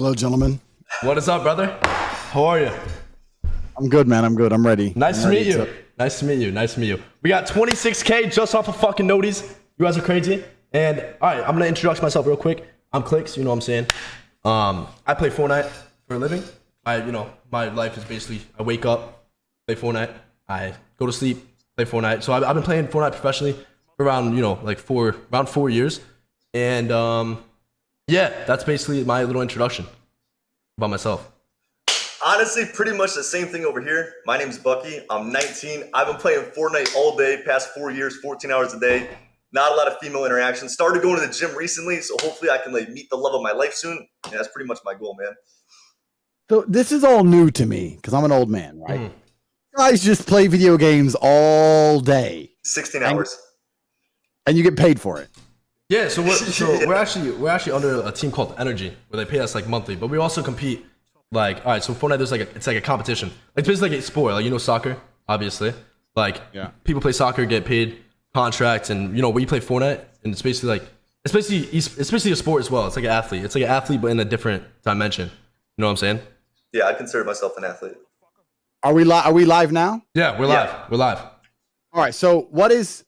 Hello, gentlemen. What is up, brother? How are you? I'm good, man. I'm good. I'm ready. Nice to meet you. Nice to meet you. Nice to meet you. We got 26K just off of fucking noties. You guys are crazy. And all right, I'm gonna introduce myself real quick. I'm Clix. You know what I'm saying? I play Fortnite for a living. My life is basically I wake up, play Fortnite. I go to sleep, play Fortnite. So I've been playing Fortnite professionally for around around 4 years. And yeah, that's basically my little introduction about myself. Honestly, pretty much the same thing over here. My name's Bucky. I'm 19. I've been playing Fortnite all day, past 4 years, 14 hours a day. Not a lot of female interaction. Started going to the gym recently, so hopefully I can meet the love of my life soon. And that's pretty much my goal, man. So this is all new to me because I'm an old man, right? Guys just play video games all day. 16 hours. And you get paid for it. Yeah, so we're actually under a team called Energy where they pay us monthly, but we also compete. All right, so Fortnite, there's it's like a competition. It's basically like a sport, soccer, obviously. People play soccer, get paid contracts, and we play Fortnite, and it's basically a sport as well. It's like an athlete. It's like an athlete, but in a different dimension. You know what I'm saying? Yeah, I consider myself an athlete. Are we live now? Yeah, we're live. We're live. All right, so what is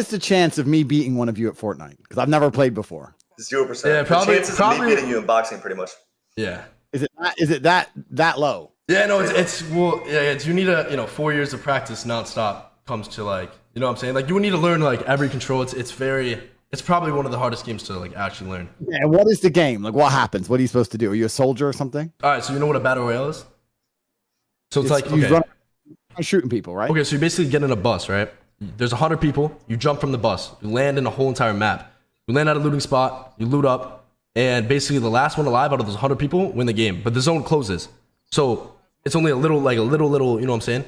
the chance of me beating one of you at Fortnite? Because I've never played before. 0%. Yeah, probably. The chances of me beating you in boxing, pretty much. Yeah. Is it that low? Yeah, no, you need 4 years of practice nonstop comes to you know what I'm saying? You would need to learn every control. It's probably one of the hardest games to actually learn. Yeah, what is the game? What happens? What are you supposed to do? Are you a soldier or something? All right, so you know what a battle royale is? So it's you run shooting people, right? Okay, so you basically get in a bus, right? There's 100 people. You jump from the bus. You land in a whole entire map. You land at a looting spot. You loot up. And basically the last one alive out of those 100 people win the game. But the zone closes. So it's only a little, you know what I'm saying?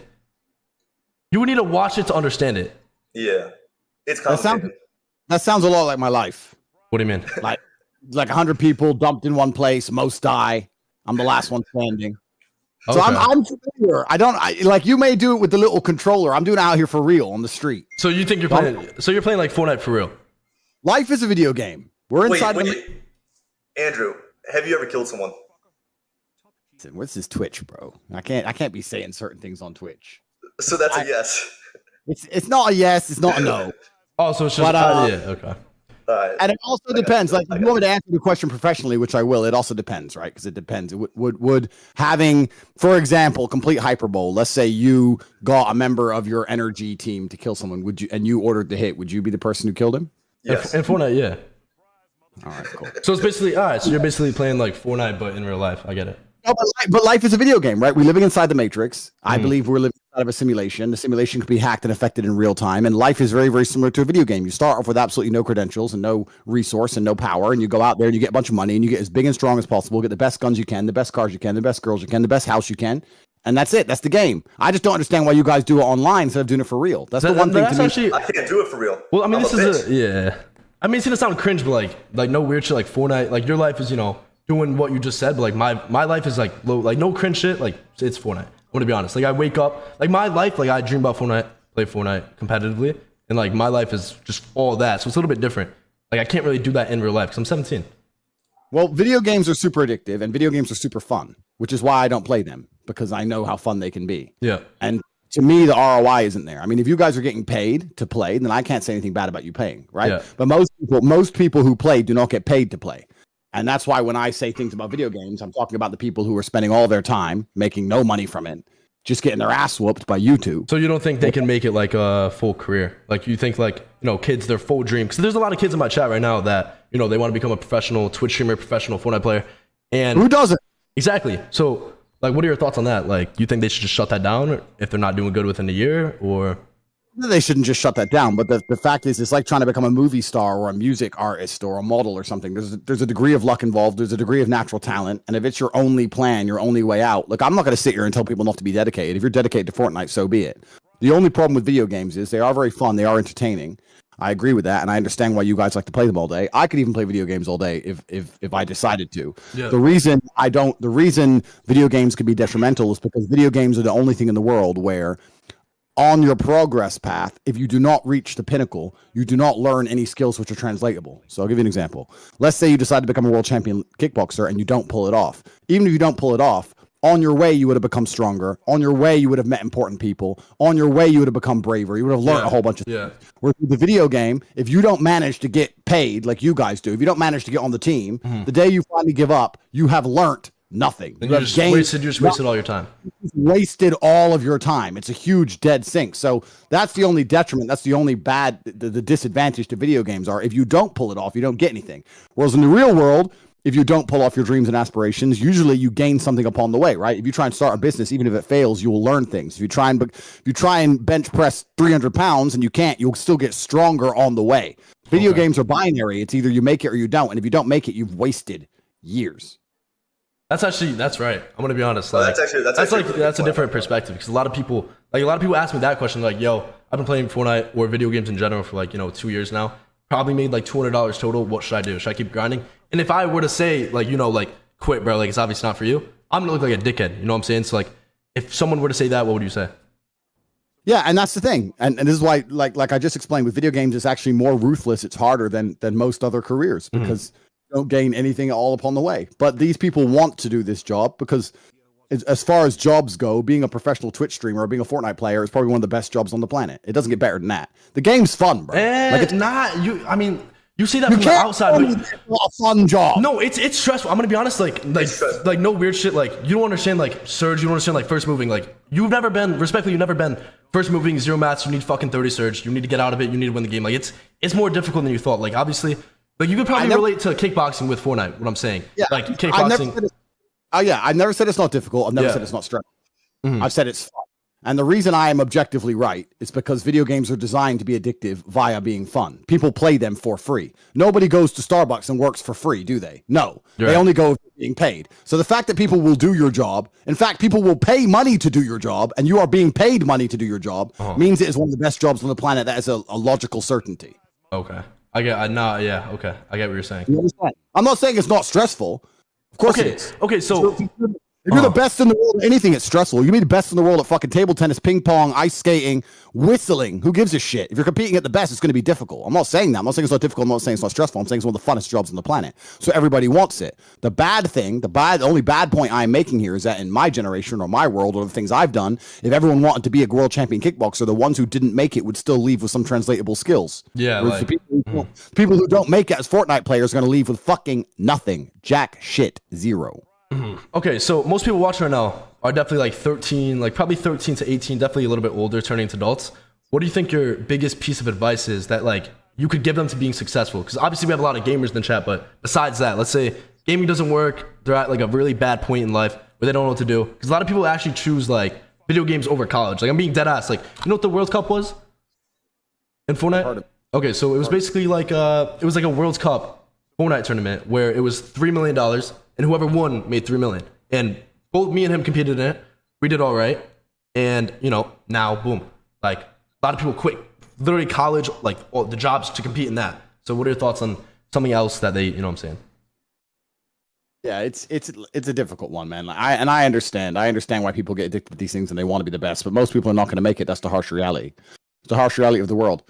You would need to watch it to understand it. Yeah. It's complicated. That sounds a lot like my life. What do you mean? like 100 people dumped in one place. Most die. I'm the last one standing. So okay. I'm familiar. You may do it with the little controller. I'm doing it out here for real on the street. So you think you're playing? So you're playing Fortnite for real? Life is a video game. We're inside. Wait. Andrew, have you ever killed someone? What's this Twitch, bro? I can't be saying certain things on Twitch. So that's a yes. It's not a yes. It's not a no. Oh, so it's just yeah. Okay. And it also depends. If you want me to answer the question professionally, which I will, it also depends, right? Because it depends. Would having, for example, complete hyperbole. Let's say you got a member of your energy team to kill someone. Would you? And you ordered the hit. Would you be the person who killed him? Yes. In Fortnite, yeah. All right, cool. So it's basically all right. So you're basically playing Fortnite, but in real life. I get it. No, but life is a video game, right? We're living inside the Matrix. I believe we're living inside of a simulation. The simulation could be hacked and affected in real time. And life is very, very similar to a video game. You start off with absolutely no credentials and no resource and no power. And you go out there and you get a bunch of money and you get as big and strong as possible, get the best guns you can, the best cars you can, the best girls you can, the best house you can. And that's it. That's the game. I just don't understand why you guys do it online instead of doing it for real. That's the one thing to me. Actually, I can't do it for real. Well, I mean, yeah. I mean, it's gonna sound cringe, but no weird shit like Fortnite. Your life is doing what you just said, but my life is low, no cringe shit. It's Fortnite. I want to be honest. I wake up my life. I dream about Fortnite, play Fortnite competitively, and my life is just all that. So it's a little bit different. I can't really do that in real life because I'm 17. Well, video games are super addictive and video games are super fun, which is why I don't play them because I know how fun they can be. Yeah. And to me, the ROI isn't there. I mean, if you guys are getting paid to play, then I can't say anything bad about you paying, right? Yeah. But most people who play do not get paid to play. And that's why when I say things about video games, I'm talking about the people who are spending all their time making no money from it, just getting their ass whooped by YouTube. So you don't think they can make it a full career? You think kids, their full dream? Because there's a lot of kids in my chat right now that, they want to become a professional Twitch streamer, professional Fortnite player. And who doesn't? Exactly. So what are your thoughts on that? You think they should just shut that down if they're not doing good within a year, or? They shouldn't just shut that down. But the fact is, it's like trying to become a movie star or a music artist or a model or something. There's a degree of luck involved. There's a degree of natural talent. And if it's your only plan, your only way out, I'm not going to sit here and tell people not to be dedicated. If you're dedicated to Fortnite, so be it. The only problem with video games is they are very fun. They are entertaining. I agree with that, and I understand why you guys like to play them all day. I could even play video games all day if I decided to. Yeah. The reason video games can be detrimental is because video games are the only thing in the world where on your progress path, if you do not reach the pinnacle, you do not learn any skills which are translatable. So I'll give you an example. Let's say you decide to become a world champion kickboxer and you don't pull it off. Even if you don't pull it off, on your way, you would have become stronger. On your way, you would have met important people. On your way, you would have become braver. You would have learned a whole bunch of things. Whereas with the video game, if you don't manage to get paid like you guys do, if you don't manage to get on the team, the day you finally give up, you have learnent nothing. And you just wasted all your time. You wasted all of your time. It's a huge dead sink. So that's the only detriment. That's the only the disadvantage to video games are if you don't pull it off, you don't get anything. Whereas in the real world, if you don't pull off your dreams and aspirations, usually you gain something upon the way, right? If you try and start a business, even if it fails, you will learn things. If you try and bench press 300 pounds and you can't, you'll still get stronger on the way. Video games are binary. It's either you make it or you don't. And if you don't make it, you've wasted years. That's right. I'm gonna be honest. Like, that's a different perspective because a lot of people ask me that question. Like, yo, I've been playing Fortnite or video games in general for 2 years now. Probably made like $200 total. What should I do? Should I keep grinding? And if I were to say quit, bro, like it's obviously not for you, I'm gonna look like a dickhead. You know what I'm saying? So like, if someone were to say that, what would you say? Yeah, and that's the thing. And this is why, like I just explained, with video games, it's actually more ruthless. It's harder than most other careers because you don't gain anything all upon the way. But these people want to do this job because as far as jobs go, being a professional Twitch streamer or being a Fortnite player is probably one of the best jobs on the planet. It doesn't get better than that. The game's fun, bro. It's not. You see that from the outside. It's not a fun job. No, it's stressful. I'm gonna be honest. Like no weird shit. Like you don't understand surge. You don't understand first moving. Like you've never been first moving 0 mats. You need fucking 30 surge. You need to get out of it. You need to win the game. Like it's more difficult than you thought. Like obviously, like you could probably relate to kickboxing with Fortnite. What I'm saying. Yeah. Like kickboxing. I've never said it's not difficult. I've never said it's not stressful. I've said it's fun. And the reason I am objectively right is because video games are designed to be addictive via being fun. People play them for free. Nobody goes to Starbucks and works for free, do they? No. They only go being paid. So the fact that people will do your job, in fact, people will pay money to do your job, and you are being paid money to do your job, means it is one of the best jobs on the planet. That is a logical certainty. Okay. I get what you're saying. You understand? I'm not saying it's not stressful. Of course it is. Okay, so if you're the best in the world at anything, it's stressful. You be the best in the world at fucking table tennis, ping pong, ice skating, whistling. Who gives a shit? If you're competing at the best, it's going to be difficult. I'm not saying that. I'm not saying it's not difficult. I'm not saying it's not stressful. I'm saying it's one of the funnest jobs on the planet. So everybody wants it. The only bad point I'm making here is that in my generation or my world or the things I've done, if everyone wanted to be a world champion kickboxer, the ones who didn't make it would still leave with some translatable skills. Yeah. Like, people who don't make it as Fortnite players are going to leave with fucking nothing. Jack shit. Zero. Okay, so most people watching right now are definitely like 13, like probably 13 to 18, definitely a little bit older, turning into adults. What do you think your biggest piece of advice is that like you could give them to being successful? Because obviously we have a lot of gamers in the chat, but besides that, let's say gaming doesn't work, they're at like a really bad point in life where they don't know what to do. Because a lot of people actually choose like video games over college. Like I'm being dead ass. Like you know what the World Cup was in Fortnite? Okay, so it was basically like a World Cup Fortnite tournament where it was $3 million. And whoever won made $3 million. And both me and him competed in it. We did all right. And, now, boom. Like, a lot of people quit literally college, like, all the jobs to compete in that. So what are your thoughts on something else that they, you know what I'm saying? Yeah, it's a difficult one, man. I understand. I understand why people get addicted to these things and they want to be the best. But most people are not going to make it. That's the harsh reality. It's the harsh reality of the world.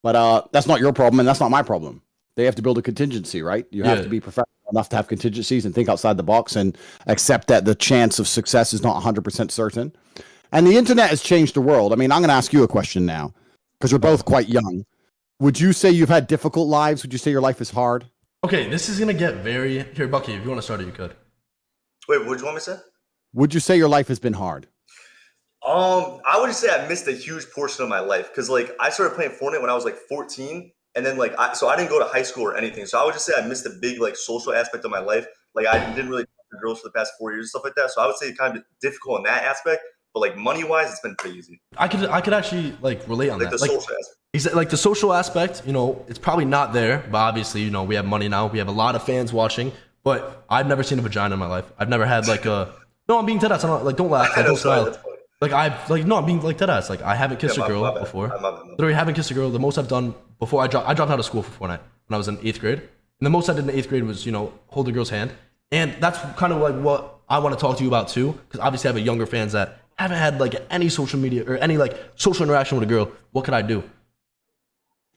But that's not your problem, and that's not my problem. They have to build a contingency, right? You have to be professional enough to have contingencies and think outside the box and accept that the chance of success is not 100% certain. And the internet has changed the world. I mean, I'm going to ask you a question now because we're both quite young. Would you say you've had difficult lives? Would you say your life is hard? Okay, this is going to get very... Here, Bucky, if you want to start it, you could. Wait, what do you want me to say? Would you say your life has been hard? I would say I missed a huge portion of my life because, like, I started playing Fortnite when I was, like, 14. And then, like, so I didn't go to high school or anything. So I would just say I missed a big, like, social aspect of my life. Like, I didn't really talk to girls for the past 4 years and stuff like that. So I would say kind of difficult in that aspect. But, like, money-wise, it's been pretty easy. I could actually, like, relate on like that. The social aspect. Like, the social aspect, it's probably not there. But obviously, we have money now. We have a lot of fans watching. But I've never seen a vagina in my life. I've never had, like, a... No, I'm being dead ass. I'm not, like, don't laugh. Like, don't smile. Like, I'm being, like, dead ass. Like, I haven't kissed a girl before. Literally haven't kissed a girl. The most I've done before I dropped out of school for Fortnite when I was in 8th grade. And the most I did in 8th grade was, hold a girl's hand. And that's kind of like what I want to talk to you about too. Because obviously I have a younger fans that haven't had like any social media or any like social interaction with a girl. What could I do?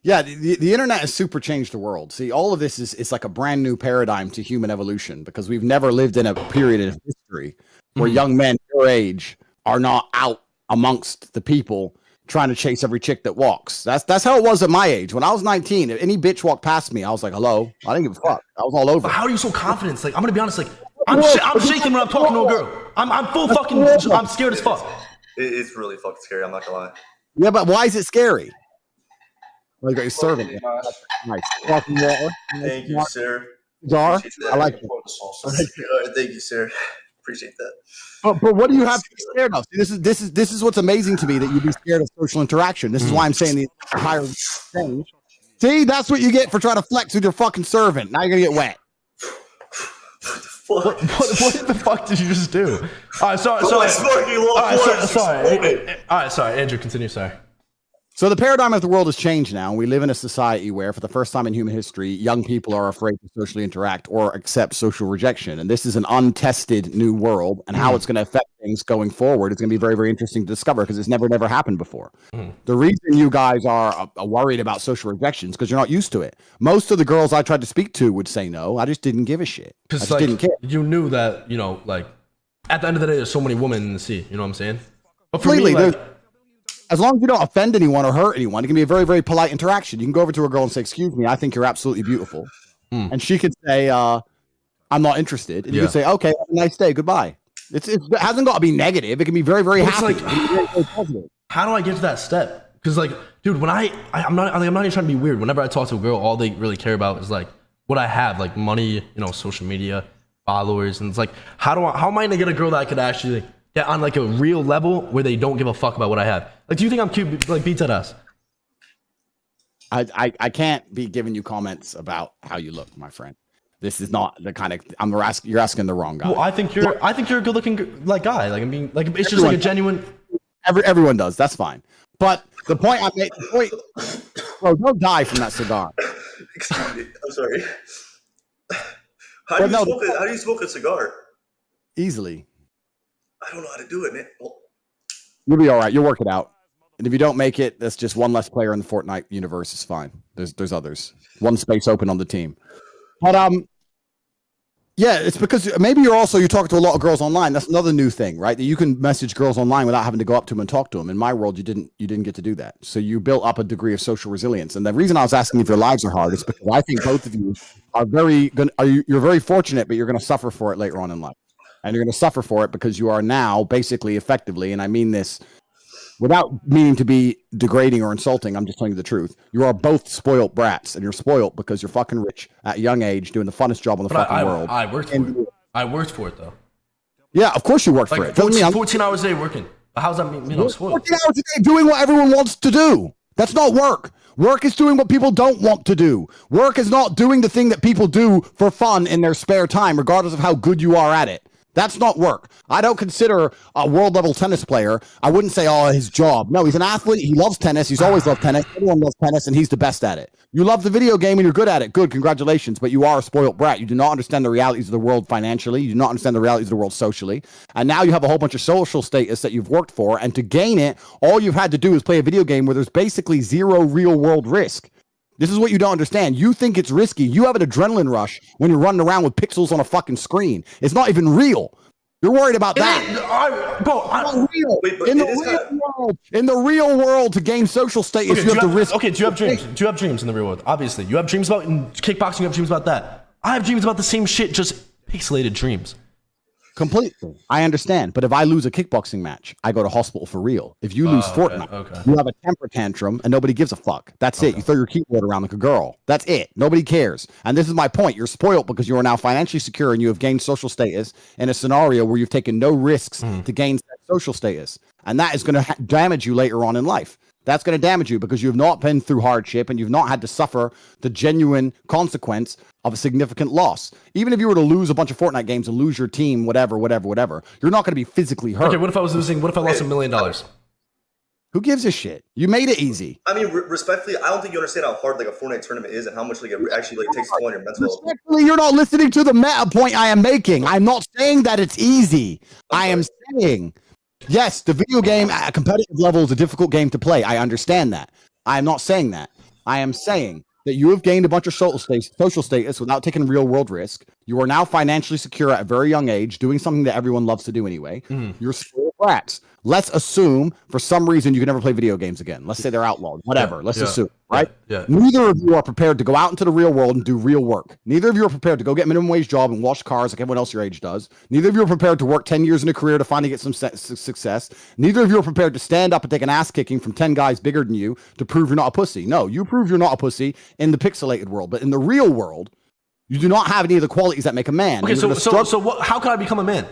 Yeah, the internet has super changed the world. See, all of this is like a brand new paradigm to human evolution because we've never lived in a period of history where young men your age are not out amongst the people trying to chase every chick that walks. That's how it was at my age. When I was 19, if any bitch walked past me, I was like, hello. I didn't give a fuck. I was all over. But how are you so confident? Like, I'm gonna be honest, like, I'm shaking when I'm talking to a girl. I'm full fucking, I'm scared as fuck. It's really fucking scary, I'm not gonna lie. Yeah, but why is it scary? Like a servant. Nice. Thank you, sir. Cigar? I like it. Thank you, sir. Appreciate that. But what do you have to be scared of? See, this is what's amazing to me, that you'd be scared of social interaction. This is why I'm saying the entire thing. See, that's what you get for trying to flex with your fucking servant. Now you're gonna get wet. What the fuck did you just do? All right, sorry. All right, sorry. Andrew, continue. Sorry. So the paradigm of the world has changed now. We live in a society where, for the first time in human history, young people are afraid to socially interact or accept social rejection. And this is an untested new world, and how it's going to affect things going forward is going to be very, very interesting to discover because it's never happened before. The reason you guys are worried about social rejection is because you're not used to it. Most of the girls I tried to speak to would say no. I just didn't give a shit. I just didn't care. You knew that, you know, like, at the end of the day, there's so many women in the sea. You know what I'm saying? But for completely. me, like, as long as you don't offend anyone or hurt anyone, it can be a very, very polite interaction. You can go over to a girl and say, excuse me, I think you're absolutely beautiful. And she could say, I'm not interested. And you could say, okay, have a nice day. Goodbye. It hasn't got to be negative. It can be very, very happy. Like, how do I get to that step? Because, like, dude, when I'm not even trying to be weird. Whenever I talk to a girl, all they really care about is, like, what I have, like money, you know, social media, followers. And it's like, how am I going to get a girl that I could actually get on like a real level where they don't give a fuck about what I have? Like, do you think I'm cute? Like, beats at us. I can't be giving you comments about how you look, my friend. This is not the kind of you're asking the wrong guy. Well, I think you're a good looking like guy. Like, I mean, like, it's just like a genuine. Everyone does. That's fine. But the point I made, bro, don't die from that cigar. Excuse me. I'm sorry. How do you smoke a cigar? Easily. I don't know how to do it, man. Well, you'll be all right. You'll work it out. And if you don't make it, that's just one less player in the Fortnite universe. It's fine. There's others. One space open on the team. But yeah, it's because maybe you talk to a lot of girls online. That's another new thing, right? That you can message girls online without having to go up to them and talk to them. In my world, you didn't get to do that. So you built up a degree of social resilience. And the reason I was asking if your lives are hard is because I think both of you are you're very fortunate, but you're going to suffer for it later on in life. And you're going to suffer for it because you are now basically effectively, and I mean this without meaning to be degrading or insulting, I'm just telling you the truth. You are both spoiled brats, and you're spoiled because you're fucking rich at a young age doing the funnest job in the fucking world. I worked for it. I worked for it, though. Yeah, of course you worked for it. 14 hours a day working. How's that mean? Spoiled? 14 hours a day doing what everyone wants to do. That's not work. Work is doing what people don't want to do. Work is not doing the thing that people do for fun in their spare time, regardless of how good you are at it. That's not work. I don't consider a world level tennis player. I wouldn't say, oh, his job. No, he's an athlete. He loves tennis. He's always loved tennis. Everyone loves tennis, and he's the best at it. You love the video game and you're good at it. Good. Congratulations. But you are a spoiled brat. You do not understand the realities of the world financially. You do not understand the realities of the world socially. And now you have a whole bunch of social status that you've worked for. And to gain it, all you've had to do is play a video game where there's basically zero real world risk. This is what you don't understand. You think it's risky. You have an adrenaline rush when you're running around with pixels on a fucking screen. It's not even real. You're worried about that. In the real world, to gain social status, you have to risk. Okay, do you have dreams? Do you have dreams in the real world? Obviously. You have dreams about kickboxing, you have dreams about that. I have dreams about the same shit, just pixelated dreams. Completely. I understand. But if I lose a kickboxing match, I go to hospital for real. If you lose Fortnite, you have a temper tantrum and nobody gives a fuck. That's it. You throw your keyboard around like a girl. That's it. Nobody cares. And this is my point. You're spoiled because you are now financially secure and you have gained social status in a scenario where you've taken no risks to gain social status. And that is going to damage you later on in life. That's going to damage you because you have not been through hardship and you've not had to suffer the genuine consequence of a significant loss. Even if you were to lose a bunch of Fortnite games and lose your team, whatever, you're not going to be physically hurt. Okay, what if I lost $1 million? Who gives a shit? You made it easy. I mean, respectfully, I don't think you understand how hard like a Fortnite tournament is and how much like it actually like takes a toll on your mental health. Respectfully, you're not listening to the meta point I am making. I'm not saying that it's easy. I am saying Yes, the video game at a competitive level is a difficult game to play. I understand that. I am not saying that. I am saying that you have gained a bunch of social status without taking real world risk. You are now financially secure at a very young age, doing something that everyone loves to do anyway. You're spoiled brats. Let's assume for some reason you can never play video games again. Let's say they're outlawed. Whatever. Let's assume, right? Neither of you are prepared to go out into the real world and do real work. Neither of you are prepared to go get a minimum wage job and wash cars like everyone else your age does. Neither of you are prepared to work 10 years in a career to finally get some success. Neither of you are prepared to stand up and take an ass kicking from 10 guys bigger than you to prove you're not a pussy. No, you prove you're not a pussy in the pixelated world, but in the real world, you do not have any of the qualities that make a man. Okay, how can I become a man?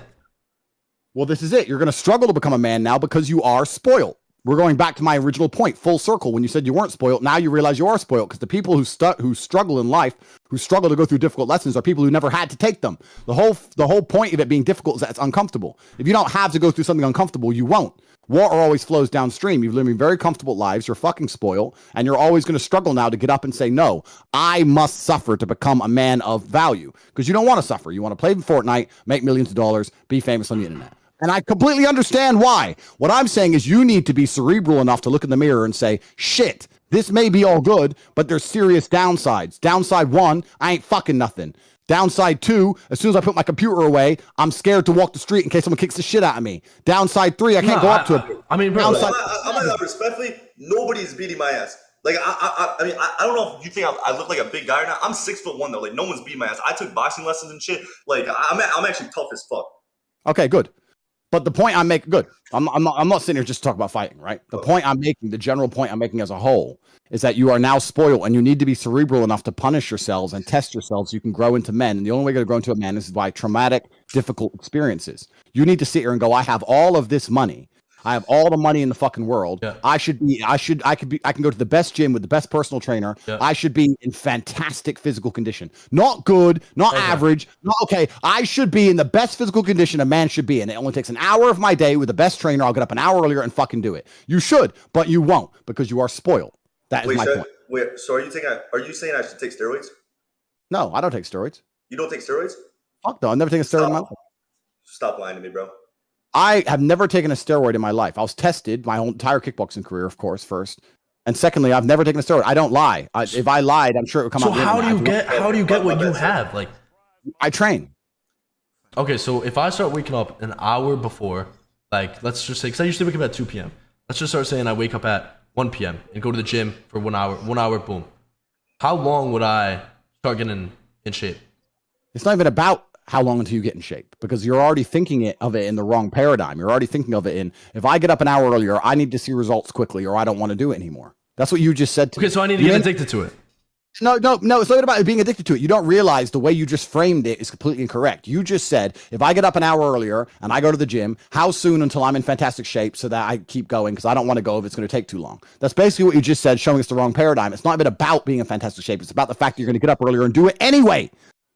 Well, this is it. You're going to struggle to become a man now because you are spoiled. We're going back to my original point, full circle. When you said you weren't spoiled, now you realize you are spoiled because the people who struggle in life, who struggle to go through difficult lessons, are people who never had to take them. The whole point of it being difficult is that it's uncomfortable. If you don't have to go through something uncomfortable, you won't. Water always flows downstream. You're living very comfortable lives. You're fucking spoiled, and you're always going to struggle now to get up and say, no, I must suffer to become a man of value, because you don't want to suffer. You want to play Fortnite, make millions of dollars, be famous on the internet. And I completely understand why. What I'm saying is you need to be cerebral enough to look in the mirror and say, shit, this may be all good, but there's serious downsides. Downside 1, I ain't fucking nothing. Downside 2, as soon as I put my computer away, I'm scared to walk the street in case someone kicks the shit out of me. Downside 3, I can't go up to it. I mean, bro, I'm not respectfully, nobody's beating my ass. Like, I mean, I don't know if you think I look like a big guy or not. I'm 6'1" though. Like, no one's beating my ass. I took boxing lessons and shit. Like, I'm actually tough as fuck. Okay, good. But the point I'm making, good. I'm not sitting here just to talk about fighting, right? The point I'm making, the general point I'm making as a whole, is that you are now spoiled and you need to be cerebral enough to punish yourselves and test yourselves so you can grow into men. And the only way to grow into a man is by traumatic, difficult experiences. You need to sit here and go, I have all of this money. I have all the money in the fucking world. Yeah. I can go to the best gym with the best personal trainer. Yeah. I should be in fantastic physical condition. Not good, not average, not okay. I should be in the best physical condition a man should be in. It only takes an hour of my day with the best trainer. I'll get up an hour earlier and fucking do it. You should, but you won't because you are spoiled. That is my point. Wait, so are you saying I should take steroids? No, I don't take steroids. You don't take steroids? Fuck no, I've never taken a steroid in my life. Stop lying to me, bro. I have never taken a steroid in my life. I was tested my whole entire kickboxing career, of course, first. And secondly, I've never taken a steroid. I don't lie. If I lied, I'm sure it would come out. So how do you get what you have? Like, I train. Okay, so if I start waking up an hour before, like, let's just say, because I usually wake up at 2 p.m. Let's just start saying I wake up at 1 p.m. and go to the gym for 1 hour. 1 hour, boom. How long would I start getting in shape? It's not even about how long until you get in shape, because you're already thinking of it in the wrong paradigm. You're already thinking of it in, if I get up an hour earlier, I need to see results quickly or I don't want to do it anymore. That's what you just said to me. Okay, so I need to get addicted to it. No, it's not about being addicted to it. You don't realize the way you just framed it is completely incorrect. You just said, if I get up an hour earlier and I go to the gym, how soon until I'm in fantastic shape so that I keep going, because I don't want to go if it's going to take too long. That's basically what you just said, showing us the wrong paradigm. It's not even about being in fantastic shape. It's about the fact that you're going to get up earlier and do it anyway.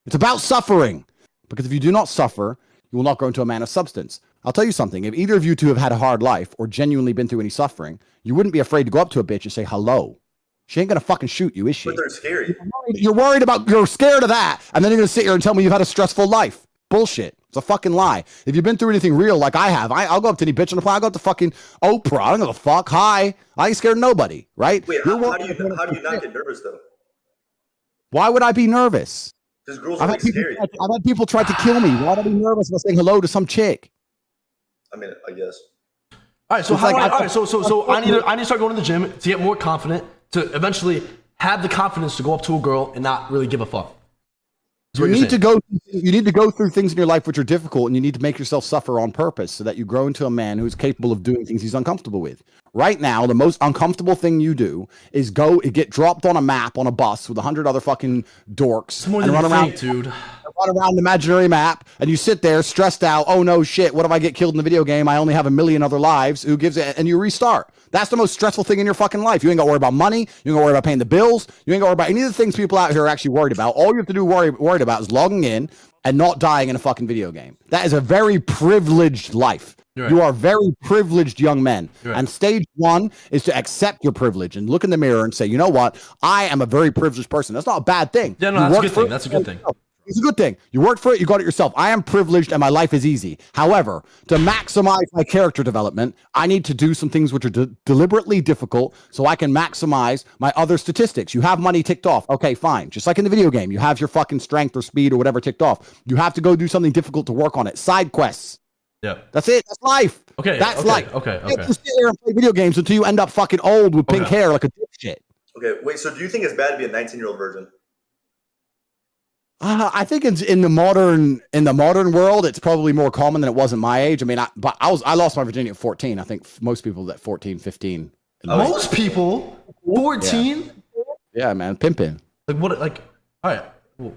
It's about suffering. Because if you do not suffer, you will not grow into a man of substance. I'll tell you something. If either of you two have had a hard life or genuinely been through any suffering, you wouldn't be afraid to go up to a bitch and say hello. She ain't going to fucking shoot you, is she? But they're scary. You're scared of that. And then you're going to sit here and tell me you've had a stressful life. Bullshit. It's a fucking lie. If you've been through anything real like I have, I'll go up to any bitch on the planet. I'll go up to fucking Oprah. I don't give a fuck. Hi. I ain't scared of nobody, right? Wait, how do you not get nervous, though? Why would I be nervous? Because girls are scary. I've had people try to kill me. Why would I be nervous about saying hello to some chick? I mean, I guess. All right, so I need to start going to the gym to get more confident, to eventually have the confidence to go up to a girl and not really give a fuck. You need to go through things in your life which are difficult, and you need to make yourself suffer on purpose so that you grow into a man who's capable of doing things he's uncomfortable with. Right now, the most uncomfortable thing you do is get dropped on a map on a bus with 100 other fucking dorks and run around, dude. Run around the imaginary map, and you sit there stressed out. Oh no, shit! What if I get killed in the video game? I only have 1 million other lives. Who gives it? And you restart. That's the most stressful thing in your fucking life. You ain't got to worry about money. You ain't got to worry about paying the bills. You ain't got to worry about any of the things people out here are actually worried about. All you have to do worried about is logging in and not dying in a fucking video game. That is a very privileged life. Right. You are very privileged young men. Right. And stage 1 is to accept your privilege and look in the mirror and say, you know what? I am a very privileged person. That's not a bad thing. Yeah, no, that's a good thing. That's a good thing. It's a good thing. You worked for it. You got it yourself. I am privileged and my life is easy. However, to maximize my character development, I need to do some things which are deliberately difficult so I can maximize my other statistics. You have money ticked off. Okay, fine. Just like in the video game, you have your fucking strength or speed or whatever ticked off. You have to go do something difficult to work on it. Side quests. Yeah. That's it. That's life. Okay. That's life. Okay. You can't just sit there and play video games until you end up fucking old with pink hair like a dipshit. Okay, wait, so do you think it's bad to be a 19-year-old virgin? I think it's in the modern world, it's probably more common than it was at my age. I mean, I lost my virginity at 14. I think most people at 14, 15. Most people? 14? Yeah, man, pimping. Like what? Like, all right. Well,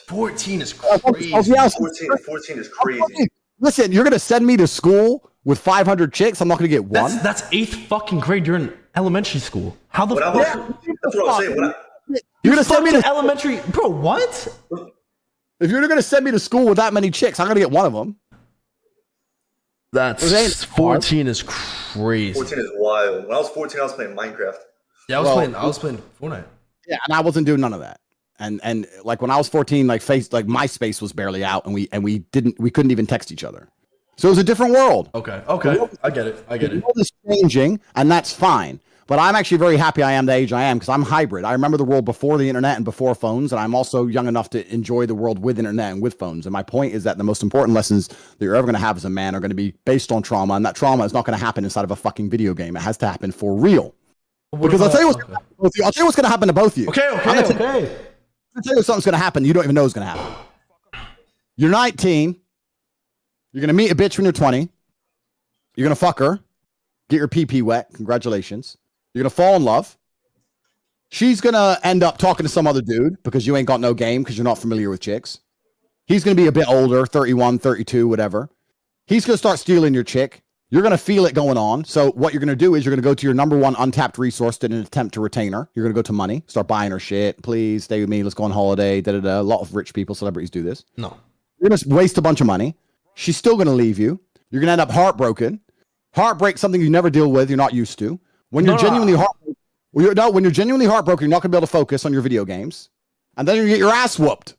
14 is crazy. 14 is crazy. Listen, you're gonna send me to school with 500 chicks. I'm not gonna get one. That's 8th fucking grade. You're in elementary school. How the fuck? That's what I'm saying. You're gonna send me to elementary, bro? What? If you're gonna send me to school with that many chicks, I'm gonna get one of them. That's 14 is crazy. 14 is wild. When I was 14, I was playing Minecraft. Yeah, I was playing Fortnite. Yeah, and I wasn't doing none of that. And like when I was 14, like MySpace was barely out, and we couldn't even text each other. So it was a different world. Okay, I get it. The world is changing, and that's fine. But I'm actually very happy I am the age I am because I'm hybrid. I remember the world before the internet and before phones, and I'm also young enough to enjoy the world with internet and with phones. And my point is that the most important lessons that you're ever going to have as a man are going to be based on trauma, and that trauma is not going to happen inside of a fucking video game. It has to happen for real. Because I'll tell you what's going to happen to both of you. Okay. I'll tell you something's going to happen you don't even know is going to happen. You're 19. You're going to meet a bitch when you're 20. You're going to fuck her. Get your pee-pee wet. Congratulations. You're going to fall in love. She's going to end up talking to some other dude because you ain't got no game because you're not familiar with chicks. He's going to be a bit older, 31, 32, whatever. He's going to start stealing your chick. You're going to feel it going on. So what you're going to do is you're going to go to your number one untapped resource in an attempt to retain her. You're going to go to money, start buying her shit. Please stay with me. Let's go on holiday. A lot of rich people, celebrities do this. No. You're going to waste a bunch of money. She's still going to leave you. You're going to end up heartbroken. Heartbreak, something you never deal with, you're not used to. When you're genuinely heartbroken, you're not going to be able to focus on your video games. And then you get your ass whooped.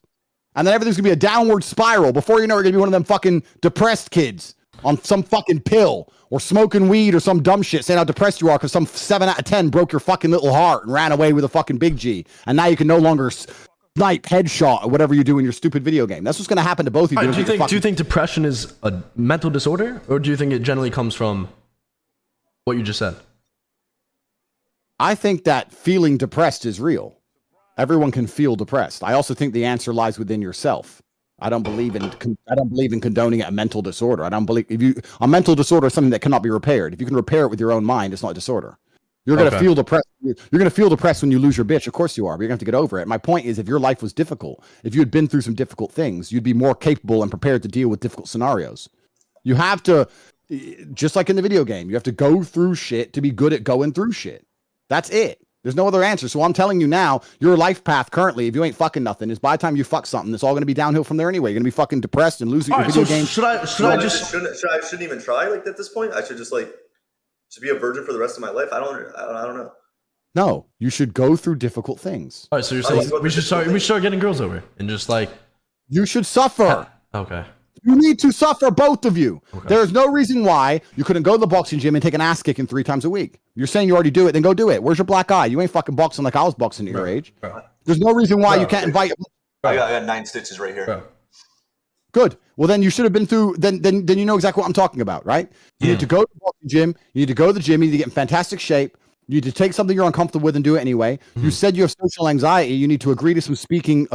And then everything's going to be a downward spiral. Before you know, you're going to be one of them fucking depressed kids on some fucking pill or smoking weed or some dumb shit saying how depressed you are because some 7 out of 10 broke your fucking little heart and ran away with a fucking big G. And now you can no longer snipe headshot or whatever you do in your stupid video game. That's what's going to happen to both of you. Right, do you think depression is a mental disorder, or do you think it generally comes from what you just said? I think that feeling depressed is real. Everyone can feel depressed. I also think the answer lies within yourself. I don't believe in condoning a mental disorder. I don't believe a mental disorder is something that cannot be repaired. If you can repair it with your own mind, it's not a disorder. You're going to feel depressed. You're going to feel depressed when you lose your bitch. Of course you are, but you're going to have to get over it. My point is, if your life was difficult, if you had been through some difficult things, you'd be more capable and prepared to deal with difficult scenarios. You have to, just like in the video game, you have to go through shit to be good at going through shit. That's it. There's no other answer. So I'm telling you now, your life path currently, if you ain't fucking nothing, is by the time you fuck something, it's all going to be downhill from there anyway. You're going to be fucking depressed and losing your video game. I shouldn't even try like at this point? I should just be a virgin for the rest of my life? I don't know. No, you should go through difficult things. All right, so you're saying we should start getting girls over and just like you should suffer. Okay. You need to suffer, both of you. Okay. There is no reason why you couldn't go to the boxing gym and take an ass kicking 3 times a week. You're saying you already do it, then go do it. Where's your black eye? You ain't fucking boxing like I was boxing at your age. There's no reason why you can't invite. I got 9 stitches right here. Bro. Good. Well, then you should have been through. Then you know exactly what I'm talking about, right? You need to go to the boxing gym. You need to go to the gym. You need to get in fantastic shape. You need to take something you're uncomfortable with and do it anyway. You said you have social anxiety. You need to agree to some speaking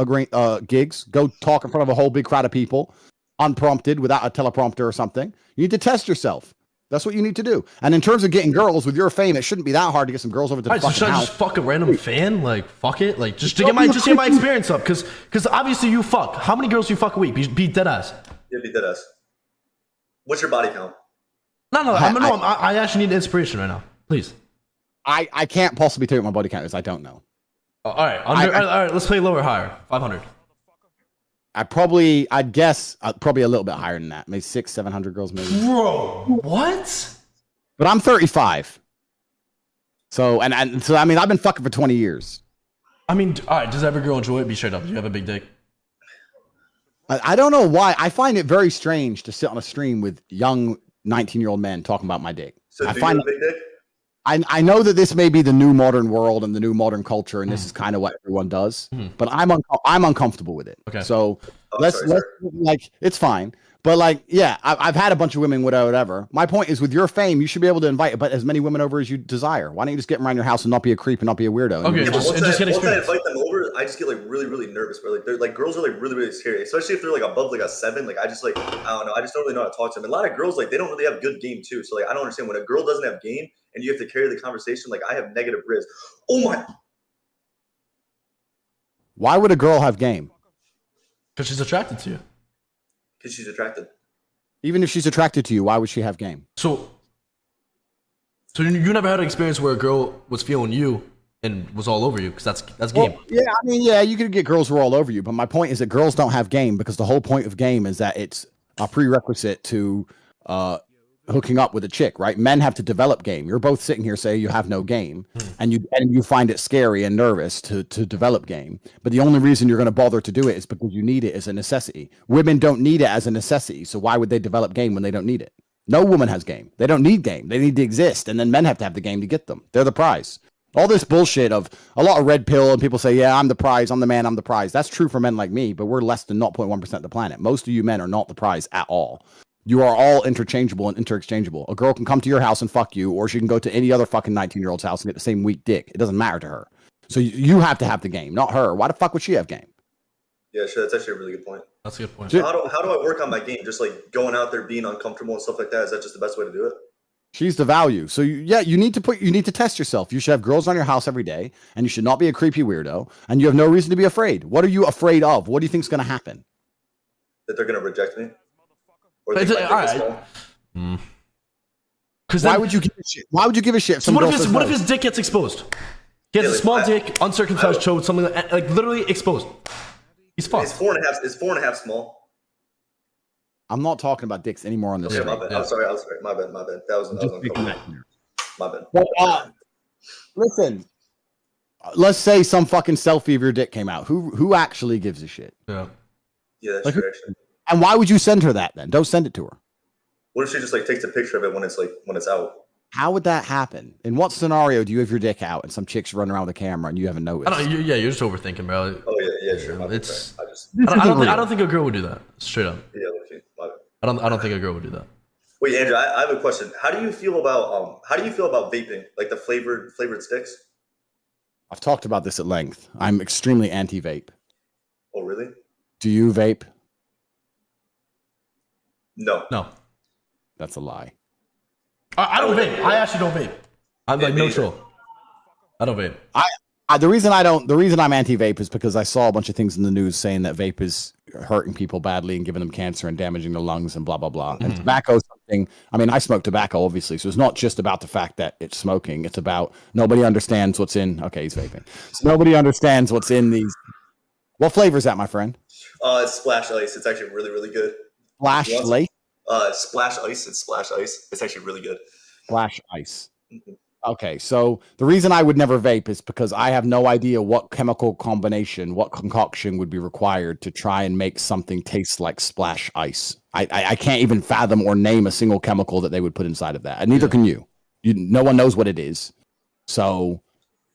gigs. Go talk in front of a whole big crowd of people, unprompted, without a teleprompter or something. You need to test yourself. That's what you need to do. And in terms of getting girls, with your fame, it shouldn't be that hard to get some girls over to the fucking house. Should I just fuck a random fan? Like, fuck it? Like, just to get my experience up. Because obviously you fuck. How many girls do you fuck a week? Be dead ass. Yeah, be dead ass. What's your body count? No. I actually need inspiration right now. Please. I can't possibly tell you what my body count is. I don't know. All right. All right. Let's play lower, higher. 500. I'd guess probably a little bit higher than that. Maybe 600-700 girls, maybe. Bro, what? But I'm 35. So I mean, I've been fucking for 20 years. I mean, all right. Does every girl enjoy it? Be straight up. Do you have a big dick? I don't know why. I find it very strange to sit on a stream with young 19-year-old men talking about my dick. So I do find you have a big dick? I know that this may be the new modern world and the new modern culture, and this is kind of what everyone does. But I'm uncomfortable with it. Okay. So Oh, let's sorry. like it's fine. But like, yeah, I've had a bunch of women, whatever. My point is, with your fame, you should be able to invite but as many women over as you desire. Why don't you just get them around your house and not be a creep and not be a weirdo? Okay, Yeah, but just get once I experience. invite them over, I just get like really, really nervous. Bro. Like they're like girls are like really, really scary, especially if they're like above like a 7. Like I just like I don't know. I just don't really know how to talk to them. And a lot of girls like they don't really have good game too. So like I don't understand when a girl doesn't have game and you have to carry the conversation. Like I have negative riz. Oh my! Why would a girl have game? Because she's attracted to you. Because she's attracted. Even if she's attracted to you, why would she have game? So you never had an experience where a girl was feeling you and was all over you? Because that's game. Well, yeah, I mean, yeah, you could get girls who are all over you, but my point is that girls don't have game because the whole point of game is that it's a prerequisite to hooking up with a chick, right? Men have to develop game. You're both sitting here saying you have no game, and you find it scary and nervous to develop game. But the only reason you're going to bother to do it is because you need it as a necessity. Women don't need it as a necessity, so why would they develop game when they don't need it? No woman has game. They don't need game. They need to exist, and then men have to have the game to get them. They're the prize. All this bullshit of a lot of red pill and people say, yeah, I'm the prize, I'm the man, I'm the prize. That's true for men like me, but we're less than 0.1% of the planet. Most of you men are not the prize at all. You are all interchangeable and interexchangeable. A girl can come to your house and fuck you, or she can go to any other fucking 19-year-old's house and get the same weak dick. It doesn't matter to her. So you have to have the game, not her. Why the fuck would she have game? Yeah, sure. That's actually a really good point. That's a good point. So how do I work on my game? Just like going out there, being uncomfortable and stuff like that. Is that just the best way to do it? She's the value. So you need to test yourself. You should have girls on your house every day, and you should not be a creepy weirdo, and you have no reason to be afraid. What are you afraid of? What do you think is going to happen? That they're gonna reject me? Or All right. Because why would you give a shit? Why would you give a shit? So what if his dick gets exposed? He has a small dick, uncircumcised chode, something like literally exposed. He's fucked. It's 4.5. It's 4.5 small. I'm not talking about dicks anymore on this. Yeah, stream. my bad. I'm sorry. My bad. That was uncomfortable. My bad. But, listen, let's say some fucking selfie of your dick came out. Who actually gives a shit? Yeah. Yeah, that's Like, true. Actually. And why would you send her that then? Don't send it to her. What if she just like takes a picture of it when it's out? How would that happen? In what scenario do you have your dick out and some chicks running around with a camera and you haven't noticed? You're just overthinking, bro. Oh yeah, sure. It's. I I don't think a girl would do that. Straight up. Yeah, okay. I don't think a girl would do that. Wait, Andrew, I have a question. How do you feel about vaping, like the flavored sticks? I've talked about this at length. I'm extremely anti-vape. Oh, really? Do you vape? No. That's a lie. I don't vape. I actually don't vape. I'm like no troll. I don't vape. The reason I'm anti-vape is because I saw a bunch of things in the news saying that vape is hurting people badly and giving them cancer and damaging their lungs and blah blah blah. And tobacco is something. I mean, I smoke tobacco obviously, so it's not just about the fact that it's smoking. It's about nobody understands what's in. Okay, he's vaping. So nobody understands what's in these. What flavor is that, my friend? It's Splash Ice. It's actually really, really good. Splash Ice. Splash Ice. It's Splash Ice. It's actually really good. Splash Ice. Okay, so the reason I would never vape is because I have no idea what chemical combination, what concoction would be required to try and make something taste like Splash Ice. I can't even fathom or name a single chemical that they would put inside of that, and neither can you. No one knows what it is. So,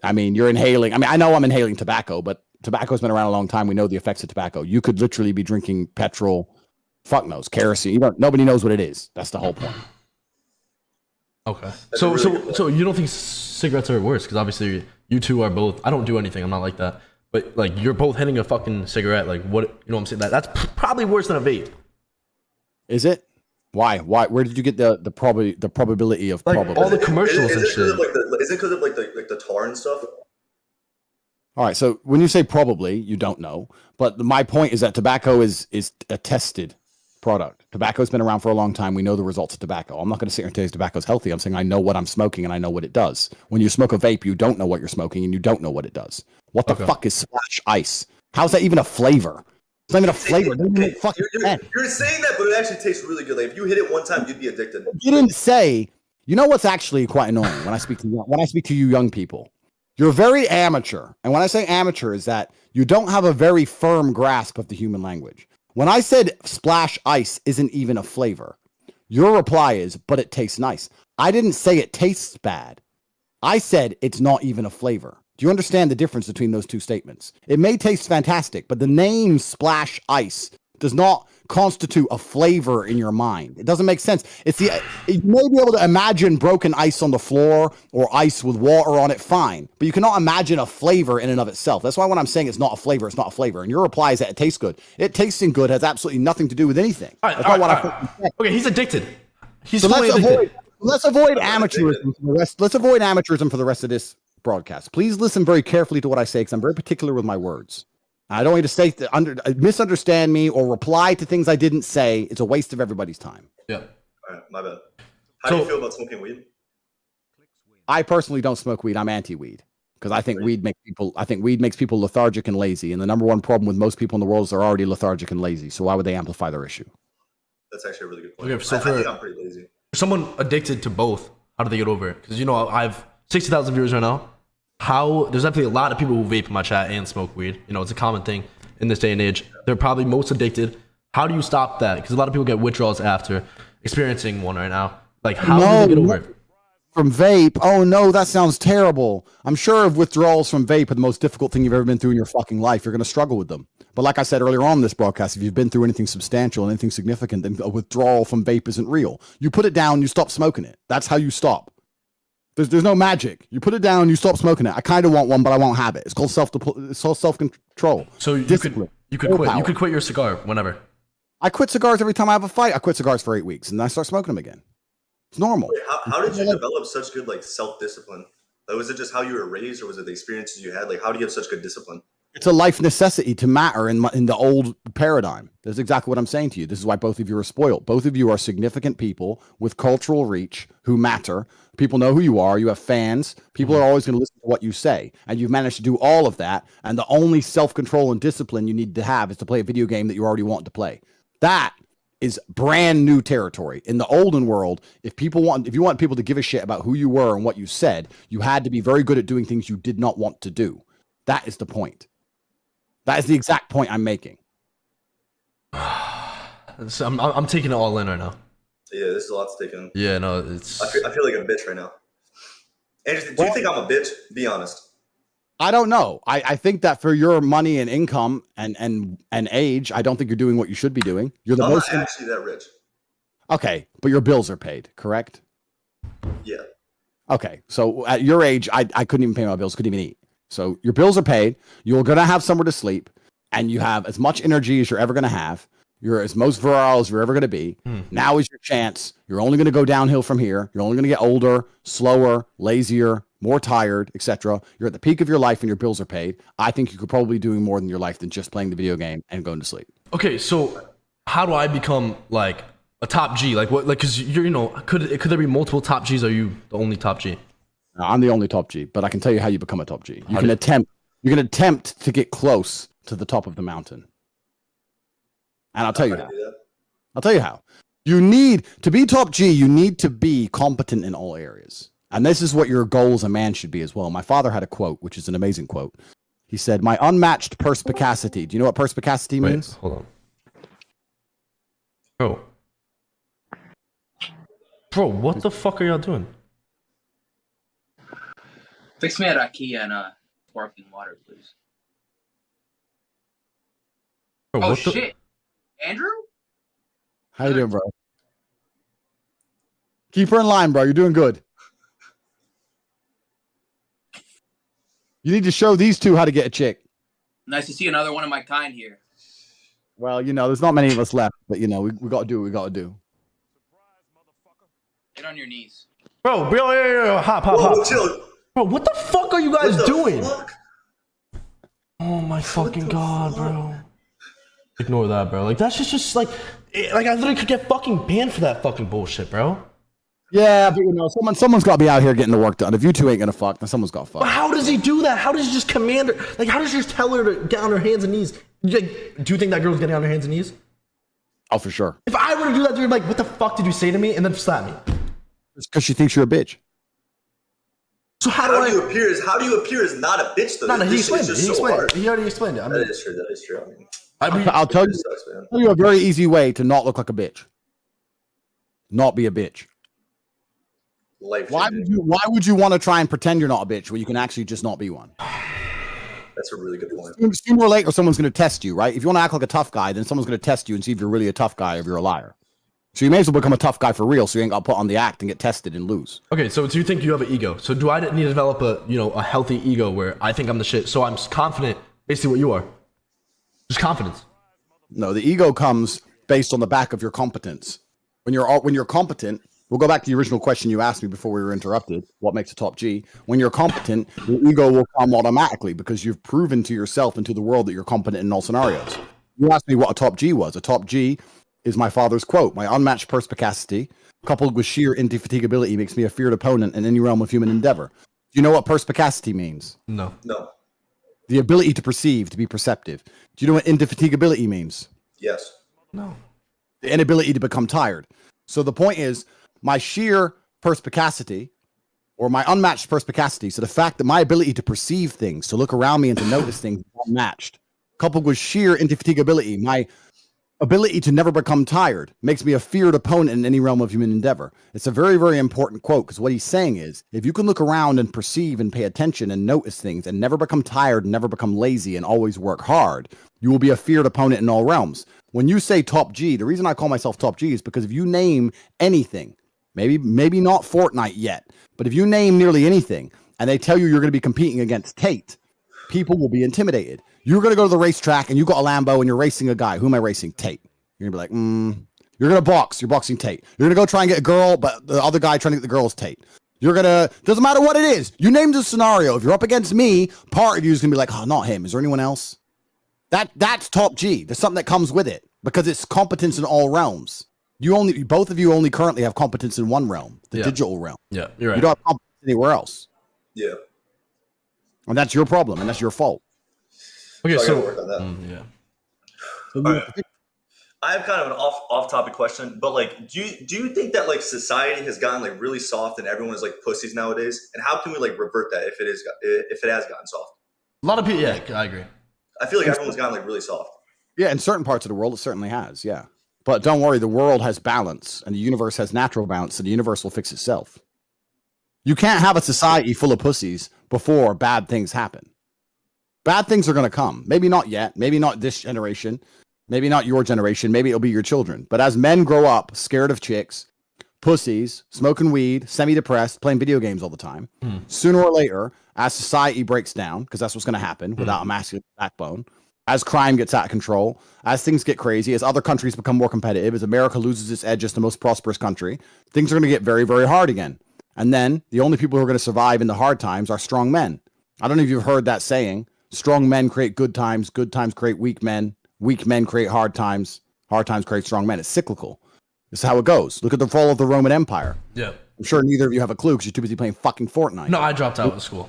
I mean, you're inhaling. I mean, I know I'm inhaling tobacco, but tobacco's been around a long time. We know the effects of tobacco. You could literally be drinking petrol, fuck knows, kerosene. Nobody knows what it is. That's the whole point. Okay. So you don't think cigarettes are worse? Because obviously you two are both. I don't do anything. I'm not like that. But like you're both hitting a fucking cigarette. Like what? You know what I'm saying? That's probably worse than a vape. Is it? Why? Where did you get the probability of like probability? all the commercials and shit? Is it because of like the tar and stuff? All right. So when you say probably, you don't know. But my point is that tobacco is a tested product. Tobacco's been around for a long time. We know the results of tobacco. I'm not going to sit here and tell you tobacco's healthy. I'm saying I know what I'm smoking and I know what it does. When you smoke a vape, you don't know what you're smoking and you don't know what it does. What the fuck is Splash Ice? How's that even a flavor? It's not even a flavor. You're saying that, but it actually tastes really good. Like if you hit it one time, you'd be addicted. You didn't say. You know what's actually quite annoying when I speak to you young people. You're very amateur, and when I say amateur, is that you don't have a very firm grasp of the human language. When I said splash ice isn't even a flavor, your reply is, but it tastes nice. I didn't say it tastes bad. I said it's not even a flavor. Do you understand the difference between those two statements? It may taste fantastic, but the name splash ice does not constitute a flavor in your mind. It doesn't make sense. You may be able to imagine broken ice on the floor or ice with water on it, fine, but you cannot imagine a flavor in and of itself. That's why when I'm saying it's not a flavor, it's not a flavor. And your reply is that it tastes good. It tasting good has absolutely nothing to do with anything. Okay, he's addicted. He's so fully addicted. Let's avoid amateurism for the rest. Let's avoid amateurism for the rest of this broadcast. Please listen very carefully to what I say, because I'm very particular with my words. I don't need to say misunderstand me or reply to things I didn't say. It's a waste of everybody's time. Yeah. All right, my bad. How do you feel about smoking weed? I personally don't smoke weed. I'm anti-weed because I think weed makes people lethargic and lazy. And the number one problem with most people in the world is they're already lethargic and lazy. So why would they amplify their issue? That's actually a really good point. Okay, so I think I'm pretty lazy. For someone addicted to both, how do they get over it? Because I've 60,000 viewers right now. There's definitely a lot of people who vape in my chat and smoke weed. It's a common thing in this day and age. They're probably most addicted. How do you stop that? Because a lot of people get withdrawals after experiencing one right now. Like, how do they get over it? From vape? Oh no, that sounds terrible. I'm sure if withdrawals from vape are the most difficult thing you've ever been through in your fucking life, you're going to struggle with them. But like I said earlier on in this broadcast, if you've been through anything substantial, anything significant, then a withdrawal from vape isn't real. You put it down, you stop smoking it. That's how you stop. There's no magic. You put it down, you stop smoking it. I kind of want one, but I won't have it. It's called self-control. So you could quit. You could quit your cigar whenever. I quit cigars every time I have a fight. I quit cigars for 8 weeks, and then I start smoking them again. It's normal. Wait, how did you develop such good self-discipline? Was it just how you were raised, or was it the experiences you had? How do you have such good discipline? It's a life necessity to matter in the old paradigm. That's exactly what I'm saying to you. This is why both of you are spoiled. Both of you are significant people with cultural reach who matter. People know who you are. You have fans. People are always going to listen to what you say. And you've managed to do all of that. And the only self-control and discipline you need to have is to play a video game that you already want to play. That is brand new territory. In the olden world, if you want people to give a shit about who you were and what you said, you had to be very good at doing things you did not want to do. That is the point. That is the exact point I'm making. So I'm taking it all in right now. Yeah, this is a lot to take in. Yeah, no, it's. I feel like a bitch right now. Andrew, do you think I'm a bitch? Be honest. I don't know. I think that for your money and income and age, I don't think you're doing what you should be doing. You're the most. I'm not actually that rich. Okay, but your bills are paid, correct? Yeah. Okay, so at your age, I couldn't even pay my bills, couldn't even eat. So your bills are paid. You're going to have somewhere to sleep, and you have as much energy as you're ever going to have. You're as most virile as you're ever going to be. Now is your chance. You're only going to go downhill from here. You're only going to get older, slower, lazier, more tired, etc. You're at the peak of your life and your bills are paid. I think you could probably be doing more than your life than just playing the video game and going to sleep. Okay, so how do I become like a top G? Like what? Like, because you're, could there be multiple top Gs? Or are you the only top G? No, I'm the only top G, but I can tell you how you become a top G. You can attempt to get close to the top of the mountain. And I'll tell you how. I'll tell you how. You need to be top G. You need to be competent in all areas. And this is what your goal as a man should be as well. My father had a quote, which is an amazing quote. He said, "My unmatched perspicacity." Do you know what perspicacity means? Wait, hold on. Bro, what the fuck are y'all doing? Fix me a rakia and sparkling water, please. Bro, oh shit, Andrew? How you doing, bro? Keep her in line, bro. You're doing good. You need to show these two how to get a chick. Nice to see another one of my kind here. Well, there's not many of us left, but we got to do what we got to do. Get on your knees. Bro, hop. Chill. Bro, what the fuck are you guys doing? Fuck? Oh my fucking god, bro. Ignore that, bro. Like, that's just like I literally could get fucking banned for that fucking bullshit, bro. Yeah, but someone's got to be out here getting the work done. If you two ain't gonna fuck, then someone's got to fuck. But how does he do that? How does he just command her? Like, how does he just tell her to get on her hands and knees? Do you think that girl's getting on her hands and knees? Oh, for sure. If I were to do that, you're like, what the fuck did you say to me? And then slap me. It's because she thinks you're a bitch. So how do you appear as not a bitch though? No, he explained it. He already explained it. That is true. I mean, I'll tell you, Sucks, man. tell you a very easy way to not look like a bitch. Not be a bitch. Life Why would you want to try and pretend you're not a bitch when you can actually just not be one? That's a really good point. Sooner or later, someone's going to test you, right? If you want to act like a tough guy, then someone's going to test you and see if you're really a tough guy or if you're a liar. So you may as well become a tough guy for real, so you ain't got to put on the act and get tested and lose. Okay, so do you think you have an ego? So do I need to develop a healthy ego where I think I'm the shit, so I'm confident, basically what you are? Just confidence. No, the ego comes based on the back of your competence. When you're competent, we'll go back to the original question you asked me before we were interrupted. What makes a top G? When you're competent, your ego will come automatically because you've proven to yourself and to the world that you're competent in all scenarios. You asked me what a top G was. A top G is my father's quote: "My unmatched perspicacity, coupled with sheer indefatigability, makes me a feared opponent in any realm of human endeavor." Do you know what perspicacity means? No. The ability to perceive, to be perceptive. Do you know what indefatigability means? Yes. No. The inability to become tired. So the point is, my sheer perspicacity, or my unmatched perspicacity, so the fact that my ability to perceive things, to look around me and to notice things is unmatched, coupled with sheer indefatigability, my ability to never become tired, makes me a feared opponent in any realm of human endeavor. It's a very, very important quote, because what he's saying is, if you can look around and perceive and pay attention and notice things and never become tired and never become lazy and always work hard, you will be a feared opponent in all realms. When you say top G, the reason I call myself top G is because if you name anything, maybe not Fortnite yet, but if you name nearly anything and they tell you you're going to be competing against Tate, people will be intimidated. You're going to go to the racetrack and you got a Lambo and you're racing a guy. Who am I racing? Tate. You're going to be like, You're going to box. You're boxing Tate. You're going to go try and get a girl, but the other guy trying to get the girl is Tate. Doesn't matter what it is. You named the scenario. If you're up against me, part of you is going to be like, oh, not him. Is there anyone else? That's top G. There's something that comes with it because it's competence in all realms. Both of you only currently have competence in one realm, the digital realm. Yeah, you're right. You don't have competence anywhere else. Yeah. And that's your problem, and that's your fault. Okay, So I so gotta work on that. So Alright. I have kind of an off-topic question, but like, do you think that like society has gotten like really soft and everyone is like pussies nowadays? And how can we like revert that if it has gotten soft? a lot of people, yeah, I agree. I feel like everyone's gotten like really soft. Yeah, in certain parts of the world, it certainly has, yeah. But don't worry, the world has balance, and the universe has natural balance, so the universe will fix itself. You can't have a society full of pussies before bad things happen. Bad things are going to come. Maybe not yet. Maybe not this generation. Maybe not your generation. Maybe it'll be your children. But as men grow up, scared of chicks, pussies, smoking weed, semi-depressed, playing video games all the time, sooner or later, as society breaks down, because that's what's going to happen without a masculine backbone, as crime gets out of control, as things get crazy, as other countries become more competitive, as America loses its edge as the most prosperous country, things are going to get very, very hard again. And then the only people who are going to survive in the hard times are strong men. I don't know if you've heard that saying. Strong men create good times create weak men create hard times create strong men. It's cyclical. This is how it goes. Look at the fall of the Roman Empire. Yeah. I'm sure neither of you have a clue because you're too busy playing fucking Fortnite. No, I dropped out of school.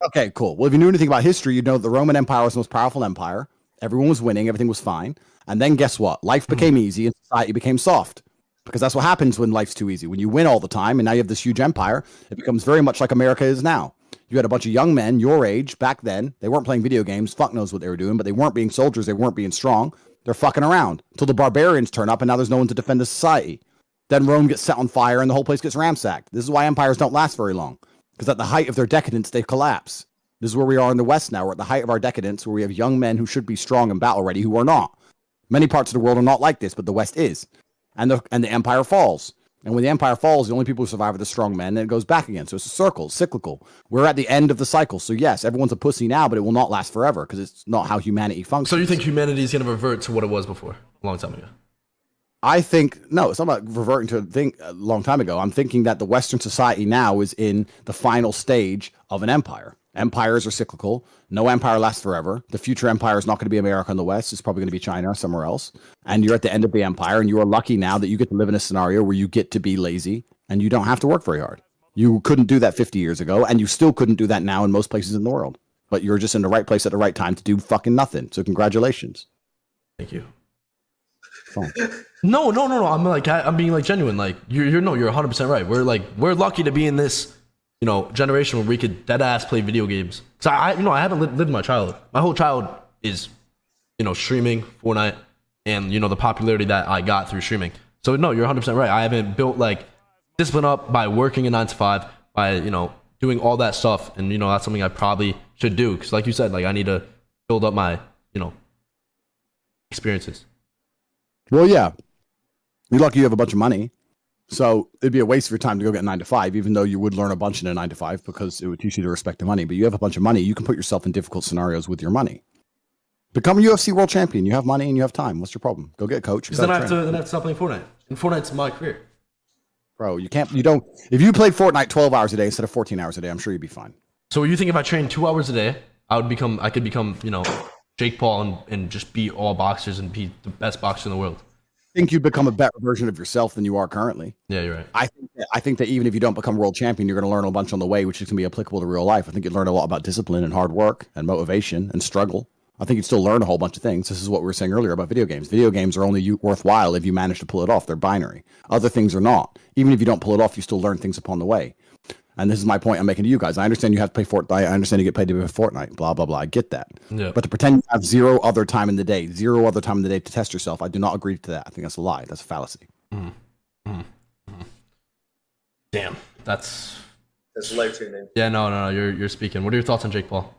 Okay, cool. Well, if you knew anything about history, you'd know that the Roman Empire was the most powerful empire. Everyone was winning. Everything was fine. And then guess what? Life became easy and society became soft. Because that's what happens when life's too easy. When you win all the time and now you have this huge empire, it becomes very much like America is now. You had a bunch of young men your age back then. They weren't playing video games. Fuck knows what they were doing, but they weren't being soldiers. They weren't being strong. They're fucking around until the barbarians turn up and now there's no one to defend the society. Then Rome gets set on fire and the whole place gets ransacked. This is why empires don't last very long. Because at the height of their decadence, they collapse. This is where we are in the West now. We're at the height of our decadence where we have young men who should be strong and battle ready who are not. Many parts of the world are not like this, but the West is. And the empire falls. And when the empire falls, the only people who survive are the strong men, and it goes back again. So it's a circle, cyclical. We're at the end of the cycle. So yes, everyone's a pussy now, but it will not last forever because it's not how humanity functions. So you think humanity is going to revert to what it was before, a long time ago? I think, no, it's not about reverting to a thing a long time ago. I'm thinking that the Western society now is in the final stage of an empire. Empires are cyclical. No empire lasts forever. The future empire is not going to be America in the West. It's probably going to be China or somewhere else. And you're at the end of the empire, and you are lucky now that you get to live in a scenario where you get to be lazy and you don't have to work very hard. You couldn't do that 50 years ago, and you still couldn't do that now in most places in the world. But you're just in the right place at the right time to do fucking nothing. So congratulations. Thank you. Fine. No. I'm being like genuine. Like you're 100% right. We're lucky to be in this, generation where we could dead ass play video games. So I haven't lived my childhood. My whole childhood is streaming Fortnite and the popularity that I got through streaming. So no, you're 100% right. I haven't built like discipline up by working a 9 to 5, by doing all that stuff, and that's something I probably should do because, like you said, like I need to build up my experiences. Well, yeah, you're lucky you have a bunch of money, so it'd be a waste of your time to go get a 9 to 5, even though you would learn a bunch in a 9 to 5 because it would teach you to respect the money. But you have a bunch of money, you can put yourself in difficult scenarios with your money. Become a UFC world champion. You have money and you have time. What's your problem? Go get a coach. Because then I have to stop playing Fortnite. And Fortnite's my career. Bro, you don't. If you played Fortnite 12 hours a day instead of 14 hours a day, I'm sure you'd be fine. So you think if I trained 2 hours a day, I could become, Jake Paul and just beat all boxers and be the best boxer in the world? I think you become a better version of yourself than you are currently. Yeah, you're right. I think that even if you don't become world champion, you're going to learn a bunch on the way, which is going to be applicable to real life. I think you'd learn a lot about discipline and hard work and motivation and struggle. I think you'd still learn a whole bunch of things. This is what we were saying earlier about video games. Video games are only worthwhile if you manage to pull it off. They're binary. Other things are not. Even if you don't pull it off, you still learn things upon the way. And this is my point I'm making to you guys. I understand you have to play Fortnite. I understand you get paid to play Fortnite. Blah, blah, blah. I get that. Yeah. But to pretend you have zero other time in the day to test yourself, I do not agree to that. I think that's a lie. That's a fallacy. Damn. That's life-changing. Yeah, no. You're speaking. What are your thoughts on Jake Paul?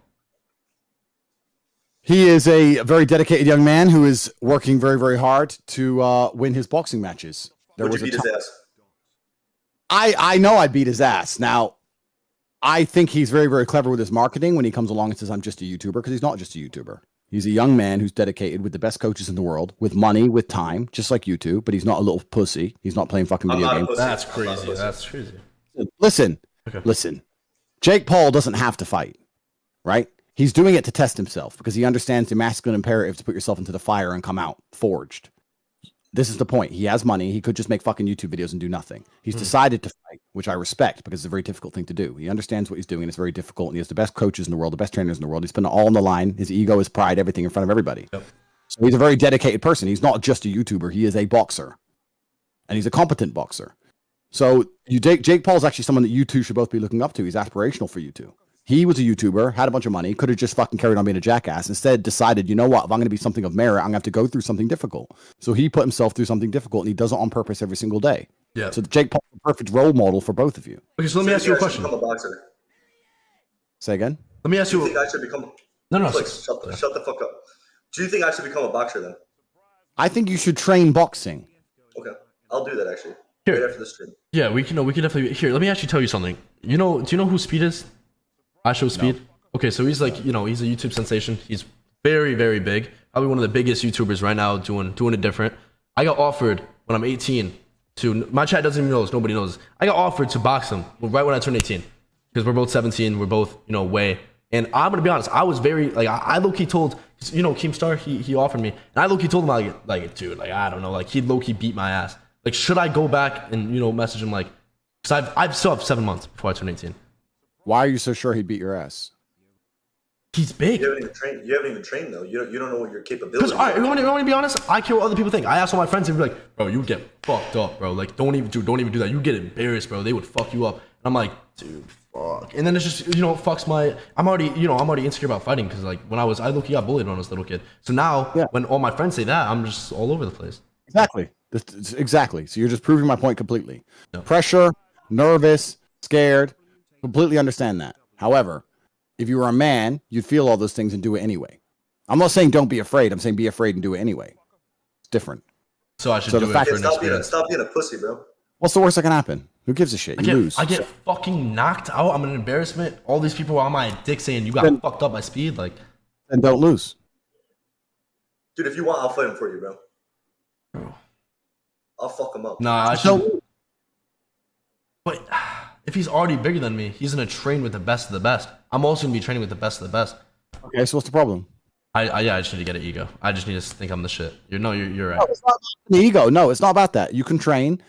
He is a very dedicated young man who is working very, very hard to win his boxing matches. Would you beat his ass? I know I'd beat his ass. Now, I think he's very, very clever with his marketing when he comes along and says, I'm just a YouTuber, because he's not just a YouTuber. He's a young man who's dedicated with the best coaches in the world, with money, with time, just like you two, but he's not a little pussy. He's not playing fucking video games. That's crazy. That's crazy. Listen. Jake Paul doesn't have to fight, right? He's doing it to test himself because he understands the masculine imperative to put yourself into the fire and come out forged. This is the point. He has money. He could just make fucking YouTube videos and do nothing. He's decided to fight, which I respect because it's a very difficult thing to do. He understands what he's doing and it's very difficult. And he has the best coaches in the world, the best trainers in the world. He's putting it all on the line. His ego, his pride, everything in front of everybody. Yep. So he's a very dedicated person. He's not just a YouTuber. He is a boxer. And he's a competent boxer. So Jake Paul is actually someone that you two should both be looking up to. He's aspirational for you two. He was a YouTuber, had a bunch of money, could have just fucking carried on being a jackass. Instead, decided, you know what? If I'm going to be something of merit, I'm going to have to go through something difficult. So he put himself through something difficult, and he does it on purpose every single day. Yeah. So Jake Paul is a perfect role model for both of you. Okay, so let me ask you a question. Become a boxer. Say again? Let me ask you. Do you think I should become? No. Shut the fuck up. Do you think I should become a boxer then? I think you should train boxing. Okay, I'll do that actually. Here. Right after the stream. Yeah, we can definitely. Here, let me actually tell you something. Do you know who Speed is? I Show Speed. No. Okay, so he's like, he's a YouTube sensation. He's very, very big. Probably one of the biggest YouTubers right now doing it different. I got offered when I'm 18 my chat doesn't even know this. Nobody knows this. I got offered to box him right when I turned 18 because we're both 17. We're both, way. And I'm going to be honest. I was very, I low-key told, Keemstar, he offered me. And I low-key told him, dude, I don't know. He low-key beat my ass. Should I go back and, message him, because I still have 7 months before I turn 18. Why are you so sure he'd beat your ass? He's big. You haven't even trained though. You don't know what your capabilities are. All right, you want to be honest? I care what other people think. I asked all my friends, and they'd be like, bro, you get fucked up, bro. Don't even do that. You get embarrassed, bro. They would fuck you up. And I'm like, dude, fuck. And then it's just, fucks my, I'm already insecure about fighting because I low-key got bullied when I was a little kid. So now when all my friends say that, I'm just all over the place. Exactly. So you're just proving my point completely. No. Pressure, nervous, scared, completely understand that. However, if you were a man, you'd feel all those things and do it anyway. I'm not saying don't be afraid. I'm saying be afraid and do it anyway. It's different. So I should do it for an experience. Stop being a pussy, bro. What's the worst that can happen? Who gives a shit? You lose. I get fucking knocked out. I'm an embarrassment. All these people are on my dick saying you got fucked up by Speed. Then don't lose. Dude, if you want, I'll fight him for you, bro. I'll fuck him up. Nah, I should. But if he's already bigger than me, he's gonna train with the best of the best. I'm also gonna be training with the best of the best. Okay, so what's the problem? I just need to get an ego. I just need to think I'm the shit. You're right. No, it's not about the ego. No, it's not about that. You can train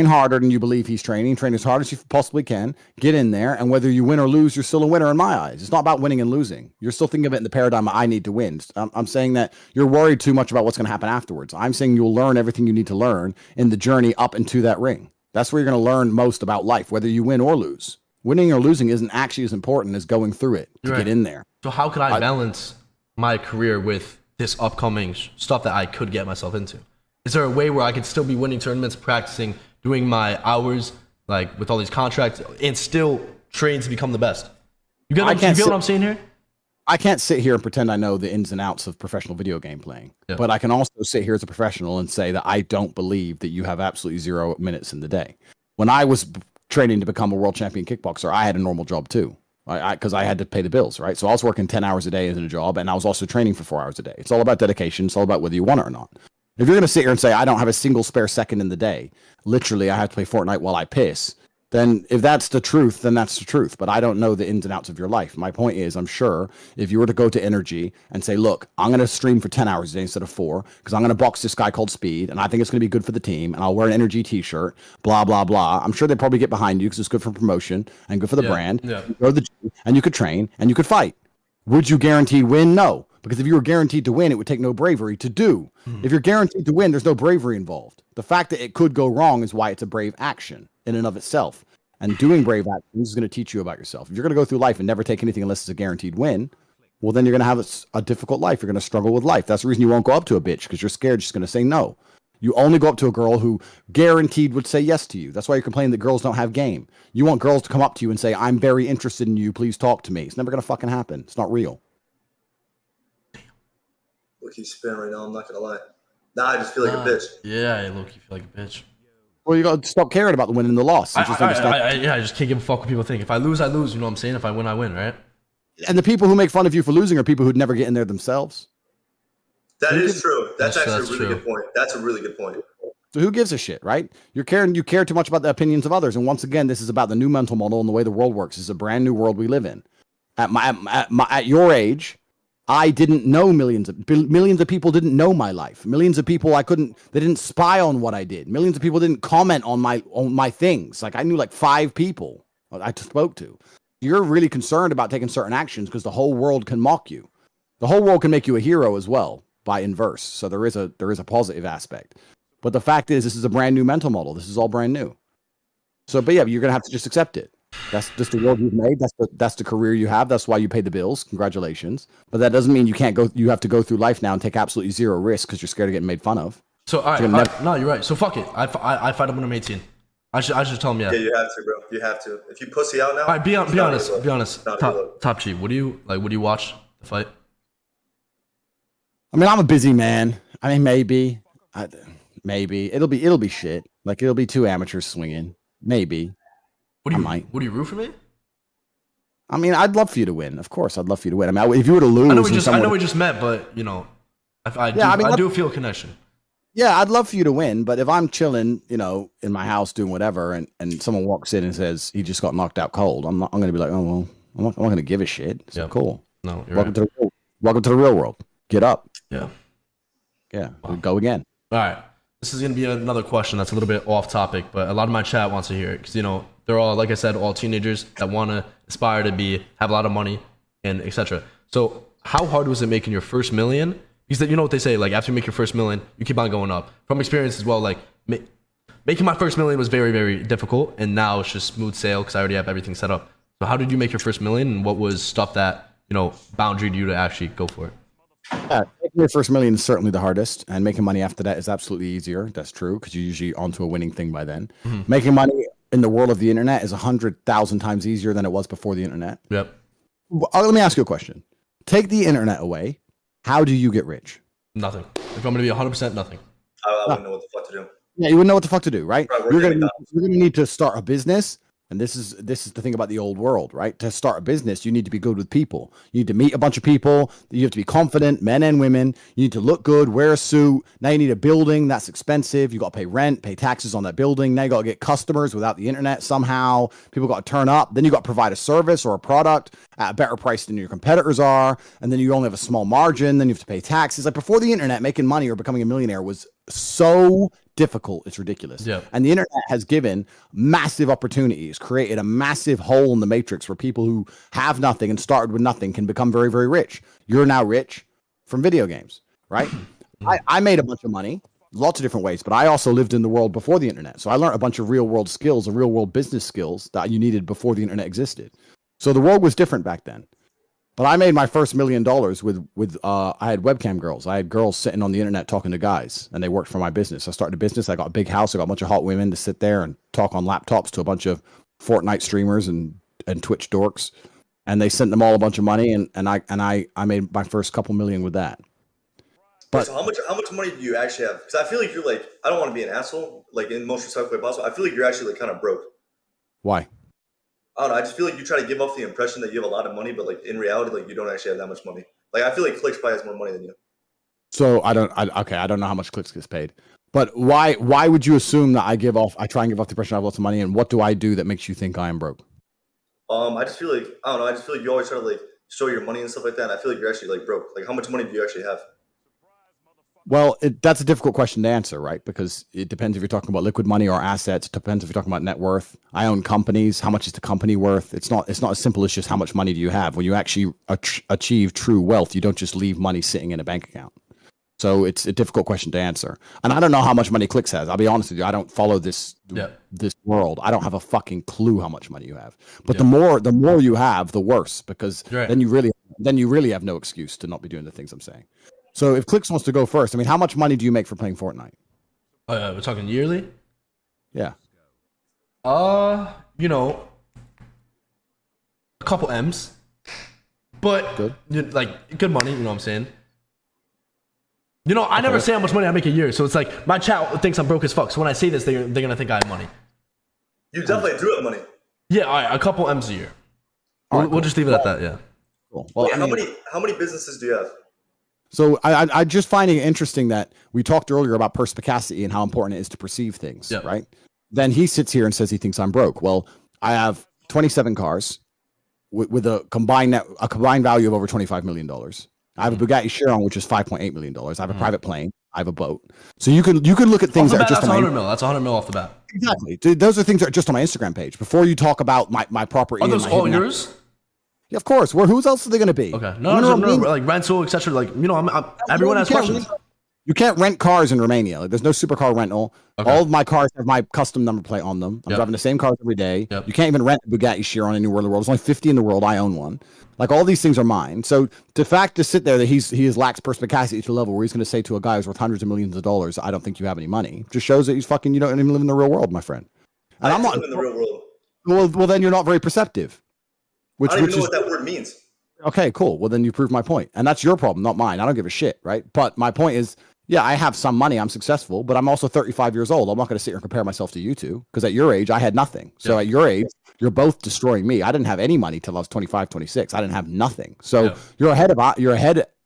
harder than you believe he's training. Train as hard as you possibly can. Get in there, and whether you win or lose, you're still a winner in my eyes. It's not about winning and losing. You're still thinking of it in the paradigm of I need to win. I'm saying that you're worried too much about what's going to happen afterwards. I'm saying you'll learn everything you need to learn in the journey up into that ring. That's where you're going to learn most about life, whether you win or lose. Winning or losing isn't actually as important as going through it to get in there. So how could I balance my career with this upcoming stuff that I could get myself into? Is there a way where I could still be winning tournaments, practicing, doing my hours, like with all these contracts, and still train to become the best? You feel what I'm saying here? I can't sit here and pretend I know the ins and outs of professional video game playing, but I can also sit here as a professional and say that I don't believe that you have absolutely 0 minutes in the day. When I was training to become a world champion kickboxer, I had a normal job too, because I had to pay the bills, right? So I was working 10 hours a day in a job, and I was also training for 4 hours a day. It's all about dedication. It's all about whether you want it or not. If you're going to sit here and say, I don't have a single spare second in the day, literally I have to play Fortnite while I piss, then if that's the truth, then that's the truth. But I don't know the ins and outs of your life. My point is, I'm sure if you were to go to Energy and say, look, I'm going to stream for 10 hours a day instead of 4 because I'm going to box this guy called Speed, and I think it's going to be good for the team, and I'll wear an Energy t-shirt, blah, blah, blah. I'm sure they'd probably get behind you because it's good for promotion and good for the brand. Yeah. You go to the gym, and you could train, and you could fight. Would you guarantee win? No. Because if you were guaranteed to win, it would take no bravery to do. If you're guaranteed to win, there's no bravery involved. The fact that it could go wrong is why it's a brave action in and of itself. And doing brave actions is going to teach you about yourself. If you're going to go through life and never take anything unless it's a guaranteed win, well, then you're going to have a difficult life. You're going to struggle with life. That's the reason you won't go up to a bitch, because you're scared she's going to say no. You only go up to a girl who guaranteed would say yes to you. That's why you're complaining that girls don't have game. You want girls to come up to you and say, I'm very interested in you. Please talk to me. It's never going to fucking happen. It's not real. Look, he's spinning right now. I'm not going to lie. Nah, I just feel like a bitch. Yeah, I look, you feel like a bitch. Well, you got to stop caring about the win and the loss. And I just can't give a fuck what people think. If I lose, I lose. You know what I'm saying? If I win, I win, right? And the people who make fun of you for losing are people who'd never get in there themselves. That is true. That's actually a really good point. That's a really good point. So who gives a shit, right? You care too much about the opinions of others. And once again, this is about the new mental model and the way the world works. It's a brand new world we live in. At your age, I didn't know millions of people didn't know my life. Millions of people they didn't spy on what I did. Millions of people didn't comment on my things. Like I knew like 5 people I spoke to. You're really concerned about taking certain actions because the whole world can mock you. The whole world can make you a hero as well by inverse. So there is a positive aspect. But the fact is, this is a brand new mental model. This is all brand new. So, but yeah, you're gonna have to just accept it. That's just the world you've made. That's the career you have. That's why you pay the bills. Congratulations. But that doesn't mean you can't go. You have to go through life now and take absolutely 0 risk because you're scared of getting made fun of. So all right, no, you're right. So fuck it. I fight him when I'm 18. I should tell him yeah. Yeah, you have to, bro. You have to. If you pussy out now. All right, be honest. Top Chief, what do you watch the fight? I mean, I'm a busy man. I mean, maybe it'll be shit. Like it'll be 2 amateurs swinging. Maybe. Would you root for me? I mean, I'd love for you to win. Of course, I'd love for you to win. I mean, if you were to lose, I know we just met, but you know, I do feel a connection. Yeah, I'd love for you to win, but if I'm chilling, you know, in my house doing whatever, and someone walks in and says he just got knocked out cold, I'm going to be like, oh well, I'm not going to give a shit. So cool. No, welcome to the real world. Get up. Yeah. Wow. We'll go again. All right. This is going to be another question that's a little bit off topic, but a lot of my chat wants to hear it because, you know, they're all, like I said, all teenagers that want to aspire to have a lot of money and etc. So how hard was it making your first million? Because you know what they say, like after you make your first million, you keep on going up. From experience as well, like making my first million was very, very difficult. And now it's just smooth sail because I already have everything set up. So how did you make your first million, and what was stuff that, you know, boundaried you to actually go for it? Yeah, making your first million is certainly the hardest, and making money after that is absolutely easier. That's true, because you're usually onto a winning thing by then. Mm-hmm. Making money in the world of the internet is 100,000 times easier than it was before the internet. Yep. Let me ask you a question. Take the internet away. How do you get rich? Nothing. If I'm going to be 100% nothing. I wouldn't know what the fuck to do. Yeah, you wouldn't know what the fuck to do, right? You're going to need to start a business. And this is the thing about the old world, right? To start a business, you need to be good with people. You need to meet a bunch of people. You have to be confident, men and women. You need to look good, wear a suit. Now you need a building. That's expensive. You got to pay rent, pay taxes on that building. Now you got to get customers without the internet somehow. People got to turn up. Then you got to provide a service or a product at a better price than your competitors are. And then you only have a small margin. Then you have to pay taxes. Like before the internet, making money or becoming a millionaire was so difficult, it's ridiculous. Yeah. And the internet has given massive opportunities, created a massive hole in the matrix where people who have nothing and started with nothing can become very, very rich. You're now rich from video games, right? I made a bunch of money, lots of different ways, but I also lived in the world before the internet. So I learned a bunch of real world skills and real world business skills that you needed before the internet existed. So the world was different back then. But I made my first $1 million with I had webcam girls. I had girls sitting on the internet talking to guys, and they worked for my business. I started a business. I got a big house. I got a bunch of hot women to sit there and talk on laptops to a bunch of Fortnite streamers and Twitch dorks, and they sent them all a bunch of money, and I made my first couple million with that. But so how much money do you actually have? Because I feel like you're like, I don't want to be an asshole, like in the most respectful way possible. I feel like you're actually like kind of broke. why? I don't know. I just feel like you try to give off the impression that you have a lot of money, but like in reality, like you don't actually have that much money. Like I feel like Clix probably has more money than you. So I don't know how much Clix gets paid, but why would you assume that I try and give off the impression I have lots of money, and what do I do that makes you think I am broke? I just feel like, I don't know. I just feel like you always try to like show your money and stuff like that. And I feel like you're actually like broke. Like how much money do you actually have? Well, that's a difficult question to answer, right? Because it depends if you're talking about liquid money or assets. It depends if you're talking about net worth. I own companies. How much is the company worth? It's not as simple as just how much money do you have. When you actually achieve true wealth, you don't just leave money sitting in a bank account. So it's a difficult question to answer. And I don't know how much money Clix has. I'll be honest with you. I don't follow this world. I don't have a fucking clue how much money you have. But the more you have, the worse, because then you really have no excuse to not be doing the things I'm saying. So if Clix wants to go first, I mean, how much money do you make for playing Fortnite? We're talking yearly? Yeah. You know, a couple M's. But good. Like good money, you know what I'm saying? You know, I never say how much money I make a year, so it's like my chat thinks I'm broke as fuck. So when I say this, they're gonna think I have money. You definitely do have money. Yeah, all right, a couple M's a year. We'll just leave it at that. Yeah. Cool. Well, wait, how many businesses do you have? So I just finding it interesting that we talked earlier about perspicacity and how important it is to perceive things, right? Then he sits here and says he thinks I'm broke. Well, I have 27 cars with a combined value of over $25 million. I have a Bugatti Chiron, which is $5.8 million. I have a private plane. I have a boat. So you can look at things that are just that's 100 mil. That's 100 mil off the bat. Exactly. Those are things that are just on my Instagram page. Before you talk about my property. Are those all yours? Yeah, of course. Whose else are they going to be? Okay. No, like rental, etc. Like, you know, everyone has questions. You can't rent cars in Romania. Like, there's no supercar rental. Okay. All of my cars have my custom number plate on them. I'm driving the same cars every day. You can't even rent a Bugatti Chiron anywhere in the world. There's only 50 in the world. I own one. Like, all these things are mine. So the fact to sit there that he lacks perspicacity to the level where he's going to say to a guy who's worth hundreds of millions of dollars, I don't think you have any money, just shows that he's fucking, you don't even live in the real world, my friend. And I'm not in the real world. Well, then you're not very perceptive. I don't even know what that word means. Okay, cool. Well, then you prove my point. And that's your problem, not mine. I don't give a shit, right? But my point is, yeah, I have some money. I'm successful, but I'm also 35 years old. I'm not going to sit here and compare myself to you two, because at your age, I had nothing. So at your age, you're both destroying me. I didn't have any money till I was 25, 26. I didn't have nothing. So you're ahead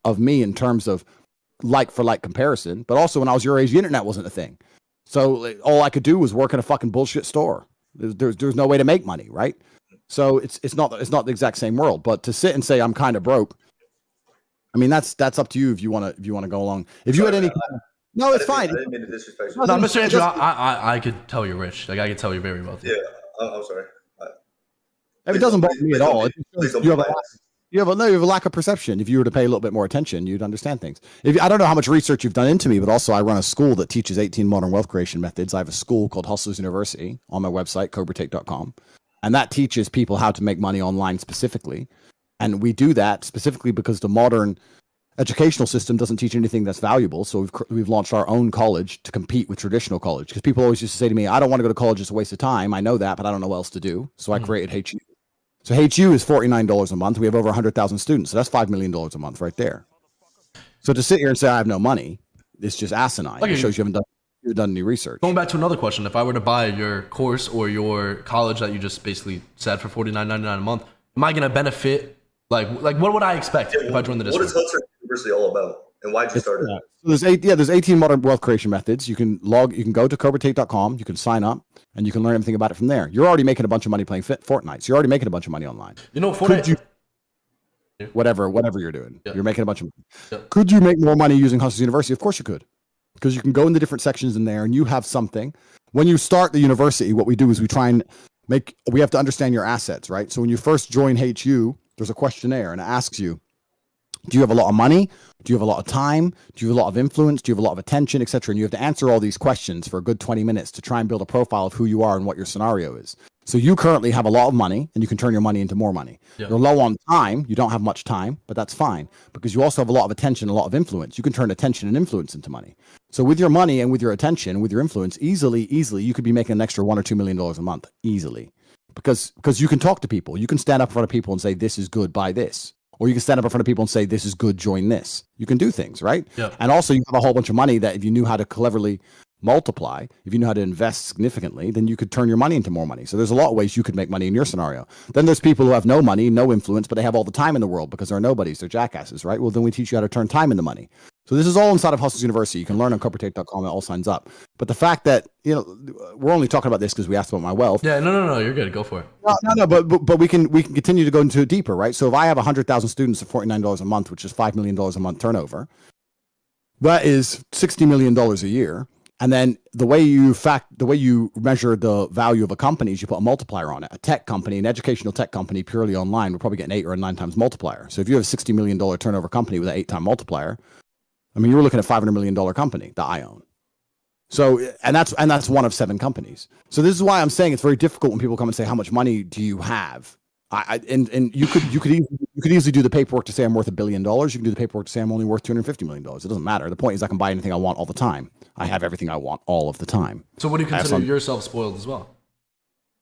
of me in terms of like for like comparison. But also when I was your age, the internet wasn't a thing. So all I could do was work in a fucking bullshit store. There's no way to make money, right? So it's not the exact same world. But to sit and say I'm kind of broke, I mean that's up to you if you want to go along. If you had any, no, it's fine. I didn't mean to disrespect you. No, Mr. Andrew, I could tell you're rich. Like I could tell you're very wealthy. Yeah, I'm sorry. It doesn't bother me at all. You have a lack of perception. If you were to pay a little bit more attention, you'd understand things. I don't know how much research you've done into me, but also I run a school that teaches 18 modern wealth creation methods. I have a school called Hustlers University on my website, cobratate.com. And that teaches people how to make money online specifically. And we do that specifically because the modern educational system doesn't teach anything that's valuable. So we've launched our own college to compete with traditional college. Because people always used to say to me, I don't want to go to college, it's a waste of time. I know that, but I don't know what else to do. So I created HU. So HU is $49 a month. We have over 100,000 students. So that's $5 million a month right there. So to sit here and say I have no money, it's just asinine. Okay. It shows you haven't done any research. Going back to another question, if I were to buy your course or your college that you just basically said for $49.99 a month, am I going to benefit? Like what would I expect if I joined the Discord? What is Hustlers University all about? And why'd you start it? So there's 18 modern wealth creation methods. You can go to cobratate.com, you can sign up, and you can learn everything about it from there. You're already making a bunch of money playing Fortnite. So you're already making a bunch of money online. You know, Fortnite, whatever you're doing, you're making a bunch of money. Could you make more money using Hustlers University? Of course you could. Because you can go in the different sections in there and you have something. When you start the university, what we do is we have to understand your assets, right? So when you first join HU, there's a questionnaire and it asks you, Do you have a lot of money? Do you have a lot of time? Do you have a lot of influence? Do you have a lot of attention, etc.? And you have to answer all these questions for a good 20 minutes to try and build a profile of who you are and what your scenario is. So you currently have a lot of money, and you can turn your money into more money. You're low on time. You don't have much time, but that's fine because you also have a lot of attention, a lot of influence. You can turn attention and influence into money. So with your money and with your attention, with your influence, easily, you could be making an extra $1 or $2 million a month easily because you can talk to people. You can stand up in front of people and say, this is good, buy this. Or you can stand up in front of people and say, this is good, join this. You can do things, right? Yep. And also you have a whole bunch of money that if you knew how to cleverly multiply, if you knew how to invest significantly, then you could turn your money into more money. So there's a lot of ways you could make money in your scenario. Then there's people who have no money, no influence, but they have all the time in the world because they're nobodies, they're jackasses, right? Well, then we teach you how to turn time into money. So this is all inside of Hustlers University. You can learn on corporatate.com. It all signs up. But the fact that, we're only talking about this because we asked about my wealth. Yeah, no, you're good. Go for it. No, but we can continue to go into it deeper, right? So if I have 100,000 students at $49 a month, which is $5 million a month turnover, that is $60 million a year. And then the way you measure the value of a company is you put a multiplier on it. A tech company, an educational tech company purely online would probably get an 8 or a 9 times multiplier. So if you have a $60 million turnover company with an 8-time multiplier, I mean, you're looking at a $500 million company that I own. So, and that's one of 7 companies. So this is why I'm saying it's very difficult when people come and say, how much money do you have? And you could easily do the paperwork to say I'm worth $1 billion. You can do the paperwork to say I'm only worth $250 million. It doesn't matter. The point is I can buy anything I want all the time. I have everything I want all of the time. So what do you consider yourself spoiled as well?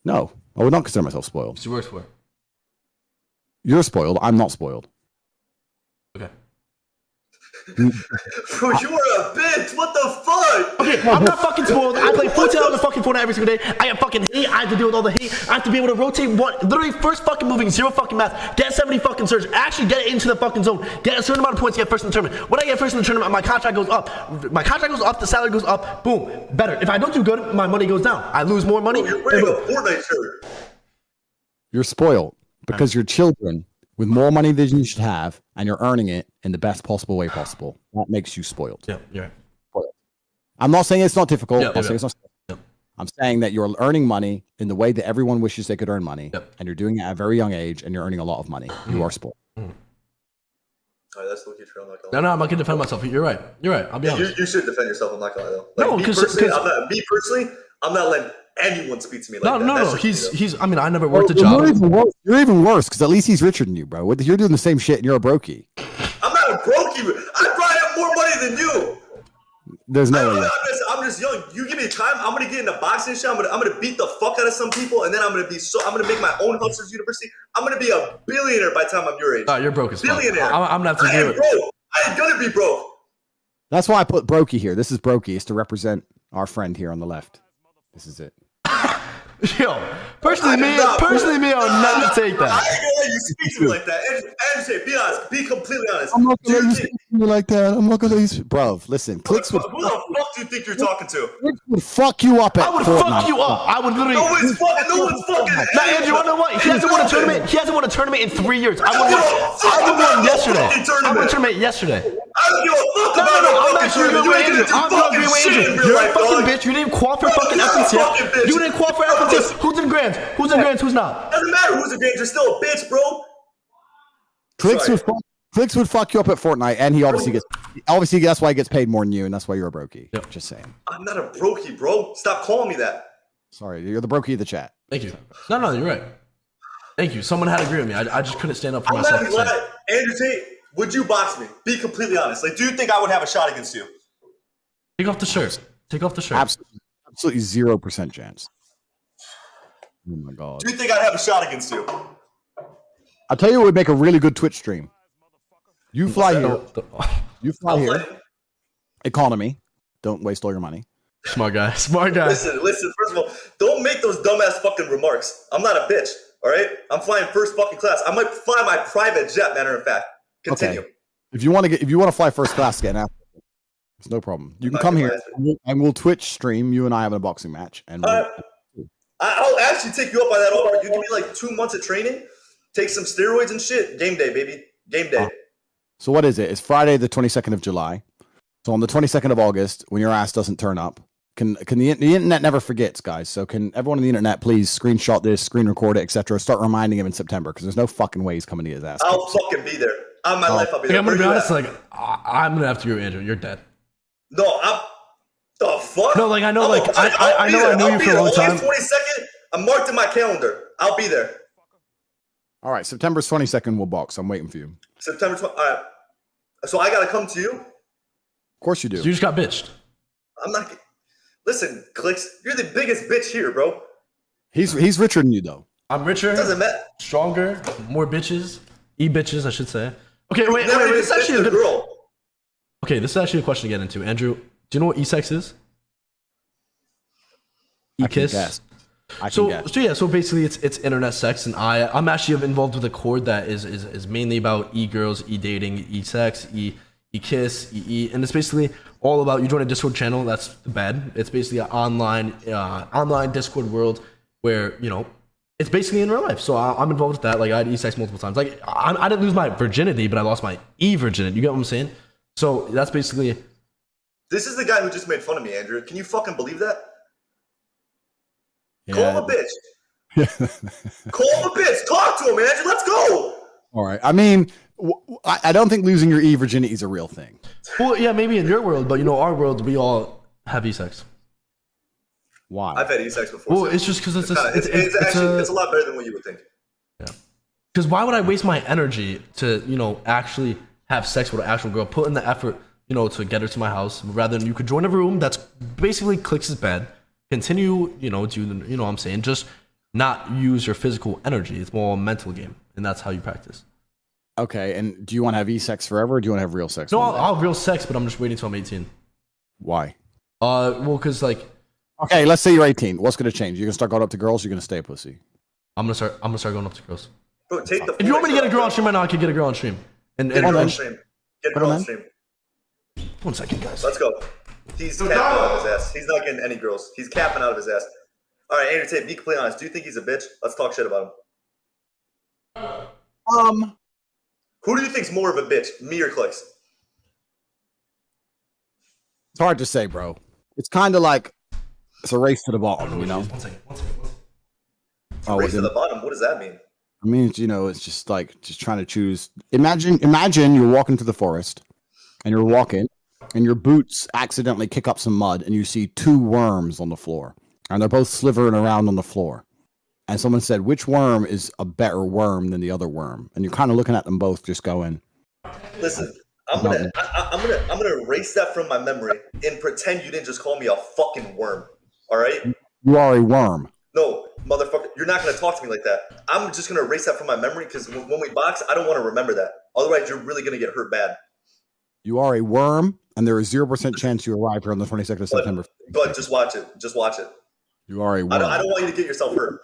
No, I would not consider myself spoiled. So you worked for it. You're spoiled. I'm not spoiled. Okay. Bro, you are a bitch. What the fuck? Okay, I'm not fucking spoiled. I play 14 hours of fucking Fortnite every single day. I have fucking hate. I have to deal with all the hate. I have to be able to rotate one, literally first fucking moving, 0 fucking math, get 70 fucking surge, actually get into the fucking zone, get a certain amount of points, get first in the tournament. When I get first in the tournament, my contract goes up. The salary goes up, boom, better. If I don't do good, my money goes down. I lose more money. You're wearing a Fortnite shirt. You're spoiled because you're children with more money than you should have, and you're earning it in the best possible way possible. That makes you spoiled. Yeah, yeah. I'm not saying it's not difficult. Yep. I'm saying that you're earning money in the way that everyone wishes they could earn money, and you're doing it at a very young age, and you're earning a lot of money. You are spoiled. All right, that's low-key true. I'm not gonna lie. No, I'm not gonna defend myself. You're right. I'll be honest. You should defend yourself. I'm not gonna lie though. No, because I'm not letting anyone speak to me like that. No. He's. I mean, I never worked a job. You're even worse because at least he's richer than you, bro. You're doing the same shit, and you're a brokey. I'm not a brokey. I probably have more money than you. There's no way. I'm just young. You give me time, I'm gonna get into boxing shit. I'm gonna beat the fuck out of some people, and then I'm gonna make my own Hustlers University. I'm gonna be a billionaire by the time I'm your age. You're broke as fuck. Billionaire. I'm gonna have to do it. Broke. I ain't gonna be broke. That's why I put brokey here. This is brokey. It's to represent our friend here on the left. This is it. Yo, personally, me, I would not take that. I ain't gonna let you speak to me like that. And be honest. Be completely honest. I'm not gonna let you speak to me like that. I'm not gonna let you. Bro, listen. Clix would. Who the fuck do you think you're talking to? Clix would fuck you up. I would fuck you up. I would literally. No one's fucking. Now, Andrew, you wanna know what? He hasn't won a tournament. He hasn't won a tournament in 3 years. I won one yesterday. I won a tournament yesterday. I don't give a fuck about I'm not sure you ain't gonna do fucking shit in real You're a life, fucking dog. bitch. You didn't qualify for fucking FNCF. You didn't qualify for FNCF. Who's in grands? Who's in grands? Who's not? Doesn't matter who's a grands. You're still a bitch, bro. Clix would fuck you up at Fortnite, and he obviously that's why he gets paid more than you, and that's why you're a brokey. Yep. Just saying. I'm not a brokey, bro. Stop calling me that. Sorry, you're the brokey of the chat. Thank you. No, you're right. Thank you. Someone had to agree with me. I just couldn't stand up for I'm myself. not glad. Andrew Tate, would you box me? Be completely honest. Like, do you think I would have a shot against you? Take off the shirt. Take off the shirt. Absolutely 0% chance. Oh my god. Do you think I'd have a shot against you? I'll tell you what would make a really good Twitch stream. You fly here. You fly here. Economy. Don't waste all your money. Smart guy. Listen. First of all, don't make those dumbass fucking remarks. I'm not a bitch. All right. I'm flying first fucking class. I might fly my private jet. Matter of fact. Continue. Okay. If you want to fly first class, get an after. It's no problem. You can come here and we'll Twitch stream. You and I having a boxing match, and I'll actually take you up on that offer. You give me like 2 months of training, take some steroids and shit. Game day, baby. Game day. So what is it? It's Friday, the 22nd of July. So on the 22nd of August, when your ass doesn't turn up, can the internet never forgets, guys? So can everyone on the internet please screenshot this, screen record it, etc. Start reminding him in September because there's no fucking way he's coming to his ass. I'll fucking be there. On my life, I'll be there. I'm gonna be Where you honest. at? Like, I'm gonna have to agree with Andrew. You're dead. No, I'm. The fuck? No, like I know, I'm like a- I know I knew you for a long time. August 22nd. I'm marked in my calendar. I'll be there. All right, September 22nd, we'll box. I'm waiting for you. September 20th. All right. So I gotta come to you. Of course you do. So you just got bitched. I'm not. Listen, Clix, you're the biggest bitch here, bro. He's richer than you though. I'm richer, Doesn't matter. stronger, more bitches, bitches, I should say. Okay, wait. Never This is even actually a bitched a good. girl. Okay, this is actually a question to get into. Andrew, do you know what e-sex is? I can E-kiss. guess. I can guess. So basically it's internet sex, and I'm actually involved with a cord that is mainly about e-girls, e-dating, e-sex, e-kiss, and it's basically all about, you join a Discord channel, that's the bed. It's basically an online Discord world where, you know, it's basically in real life. So I'm involved with that. Like, I had e-sex multiple times. Like, I didn't lose my virginity, but I lost my e-virginity. You get what I'm saying? So that's basically. This is the guy who just made fun of me, Andrew. Can you fucking believe that? Yeah. Call him a bitch. Call him a bitch. Talk to him, Andrew. Let's go. All right. I mean, I don't think losing your e-virginity is a real thing. Well, yeah, maybe in your world, but you know, our world, we all have e-sex. Why? I've had e-sex before. Well, too. it's just because it's It's a lot better than what you would think. Yeah. Because why would I waste my energy to, you know, actually have sex with an actual girl, put in the effort, you know, to get her to my house, rather than you could join a room that's basically Clix's bed, continue, you know, do the, you know what I'm saying, just not use your physical energy. It's more a mental game, and that's how you practice. Okay. And do you want to have e-sex forever, or do you want to have real sex? No, one day? I'll have real sex, but I'm just waiting until I'm 18. Why? Well, because like Okay, let's say you're 18. What's going to change? You're going to start going up to girls. You're going to stay a pussy. I'm gonna start going up to girls. Bro, take the If you want me to get a girl on stream right now, I can get a girl on stream. And Get a girl on then. stream. Get a girl on stream. 1 second, guys. Let's go. He's capping out of his ass. He's not getting any girls. He's capping out of his ass. All right, Andrew Tate, be completely honest. Do you think he's a bitch? Let's talk shit about him. Who do you think's more of a bitch, me or Clix? It's hard to say, bro. It's kind of like it's a race to the bottom, you know? 1 second. Oh, Race to the bottom. What does that mean? I mean, you know, it's just like just trying to choose. Imagine you're walking through the forest, and you're walking, and your boots accidentally kick up some mud, and you see two worms on the floor, and they're both slithering around on the floor. And someone said, "Which worm is a better worm than the other worm?" And you're kind of looking at them both, just going, Listen, I'm gonna erase that from my memory and pretend you didn't just call me a fucking worm. All right? "You are a worm." No, motherfucker, you're not gonna talk to me like that. I'm just gonna erase that from my memory because when we box, I don't want to remember that. Otherwise, you're really gonna get hurt bad. You are a worm, and there is 0% chance you arrive here on the 22nd of September. But just watch it. Just watch it. You are a worm. I don't want you to get yourself hurt.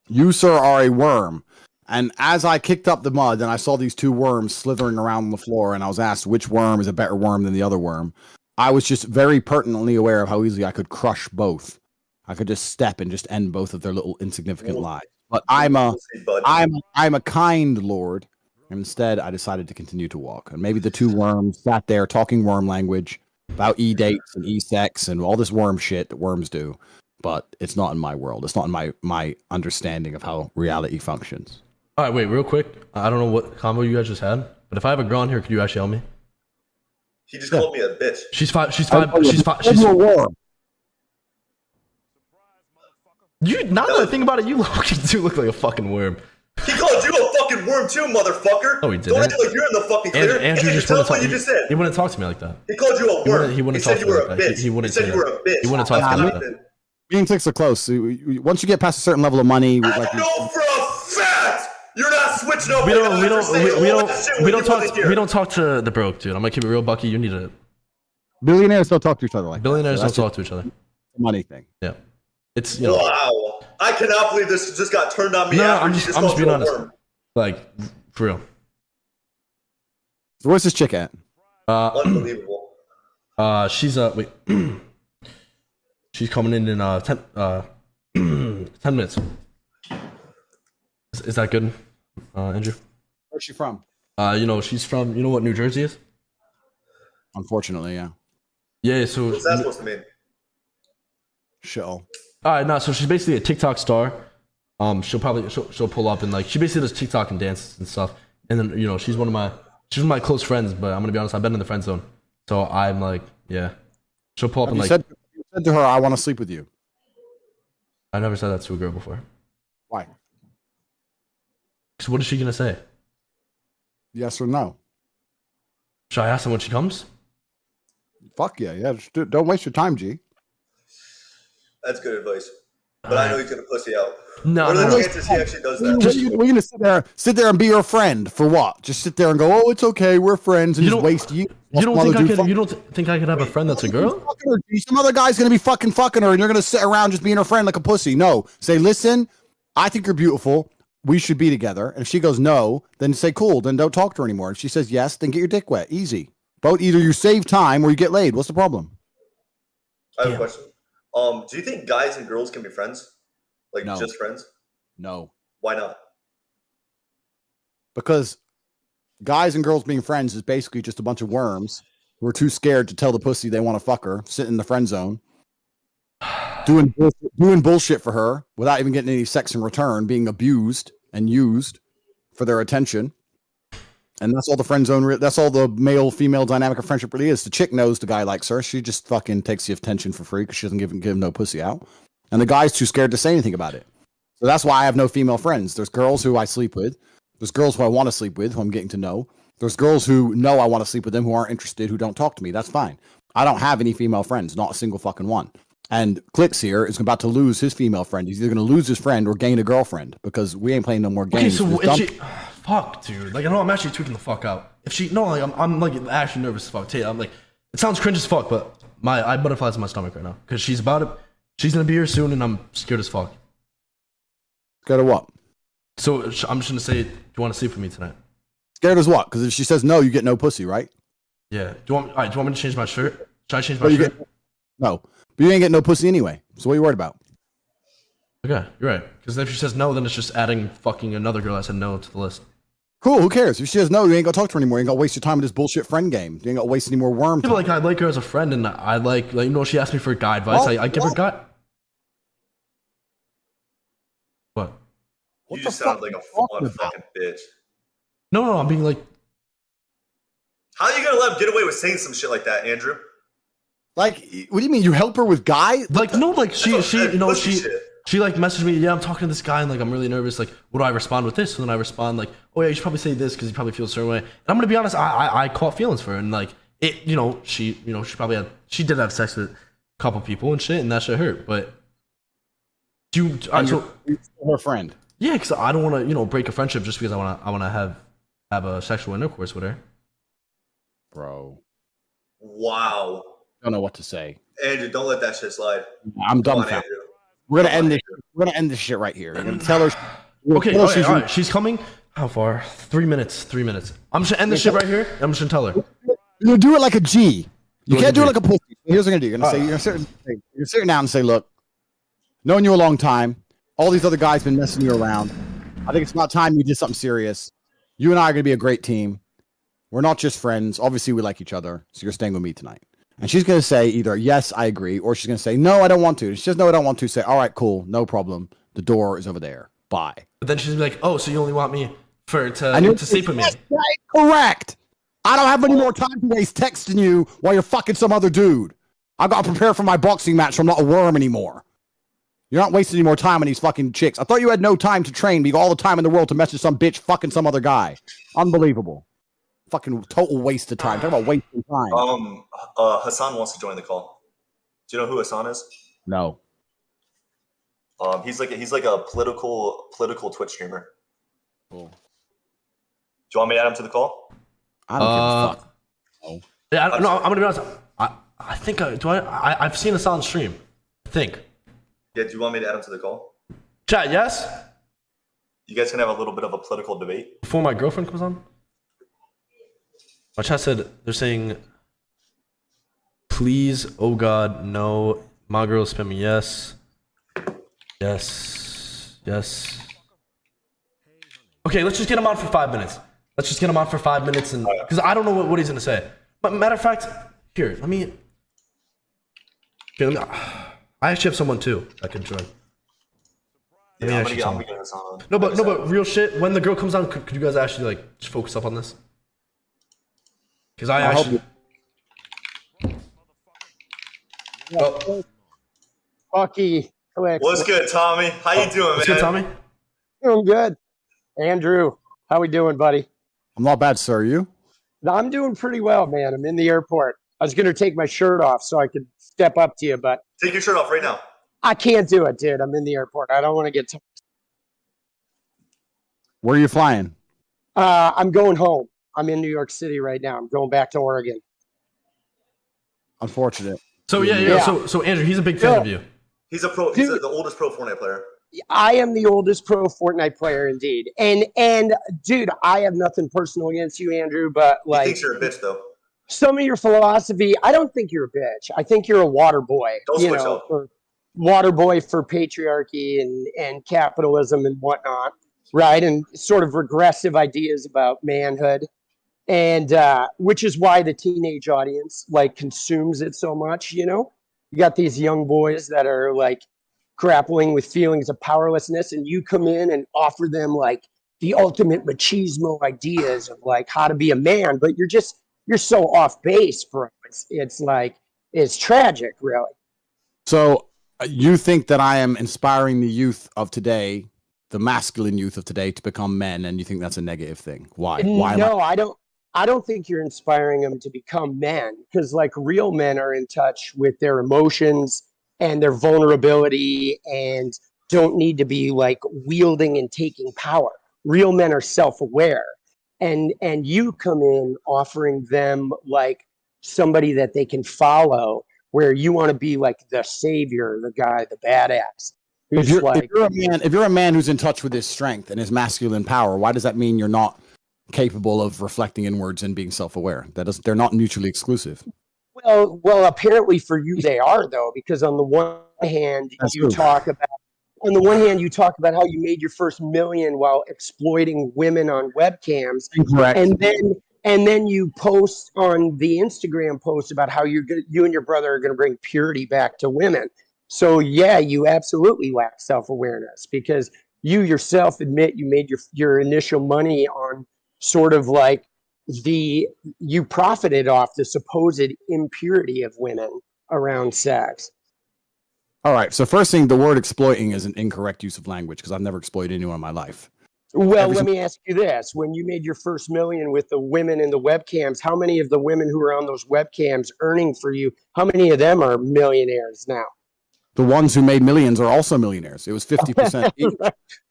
You, sir, are a worm. And as I kicked up the mud, and I saw these two worms slithering around on the floor, and I was asked which worm is a better worm than the other worm, I was just very pertinently aware of how easily I could crush both. I could just step and just end both of their little insignificant lives. But I'm a kind lord. Instead, I decided to continue to walk. And maybe the two worms sat there talking worm language about e-dates and e-sex and all this worm shit that worms do. But it's not in my world. It's not in my understanding of how reality functions. All right, wait, real quick. I don't know what combo you guys just had, but if I have a girl on here, could you actually help me? He just called me a bitch. She's five. You're a worm. You now that I think about it, you do look like a fucking worm. He called you a fucking worm too, motherfucker. No, he didn't. Don't act like you're in the fucking clear. Andrew just tell wouldn't us what talk. you just said. He wouldn't talk to me like that. He called you a worm. He wouldn't said talk you to me were a like that. bitch. He wouldn't said say you were a that. bitch. He wouldn't talk to me like Nothing. that. Me and Clix are close. Once you get past a certain level of money, I know for a fact you're not switching up. We don't talk to the broke, dude. I'm gonna keep it real, Bucky. You need a billionaires don't talk to each other like billionaires that. So don't talk to each other. Money thing. Yeah, it's you know. Wow, I cannot believe this just got turned on me. No, after I'm you just called being you a honest. worm. Like for real. So where's this chick at? Unbelievable. She's wait. She's coming in 10 minutes. Is that good, Andrew? Where's she from? You know, she's from, you know what New Jersey is? Unfortunately, yeah. Yeah, so What's that supposed to mean? Show. alright, no, so she's basically a TikTok star. She'll pull up and like she basically does TikTok and dances and stuff. And then, you know, she's one of my she's one of my close friends, but I'm gonna be honest, I've been in the friend zone. So I'm like, yeah. She'll pull up and You like, said to her, I want to sleep with you. I never said that to a girl before. Why? So what is she gonna say? Yes or no? Should I ask her when she comes? Fuck yeah, yeah. Don't waste your time, G. That's good advice. But I know he's gonna pussy out. No, what are no, the chances he actually does that? We're gonna sit there and be your friend for what? Just sit there and go, oh, it's okay, we're friends, and just waste you. You don't think I could have a friend that's a girl? Some other guy's gonna be fucking her, and you're gonna sit around just being her friend like a pussy. No, say, listen, I think you're beautiful. We should be together. And if she goes no, then say cool. Then don't talk to her anymore. If she says yes, then get your dick wet. Easy. Both either you save time or you get laid. What's the problem? I have a question. Do you think guys and girls can be friends? Like No. just friends? No. Why not? Because guys and girls being friends is basically just a bunch of worms who are too scared to tell the pussy they want to fuck her, sitting in the friend zone, doing bullshit for her without even getting any sex in return, being abused and used for their attention. And that's all the friend zone. That's all the male-female dynamic of friendship really is. The chick knows the guy likes her. She just fucking takes the attention for free because she doesn't give him no pussy out. And the guy's too scared to say anything about it. So that's why I have no female friends. There's girls who I sleep with. There's girls who I want to sleep with, who I'm getting to know. There's girls who know I want to sleep with them, who aren't interested, who don't talk to me. That's fine. I don't have any female friends, not a single fucking one. And Clix here is about to lose his female friend. He's either going to lose his friend or gain a girlfriend because we ain't playing no more games. Okay, so if she, fuck, dude. Like, I know I'm actually tweaking the fuck out. If she, no, like, I'm like actually nervous as fuck. Tate, I'm like, it sounds cringe as fuck, but I have butterflies in my stomach right now because she's about it. She's gonna be here soon, and I'm scared as fuck. Scared of what? So I'm just gonna say, do you want to sleep with me tonight? Scared as what? Because if she says no, you get no pussy, right? Yeah. Do you want me to change my shirt? Should I change my shirt? No. But you ain't getting no pussy anyway. So what are you worried about? Okay, you're right. Because if she says no, then it's just adding fucking another girl that said no to the list. Cool, who cares? If she says no, you ain't gonna talk to her anymore. You ain't gonna waste your time with this bullshit friend game. You ain't gonna waste any more worm time. People like I like her as a friend, and I like you know, she asked me for guy advice. I give her guy. What? You just sound like a fucking bitch. No, I'm being like. How are you gonna let him get away with saying some shit like that, Andrew? Like, what do you mean? You help her with guy? Like, no, like she shit. She like messaged me, yeah, I'm talking to this guy, and like I'm really nervous. Like, what do I respond with this? And then I respond like, oh yeah, you should probably say this because you probably feel a certain way. And I'm gonna be honest, I caught feelings for her, and like it, she did have sex with a couple people and shit, and that shit hurt. But you're her friend. Yeah, because I don't want to break a friendship just because I want to have a sexual intercourse with her. Bro. Wow. Don't know what to say. Andrew, don't let that shit slide. I'm dumbfounded. We're gonna end this. We're gonna end this shit right here. We're gonna tell her. Okay, all right. She's coming. How far? 3 minutes. 3 minutes. I'm just gonna end this shit right here. I'm just gonna tell her. You do it like a G. You can't do it like a pussy. Here's what I'm gonna do. You're gonna say you're sitting down and say, look, knowing you a long time, all these other guys been messing you around. I think it's about time you did something serious. You and I are gonna be a great team. We're not just friends. Obviously, we like each other. So you're staying with me tonight. And she's going to say either, yes, I agree, or she's going to say, no, I don't want to. She says, no, I don't want to. Say, all right, cool, no problem. The door is over there. Bye. But then she's like, oh, so you only want me to sleep with me. That's right, correct. I don't have any more time to waste texting you while you're fucking some other dude. I got to prepare for my boxing match so I'm not a worm anymore. You're not wasting any more time on these fucking chicks. I thought you had no time to train, but you got all the time in the world to message some bitch fucking some other guy. Unbelievable. Fucking total waste of time. Talk about wasting time. Hassan wants to join the call. Do you know who Hassan is? No. He's like a political Twitch streamer. Cool. Do you want me to add him to the call? I don't give a fuck. No. Yeah, I'm gonna be honest. I think I've seen Hassan stream. I think. Yeah. Do you want me to add him to the call? Chat, yes. You guys can have a little bit of a political debate Before my girlfriend comes on. My chat said they're saying, please, oh God, no. My girl spam me yes. Yes. Yes. Okay, let's just get him on for 5 minutes. Let's just get him on for 5 minutes, and because I don't know what he's gonna say. But matter of fact, here, let me. I actually have someone too that can join. Yeah, I'm gonna get this on. No, but real shit. When the girl comes on, could you guys actually like just focus up on this? Because I I'll help actually. you. Oh, Bucky, Clix. What's good, Tommy? How you doing, what's man? good, Tommy? Doing good. Andrew, how we doing, buddy? I'm not bad, sir. You? I'm doing pretty well, man. I'm in the airport. I was going to take my shirt off so I could step up to you, but Take your shirt off right now. I can't do it, dude. I'm in the airport. I don't want to get Where are you flying? I'm going home. I'm in New York City right now. I'm going back to Oregon. Unfortunate. So yeah. So Andrew, he's a big fan of you. He's a pro. He's the oldest pro Fortnite player. I am the oldest pro Fortnite player, indeed. And dude, I have nothing personal against you, Andrew, but He like thinks you're a bitch, though. some of your philosophy, I don't think you're a bitch. I think you're a water boy. Don't switch up. Water boy for patriarchy and capitalism and whatnot, right? And sort of regressive ideas about manhood. And which is why the teenage audience like consumes it so much, you know? You got these young boys that are like grappling with feelings of powerlessness, and you come in and offer them like the ultimate machismo ideas of like how to be a man, but you're so off base, bro. It's like it's tragic, really. So you think that I am inspiring the youth of today, the masculine youth of today, to become men, and you think that's a negative thing? Why? Why? No, I don't. I don't think you're inspiring them to become men, because like real men are in touch with their emotions and their vulnerability and don't need to be like wielding and taking power. Real men are self-aware, and you come in offering them like somebody that they can follow, where you want to be like the savior, the guy, the badass. If you're a man who's in touch with his strength and his masculine power, why does that mean you're not capable of reflecting inwards and being self-aware? They're not mutually exclusive. Well, apparently for you they are, though, because on the one hand you talk about how you made your first million while exploiting women on webcams. Incorrect. And then you post on the Instagram post about how you and your brother are going to bring purity back to women. So yeah, you absolutely lack self-awareness, because you yourself admit you made your initial money on sort of like you profited off the supposed impurity of women around sex. All right. So first thing, the word exploiting is an incorrect use of language, because I've never exploited anyone in my life. Well, let me ask you this. When you made your first million with the women in the webcams, how many of the women who were on those webcams earning for you, how many of them are millionaires now? The ones who made millions are also millionaires. It was 50%.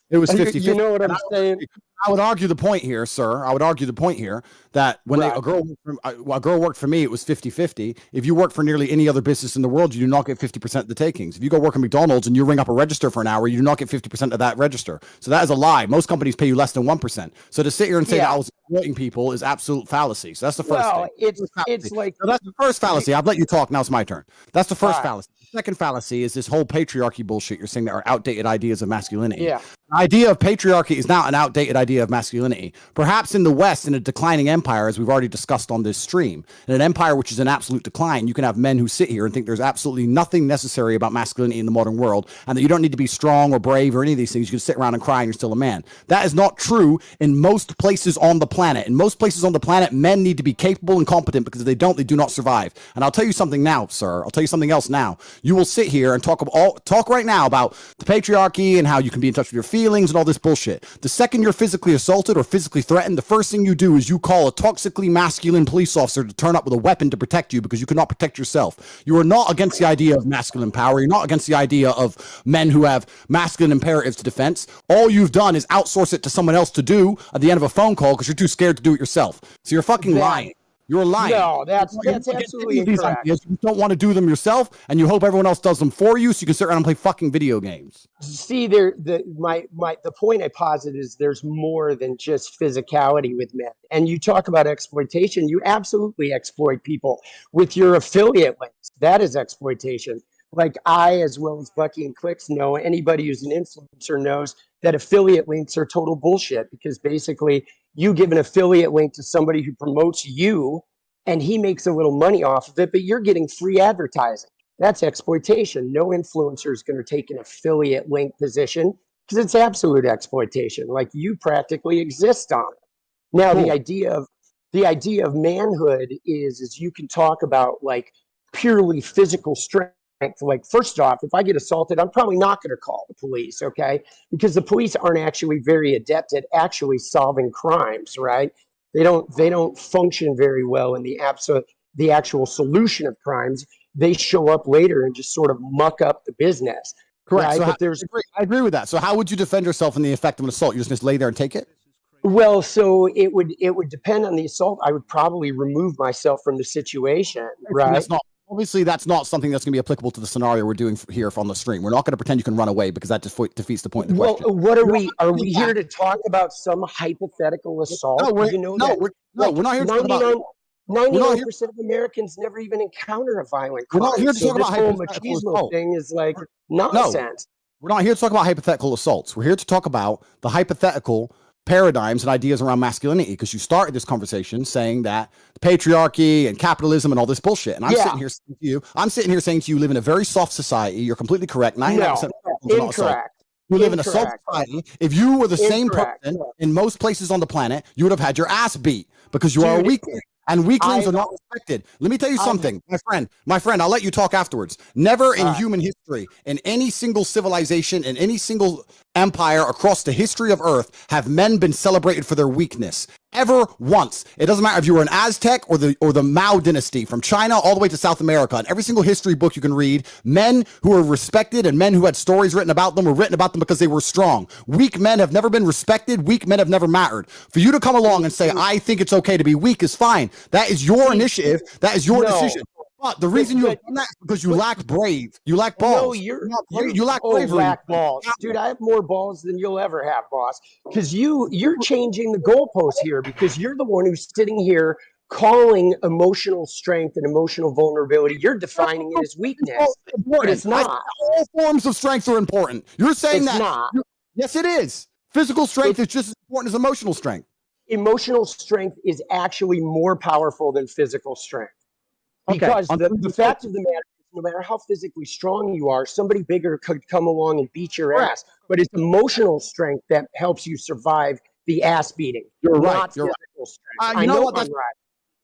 It was 50. You know what I'm saying? I would argue the point here, sir. I would argue the point here that when a girl worked for me, it was 50-50. If you work for nearly any other business in the world, you do not get 50% of the takings. If you go work at McDonald's and you ring up a register for an hour, you do not get 50% of that register. So that is a lie. Most companies pay you less than 1%. So to sit here and say that I was exploiting people is absolute fallacy. So that's the first thing. It's like that's the first fallacy. I've let you talk. Now it's my turn. That's the first fallacy. The second fallacy is this whole patriarchy bullshit you're saying that are outdated ideas of masculinity. Yeah. The idea of patriarchy is now an outdated idea of masculinity. Perhaps in the West, in a declining empire, as we've already discussed on this stream, in an empire which is in absolute decline, you can have men who sit here and think there's absolutely nothing necessary about masculinity in the modern world, and that you don't need to be strong or brave or any of these things. You can sit around and cry and you're still a man. That is not true in most places on the planet. In most places on the planet, men need to be capable and competent, because if they don't, they do not survive. And I'll tell you something now, sir. I'll tell you something else now. You will sit here and talk right now about the patriarchy and how you can be in touch with your feelings and all this bullshit. The second you're physically assaulted or physically threatened, the first thing you do is you call a toxically masculine police officer to turn up with a weapon to protect you, because you cannot protect yourself. You are not against the idea of masculine power. You're not against the idea of men who have masculine imperatives to defense. All you've done is outsource it to someone else to do at the end of a phone call because you're too scared to do it yourself. So you're fucking lying. You're lying. No, that's absolutely incorrect. You don't want to do them yourself, and you hope everyone else does them for you, so you can sit around and play fucking video games. See, the point I posit is there's more than just physicality with men. And you talk about exploitation. You absolutely exploit people with your affiliate links. That is exploitation. Like I, as well as Bucky and Clix, know, anybody who's an influencer knows that affiliate links are total bullshit, because basically you give an affiliate link to somebody who promotes you and he makes a little money off of it, but you're getting free advertising. That's exploitation. No influencer is going to take an affiliate link position, because it's absolute exploitation. Like you practically exist on it. Now, the idea of the idea of manhood is you can talk about like purely physical strength. Like, first off, if I get assaulted, I'm probably not going to call the police, okay? Because the police aren't actually very adept at actually solving crimes, right? They don't function very well in the actual solution of crimes. They show up later and just sort of muck up the business. Correct. Right? So But there's I agree with that. So how would you defend yourself in the effect of an assault? You just lay there and take it? Well, so it would depend on the assault. I would probably remove myself from the situation, right? That's not obviously that's not something that's going to be applicable to the scenario we're doing here on the stream. We're not going to pretend you can run away because that just defeats the point of the Well, question. what are we here to talk about some hypothetical assault? No, we're, You know no, that, we're, no, we're not here to talk about. 99% of Americans never even encounter a violent We're crime. not here to So talk this about whole hypothetical machismo assault. thing is like nonsense. We're not here to talk about hypothetical assaults. We're here to talk about the hypothetical paradigms and ideas around masculinity, because you started this conversation saying that patriarchy and capitalism and all this bullshit. And I'm sitting here saying to you, you live in a very soft society. You're completely correct. 99% Incorrect. You live in a soft society. If you were the same person in most places on the planet, you would have had your ass beat because you are a weakling. And weaklings are not respected. Let me tell you something, my friend, I'll let you talk afterwards. Never in human history, in any single civilization, in any single empire across the history of Earth, have men been celebrated for their weakness. Ever once. It doesn't matter if you were an Aztec or the Mao dynasty, from China all the way to South America. In every single history book you can read, men who were respected and men who had stories written about them were written about them because they were strong. Weak men have never been respected. Weak men have never mattered. For you to come along and say, I think it's okay to be weak, is fine. That is your initiative. That is your decision. But the reason you have done that is because you lack brave. You lack balls. No, you lack bravery. Lack balls. Dude, I have more balls than you'll ever have, boss. Because you're changing the goalpost here, because you're the one who's sitting here calling emotional strength and emotional vulnerability. You're defining it as weakness. But it's not. All forms of strength are important. You're saying it's that. Not. Yes, it is. Physical strength is just as important as emotional strength. Emotional strength is actually more powerful than physical strength. Because the fact of the matter is, no matter how physically strong you are, somebody bigger could come along and beat your ass. But it's emotional strength that helps you survive the ass beating. You're not right. You're physical right. strength. I know I'm right.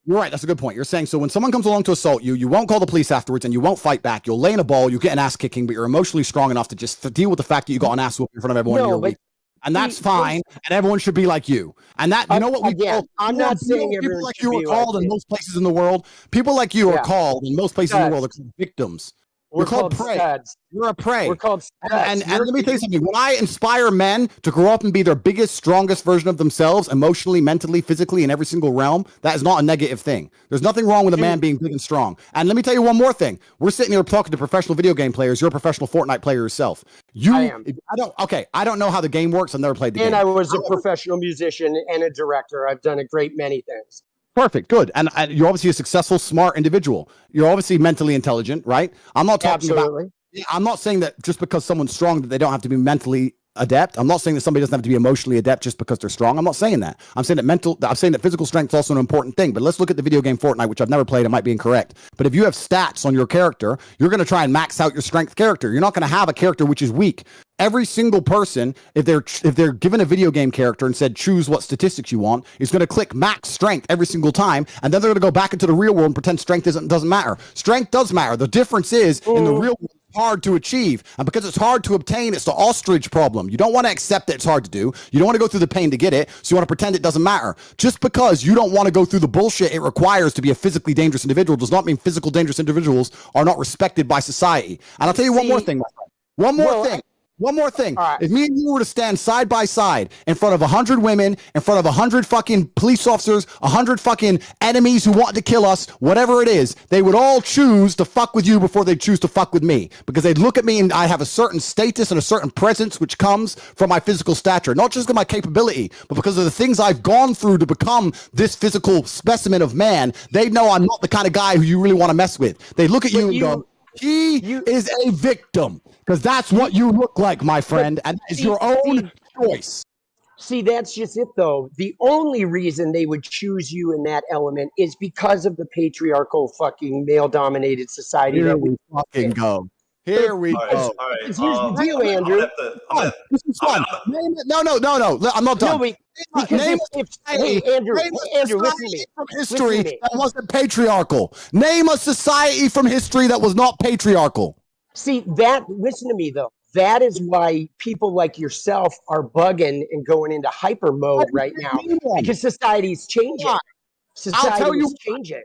You're right. That's a good point. You're saying, so when someone comes along to assault you, you won't call the police afterwards and you won't fight back. You'll lay in a ball, you get an ass kicking, but you're emotionally strong enough to just deal with the fact that you got an ass whooping in front of everyone. No, you're weak. And that's fine, and everyone should be like you. And that, you know what we call, I'm not saying people everyone like should you be are called like in most places in the world. People like you are called in most places in the world. They're called victims. We're called prey. Studs. You're a prey. We're called studs. And let me tell you something. When I inspire men to grow up and be their biggest, strongest version of themselves, emotionally, mentally, physically, in every single realm, that is not a negative thing. There's nothing wrong with a man being big and strong. And let me tell you one more thing. We're sitting here talking to professional video game players. You're a professional Fortnite player yourself. I am. I don't know how the game works. I've never played the game. And I was a professional musician and a director. I've done a great many things. Perfect. Good. And you're obviously a successful, smart individual. You're obviously mentally intelligent, right? I'm not talking about. I'm not saying that just because someone's strong that they don't have to be mentally adept. I'm not saying that somebody doesn't have to be emotionally adept just because they're strong. I'm not saying that. I'm saying that physical strength is also an important thing. But let's look at the video game Fortnite, which I've never played. It might be incorrect. But if you have stats on your character, you're going to try and max out your strength character. You're not going to have a character which is weak. Every single person, if they're given a video game character and said choose what statistics you want, is going to click max strength every single time, and then they're going to go back into the real world and pretend strength doesn't matter. Strength does matter. The difference is in the real world, hard to achieve, and because it's hard to obtain, it's the ostrich problem. You don't want to accept that it's hard to do. You don't want to go through the pain to get it, so you want to pretend it doesn't matter. Just because you don't want to go through the bullshit it requires to be a physically dangerous individual does not mean physical dangerous individuals are not respected by society. And I'll tell you one more thing, my friend. One more thing. Right. If me and you were to stand side by side in front of 100 women, in front of 100 fucking police officers, 100 fucking enemies who want to kill us, whatever it is, they would all choose to fuck with you before they choose to fuck with me, because they'd look at me and I have a certain status and a certain presence which comes from my physical stature, not just because of my capability, but because of the things I've gone through to become this physical specimen of man. They know I'm not the kind of guy who you really want to mess with. They look at you and go, he is a victim, because that's what you look like, my friend, and that is your own choice. See, that's just it, though. The only reason they would choose you in that element is because of the patriarchal fucking male-dominated society Here that we fucking go. Here we All right, go. all right. Here's the deal, Andrew. This is fun. No. I'm not done. No, because Name hey, Andrew, name a Andrew, listen to society me. from Listen history to me. that wasn't patriarchal. Name a society from history that was not patriarchal. See, listen to me though. That is why people like yourself are bugging and going into hyper mode right now, because society's changing. Society is changing.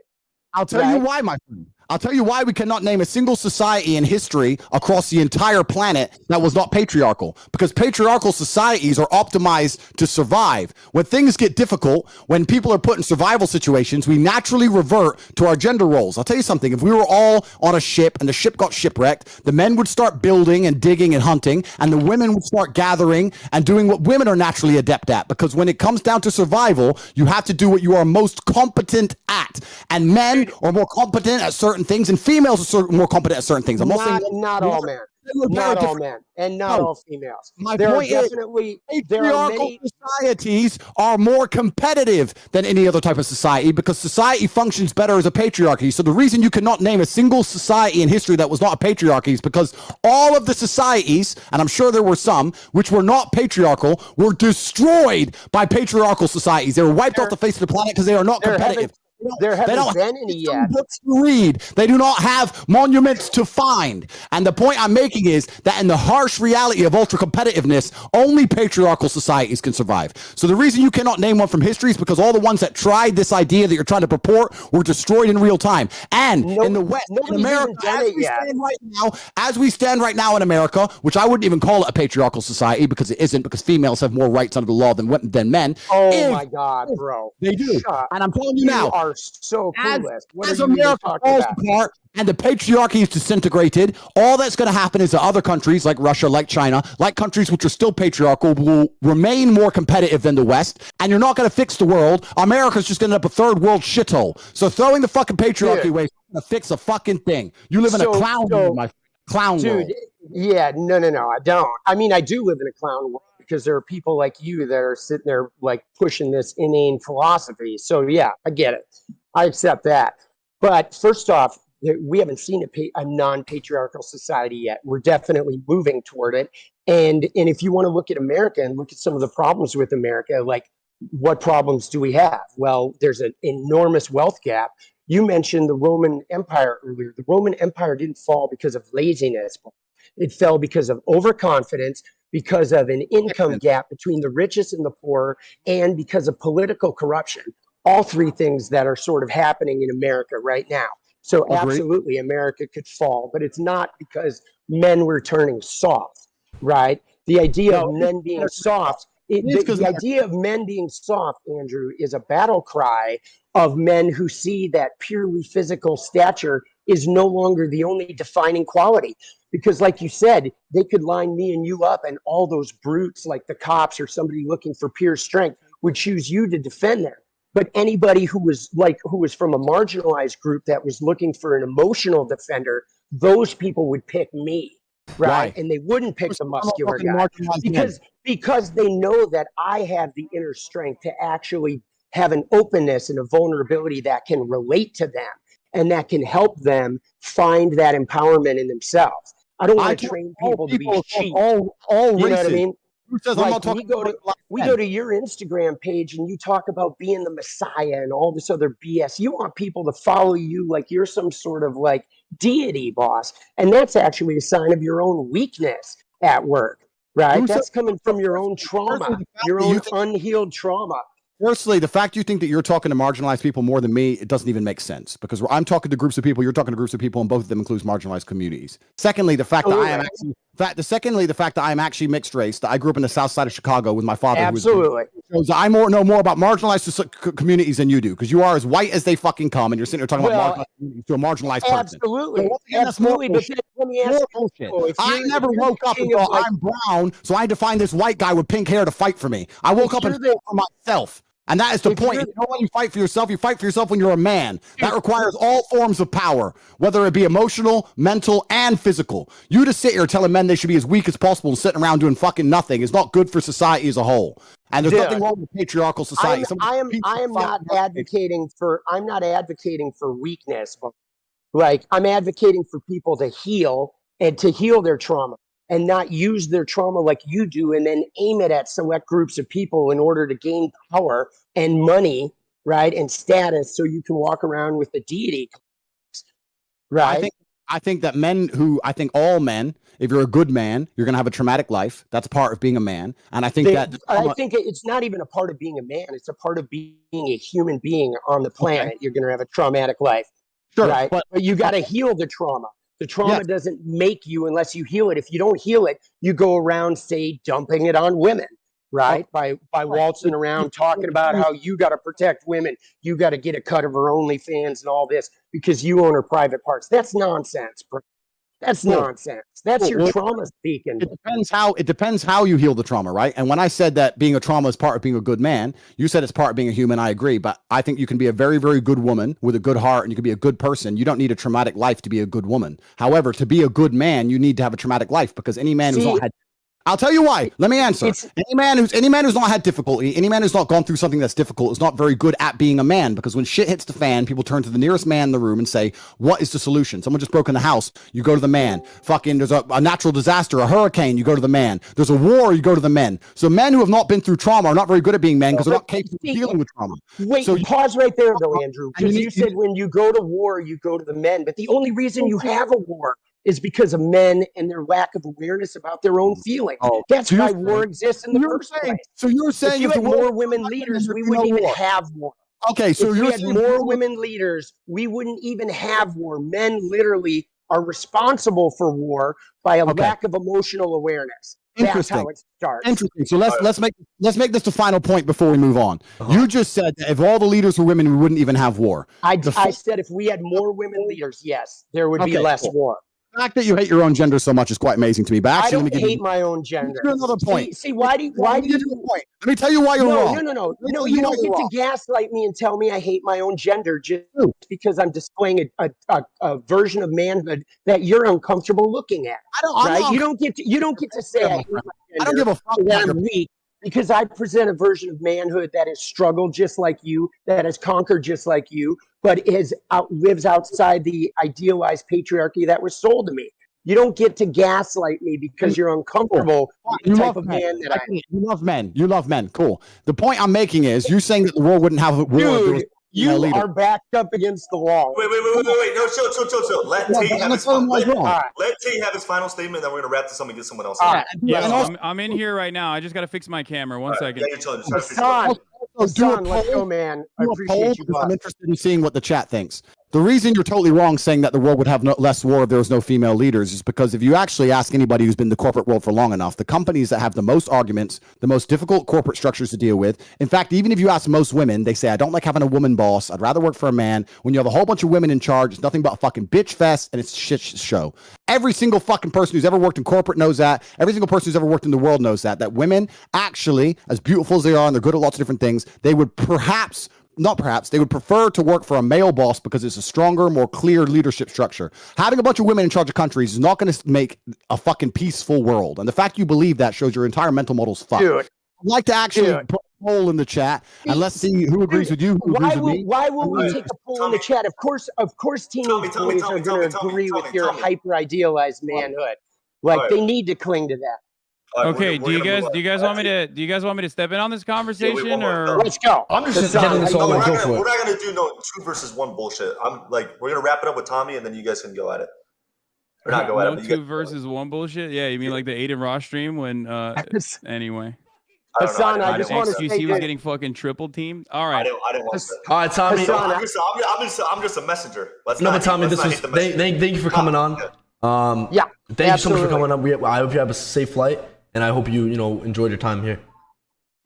I'll tell you why, my friend. I'll tell you why we cannot name a single society in history across the entire planet that was not patriarchal. Because patriarchal societies are optimized to survive. When things get difficult, when people are put in survival situations, we naturally revert to our gender roles. I'll tell you something. If we were all on a ship and the ship got shipwrecked, the men would start building and digging and hunting, and the women would start gathering and doing what women are naturally adept at. Because when it comes down to survival, you have to do what you are most competent at. And men are more competent at certain things, and females are more competent at certain things. I'm not saying not all men. Not all men, and not all females. There are definitely patriarchal societies are more competitive than any other type of society because society functions better as a patriarchy. So the reason you cannot name a single society in history that was not a patriarchy is because all of the societies, and I'm sure there were some, which were not patriarchal, were destroyed by patriarchal societies. They were wiped off the face of the planet because they are not competitive. There haven't been any yet. Books to read. They do not have monuments to find. And the point I'm making is that in the harsh reality of ultra competitiveness, only patriarchal societies can survive. So the reason you cannot name one from history is because all the ones that tried this idea that you're trying to purport were destroyed in real time. And in the West, in America, as we stand right now in America, which I wouldn't even call it a patriarchal society because it isn't, because females have more rights under the law than men. Oh my God, bro. They do. And I'm telling you now, so clueless. As America falls apart and the patriarchy is disintegrated, all that's going to happen is that other countries like Russia, like China, like countries which are still patriarchal, will remain more competitive than the West. And you're not going to fix the world. America's just going to end up a third world shithole. So throwing the fucking patriarchy away is going to fix a fucking thing. You live in a clown world, my clown world. Yeah, no, I don't. I mean, I do live in a clown world, because there are people like you that are sitting there like pushing this inane philosophy. So yeah, I get it. I accept that. But first off, we haven't seen a non-patriarchal society yet. We're definitely moving toward it. And if you want to look at America and look at some of the problems with America, like what problems do we have? Well, there's an enormous wealth gap. You mentioned the Roman Empire earlier. The Roman Empire didn't fall because of laziness. It fell because of overconfidence, because of an income gap between the richest and the poor, and because of political corruption. All three things that are sort of happening in America right now. So absolutely, America could fall, but it's not because men were turning soft, right? The idea of men being soft, the idea of men being soft, Andrew, is a battle cry of men who see that purely physical stature is no longer the only defining quality. Because like you said, they could line me and you up, and all those brutes like the cops or somebody looking for pure strength would choose you to defend them. But anybody who was from a marginalized group that was looking for an emotional defender, those people would pick me, right? And they wouldn't pick the muscular guy because they know that I have the inner strength to actually have an openness and a vulnerability that can relate to them and that can help them find that empowerment in themselves. I don't want to train people to be sheep. All you know what I mean? Like we go to your Instagram page and you talk about being the Messiah and all this other BS. You want people to follow you like you're some sort of like deity, boss. And that's actually a sign of your own weakness at work, right? That's coming from your own trauma, your own unhealed trauma. Firstly, the fact you think that you're talking to marginalized people more than me, it doesn't even make sense, because I'm talking to groups of people, you're talking to groups of people, and both of them includes marginalized communities. Secondly, the fact that I am actually mixed race, that I grew up in the south side of Chicago with my father. Absolutely. So I know more about marginalized communities than you do, because you are as white as they fucking come, and you're sitting there talking about marginalized communities to a marginalized person. Absolutely. Absolutely. But let me ask you, I never woke up and thought I'm brown, so I had to find this white guy with pink hair to fight for me. I woke up and fought for myself. And that is the point. You know when you fight for yourself when you're a man. That requires all forms of power, whether it be emotional, mental, and physical. You to sit here telling men they should be as weak as possible and sitting around doing fucking nothing is not good for society as a whole. And there's nothing wrong with patriarchal society. I'm not advocating for weakness, but like I'm advocating for people to heal and to heal their trauma and not use their trauma like you do and then aim it at select groups of people in order to gain power and money, right, and status so you can walk around with the deity, right? I think that I think all men, if you're a good man, you're going to have a traumatic life. That's part of being a man. And I think I think it's not even a part of being a man. It's a part of being a human being on the planet. Okay. You're going to have a traumatic life. Sure, right? But you got to heal the trauma. The trauma doesn't make you unless you heal it. If you don't heal it, you go around, say, dumping it on women, right? By waltzing around, talking about how you got to protect women. You got to get a cut of her OnlyFans and all this because you own her private parts. That's nonsense, bro. That's nonsense. That's your trauma speaking. It depends how you heal the trauma, right? And when I said that being a trauma is part of being a good man, you said it's part of being a human. I agree, but I think you can be a very, very good woman with a good heart, and you can be a good person. You don't need a traumatic life to be a good woman. However, to be a good man, you need to have a traumatic life because any man who's not had. I'll tell you why. Let me answer. Any man who's not had difficulty, any man who's not gone through something that's difficult is not very good at being a man because when shit hits the fan, people turn to the nearest man in the room and say, what is the solution? Someone just broke in the house. You go to the man. Fucking there's a natural disaster, a hurricane. You go to the man. There's a war. You go to the men. So men who have not been through trauma are not very good at being men because they're not capable of dealing with trauma. Wait, so pause right there though, Andrew. Because you said when you go to war, you go to the men. But the only reason you have a war is because of men and their lack of awareness about their own feelings. That's why war exists in the first place. So you're saying if you had more women leaders, we wouldn't even have war. Okay, so if we had more women leaders, we wouldn't even have war. Men literally are responsible for war by a lack of emotional awareness. That's how it starts. Interesting. So let's make this the final point before we move on. You just said that if all the leaders were women, we wouldn't even have war. I said if we had more women leaders, yes, there would be less war. The fact that you hate your own gender so much is quite amazing to me. But actually, I don't hate my own gender. Another point. See, why do you? Let me tell you why you're wrong. No, you don't get to gaslight me and tell me I hate my own gender just because I'm displaying a version of manhood that you're uncomfortable looking at. You don't get to say I hate my gender. I don't give a fuck that I'm weak. Because I present a version of manhood that has struggled just like you, that has conquered just like you, but lives outside the idealized patriarchy that was sold to me. You don't get to gaslight me because you're uncomfortable with the type of man that I am. You love men. You love men. Cool. The point I'm making is you're saying that the world wouldn't have a war. Dude, you are backed up against the wall. Wait. No, chill. Let Tate have his final statement, then we're going to wrap this up and get someone else. Yeah, I'm in here right now. I just got to fix my camera. One second. Yeah, Hassan, let's go, man. I appreciate you. I'm interested in seeing what the chat thinks. The reason you're totally wrong saying that the world would have less war if there was no female leaders is because if you actually ask anybody who's been in the corporate world for long enough, the companies that have the most arguments, the most difficult corporate structures to deal with, in fact, even if you ask most women, they say, I don't like having a woman boss. I'd rather work for a man. When you have a whole bunch of women in charge, it's nothing but a fucking bitch fest and it's a shit show. Every single fucking person who's ever worked in corporate knows that. Every single person who's ever worked in the world knows that women actually, as beautiful as they are and they're good at lots of different things, they would they would prefer to work for a male boss because it's a stronger, more clear leadership structure. Having a bunch of women in charge of countries is not going to make a fucking peaceful world. And the fact you believe that shows your entire mental model's fucked. Dude. I'd like to actually put a poll in the chat and let's see who agrees with you. Why will we take a poll in the chat? Of course, teenage boys are going to agree with your hyper idealized manhood. Like they need to cling to that. Okay, do you guys want me to step in on this conversation or let's go? I'm just getting this all. We're not gonna do no 2 versus 1 bullshit. We're gonna wrap it up with Tommy and then you guys can go at it. Or not go at it. 2 versus 1 bullshit. Yeah, you mean like the Aiden Ross stream when anyway. Hassan, I just want to say he was getting fucking triple teamed. All right. I didn't want to. All right, Tommy. I'm just a messenger. Tommy, thank you for coming on. Thank you so much for coming on. I hope you have a safe flight. And I hope you enjoyed your time here.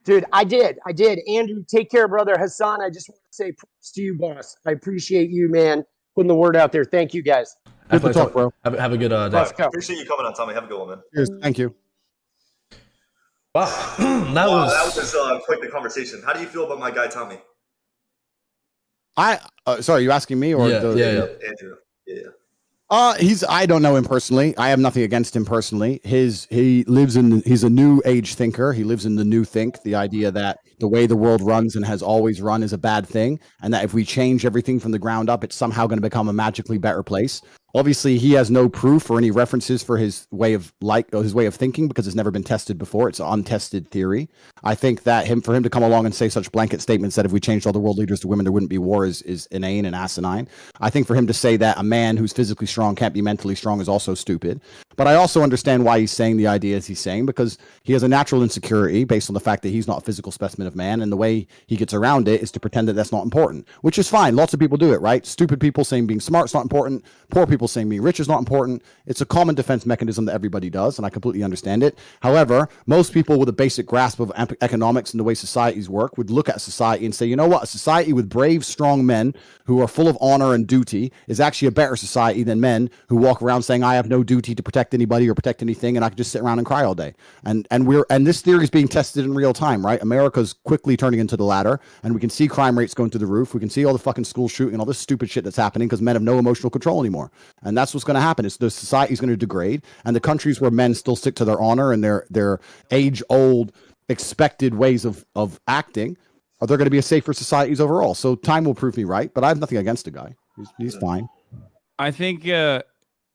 Dude, I did. Andrew, take care, brother. Hassan, I just want to say props to you, boss. I appreciate you, man, putting the word out there. Thank you, guys. Good to talk, bro. Have a good day. Let's go. Appreciate you coming on, Tommy. Have a good one, man. Cheers. Thank you. Wow. That was quite the conversation. How do you feel about my guy, Tommy? Sorry, are you asking me or Andrew? Yeah. I don't know him personally. I have nothing against him personally. He's a new age thinker. He lives in the new think, the idea that the way the world runs and has always run is a bad thing. And that if we change everything from the ground up, it's somehow going to become a magically better place. Obviously, he has no proof or any references for his way of thinking because it's never been tested before. It's an untested theory. I think that for him to come along and say such blanket statements that if we changed all the world leaders to women, there wouldn't be war is inane and asinine. I think for him to say that a man who's physically strong can't be mentally strong is also stupid. But I also understand why he's saying the ideas he's saying, because he has a natural insecurity based on the fact that he's not a physical specimen of man, and the way he gets around it is to pretend that that's not important, which is fine. Lots of people do it, right? Stupid people saying being smart is not important. Poor people saying being rich is not important. It's a common defense mechanism that everybody does, and I completely understand it. However, most people with a basic grasp of economics and the way societies work would look at society and say, you know what? A society with brave, strong men who are full of honor and duty is actually a better society than men who walk around saying, I have no duty to protect anybody or protect anything, and I can just sit around and cry all day. And this theory is being tested in real time, right? America's quickly turning into the latter, and we can see crime rates going through the roof. We can see all the fucking school shooting and all this stupid shit that's happening because men have no emotional control anymore. And that's what's going to happen. It's the society's going to degrade, and the countries where men still stick to their honor and their age-old expected ways of acting, are there going to be a safer societies overall. So time will prove me right, but I have nothing against the guy. He's fine. I think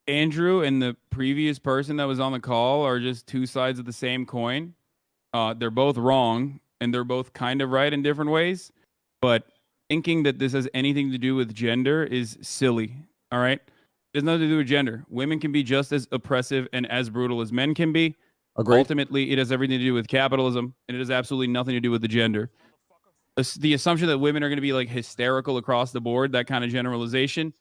Andrew and the previous person that was on the call are just two sides of the same coin. They're both wrong, and they're both kind of right in different ways. But thinking that this has anything to do with gender is silly. All right? It has nothing to do with gender. Women can be just as oppressive and as brutal as men can be. Agreed. Ultimately, it has everything to do with capitalism, and it has absolutely nothing to do with the gender. The assumption that women are going to be like hysterical across the board, that kind of generalization,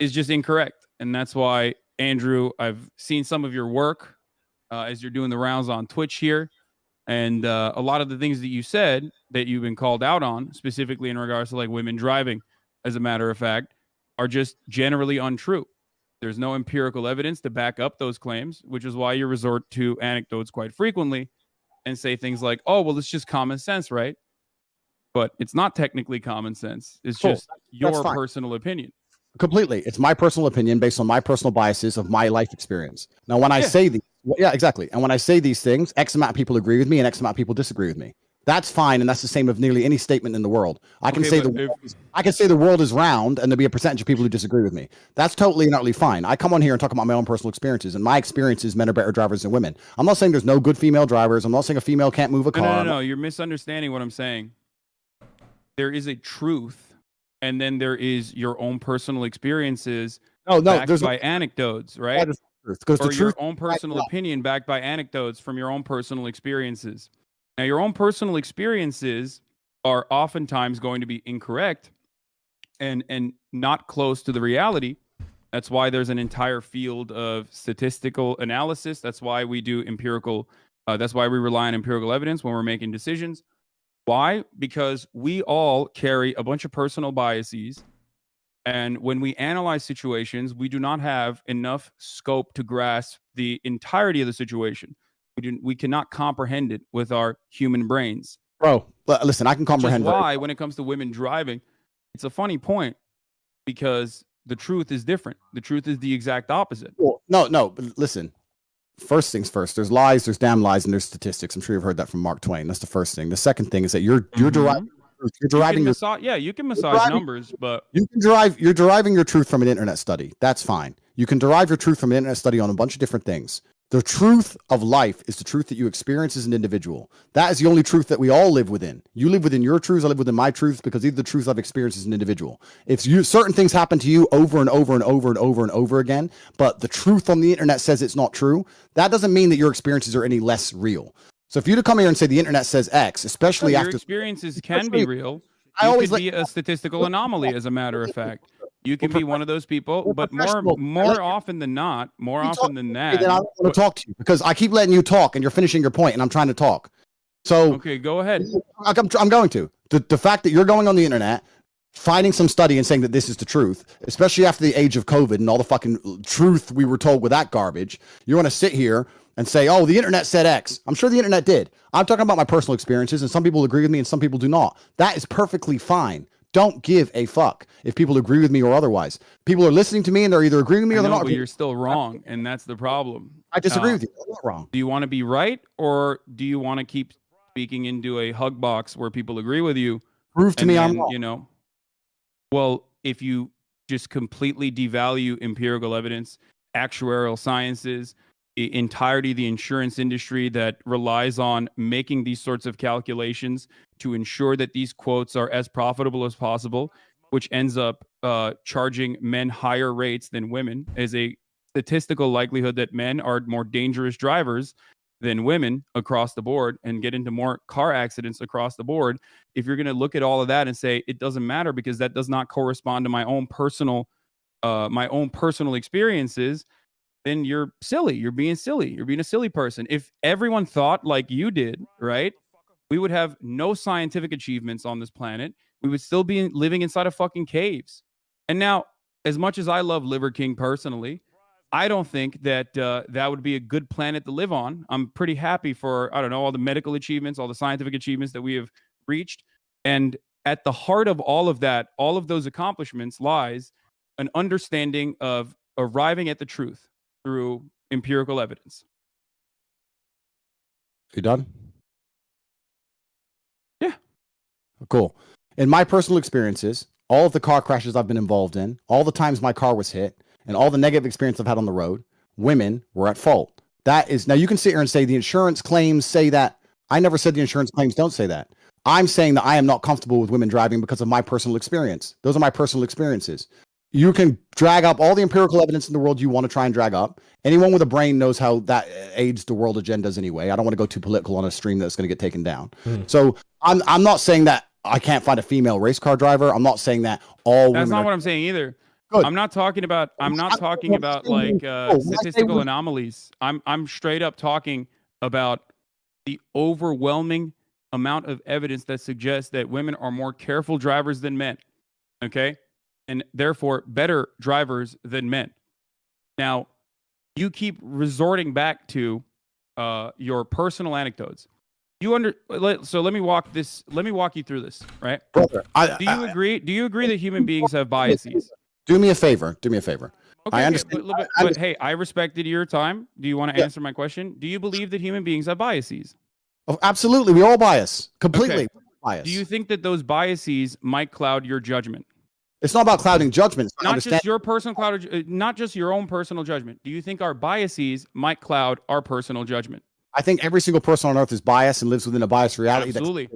is just incorrect. And that's why, Andrew, I've seen some of your work as you're doing the rounds on Twitch here. And a lot of the things that you said that you've been called out on, specifically in regards to like women driving, as a matter of fact, are just generally untrue. There's no empirical evidence to back up those claims, which is why you resort to anecdotes quite frequently and say things like, oh, well, it's just common sense, right? But it's not technically common sense. It's just your personal opinion. Completely. It's my personal opinion based on my personal biases of my life experience. Now, when I say these, exactly. And when I say these things, X amount of people agree with me and X amount of people disagree with me. That's fine, and that's the same of nearly any statement in the world. I can say the world is round, and there'll be a percentage of people who disagree with me. That's totally and utterly fine. I come on here and talk about my own personal experiences, and my experiences, men are better drivers than women. I'm not saying there's no good female drivers. I'm not saying a female can't move a car. No. You're misunderstanding what I'm saying. There is a truth, and then there is your own personal experiences backed by anecdotes, right? Because the truth, your own personal opinion backed by anecdotes from your own personal experiences. Now, your own personal experiences are oftentimes going to be incorrect and not close to the reality. That's why there's an entire field of statistical analysis. That's why we do empirical. That's why we rely on empirical evidence when we're making decisions. Why? Because we all carry a bunch of personal biases. And when we analyze situations, we do not have enough scope to grasp the entirety of the situation. We cannot comprehend it with our human brains. Bro, listen, I can comprehend. Which is why, when it comes to women driving, it's a funny point because the truth is different. The truth is the exact opposite. Well, no, listen. First things first. There's lies, there's damn lies, and there's statistics. I'm sure you've heard that from Mark Twain. That's the first thing. The second thing is that you're deriving. You can massage numbers, but you're deriving your truth from an internet study. That's fine. You can derive your truth from an internet study on a bunch of different things. The truth of life is the truth that you experience as an individual. That is the only truth that we all live within. You live within your truths, I live within my truths, because these are the truths I've experienced as an individual. If certain things happen to you over and over and over and over and over again, but the truth on the internet says it's not true, that doesn't mean that your experiences are any less real. So if you to come here and say the internet says X, especially after your experiences can be real, you could be a statistical anomaly, as a matter of fact. You can be one of those people, but more often than not, more often than that. Then I don't want to talk to you because I keep letting you talk and you're finishing your point and I'm trying to talk. So okay, go ahead. I'm going to. The fact that you're going on the internet, finding some study and saying that this is the truth, especially after the age of COVID and all the fucking truth we were told with that garbage, you want to sit here and say, oh, the internet said X. I'm sure the internet did. I'm talking about my personal experiences, and some people agree with me and some people do not. That is perfectly fine. Don't give a fuck if people agree with me or otherwise. People are listening to me and they're either agreeing with me or they're not. But you're still wrong, and that's the problem. I disagree with you. I'm not wrong. Do you want to be right, or do you want to keep speaking into a hug box where people agree with you? Prove to me I'm wrong. Well, if you just completely devalue empirical evidence, actuarial sciences, the entirety of the insurance industry that relies on making these sorts of calculations to ensure that these quotes are as profitable as possible, which ends up charging men higher rates than women, as a statistical likelihood that men are more dangerous drivers than women across the board and get into more car accidents across the board. If you're going to look at all of that and say it doesn't matter because that does not correspond to my own personal experiences, then you're silly. You're being silly. You're being a silly person. If everyone thought like you did, right, we would have no scientific achievements on this planet. We would still be living inside of fucking caves. And now, as much as I love Liver King personally, I don't think that that would be a good planet to live on. I'm pretty happy for, I don't know, all the medical achievements, all the scientific achievements that we have reached. And at the heart of all of that, all of those accomplishments lies an understanding of arriving at the truth through empirical evidence. You done? Yeah. Cool. In my personal experiences, all of the car crashes I've been involved in, all the times my car was hit, and all the negative experience I've had on the road, women were at fault. That is, now you can sit here and say the insurance claims say that. I never said the insurance claims don't say that. I'm saying that I am not comfortable with women driving because of my personal experience. Those are my personal experiences. You can drag up all the empirical evidence in the world you want to try and drag up. Anyone with a brain knows how that aids the world agendas anyway. I don't want to go too political on a stream that's going to get taken down. So I'm not saying that I can't find a female race car driver. I'm not saying that all women. That's not what I'm saying either. Good. I'm not talking about like statistical anomalies. I'm straight up talking about the overwhelming amount of evidence that suggests that women are more careful drivers than men. Okay? And therefore better drivers than men. Now, you keep resorting back to your personal anecdotes. So let me walk you through this, right? Brother, do you agree? Do you agree that human beings have biases? Do me a favor. Okay, I understand. But hey, I respected your time. Do you want to answer my question? Do you believe that human beings have biases? Oh, absolutely. We all bias. Completely bias. Do you think that those biases might cloud your judgment? It's not about clouding judgment. Not just your personal not just your own personal judgment. Do you think our biases might cloud our personal judgment? I think every single person on earth is biased and lives within a biased reality. Absolutely.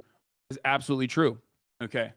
It's absolutely true. Okay.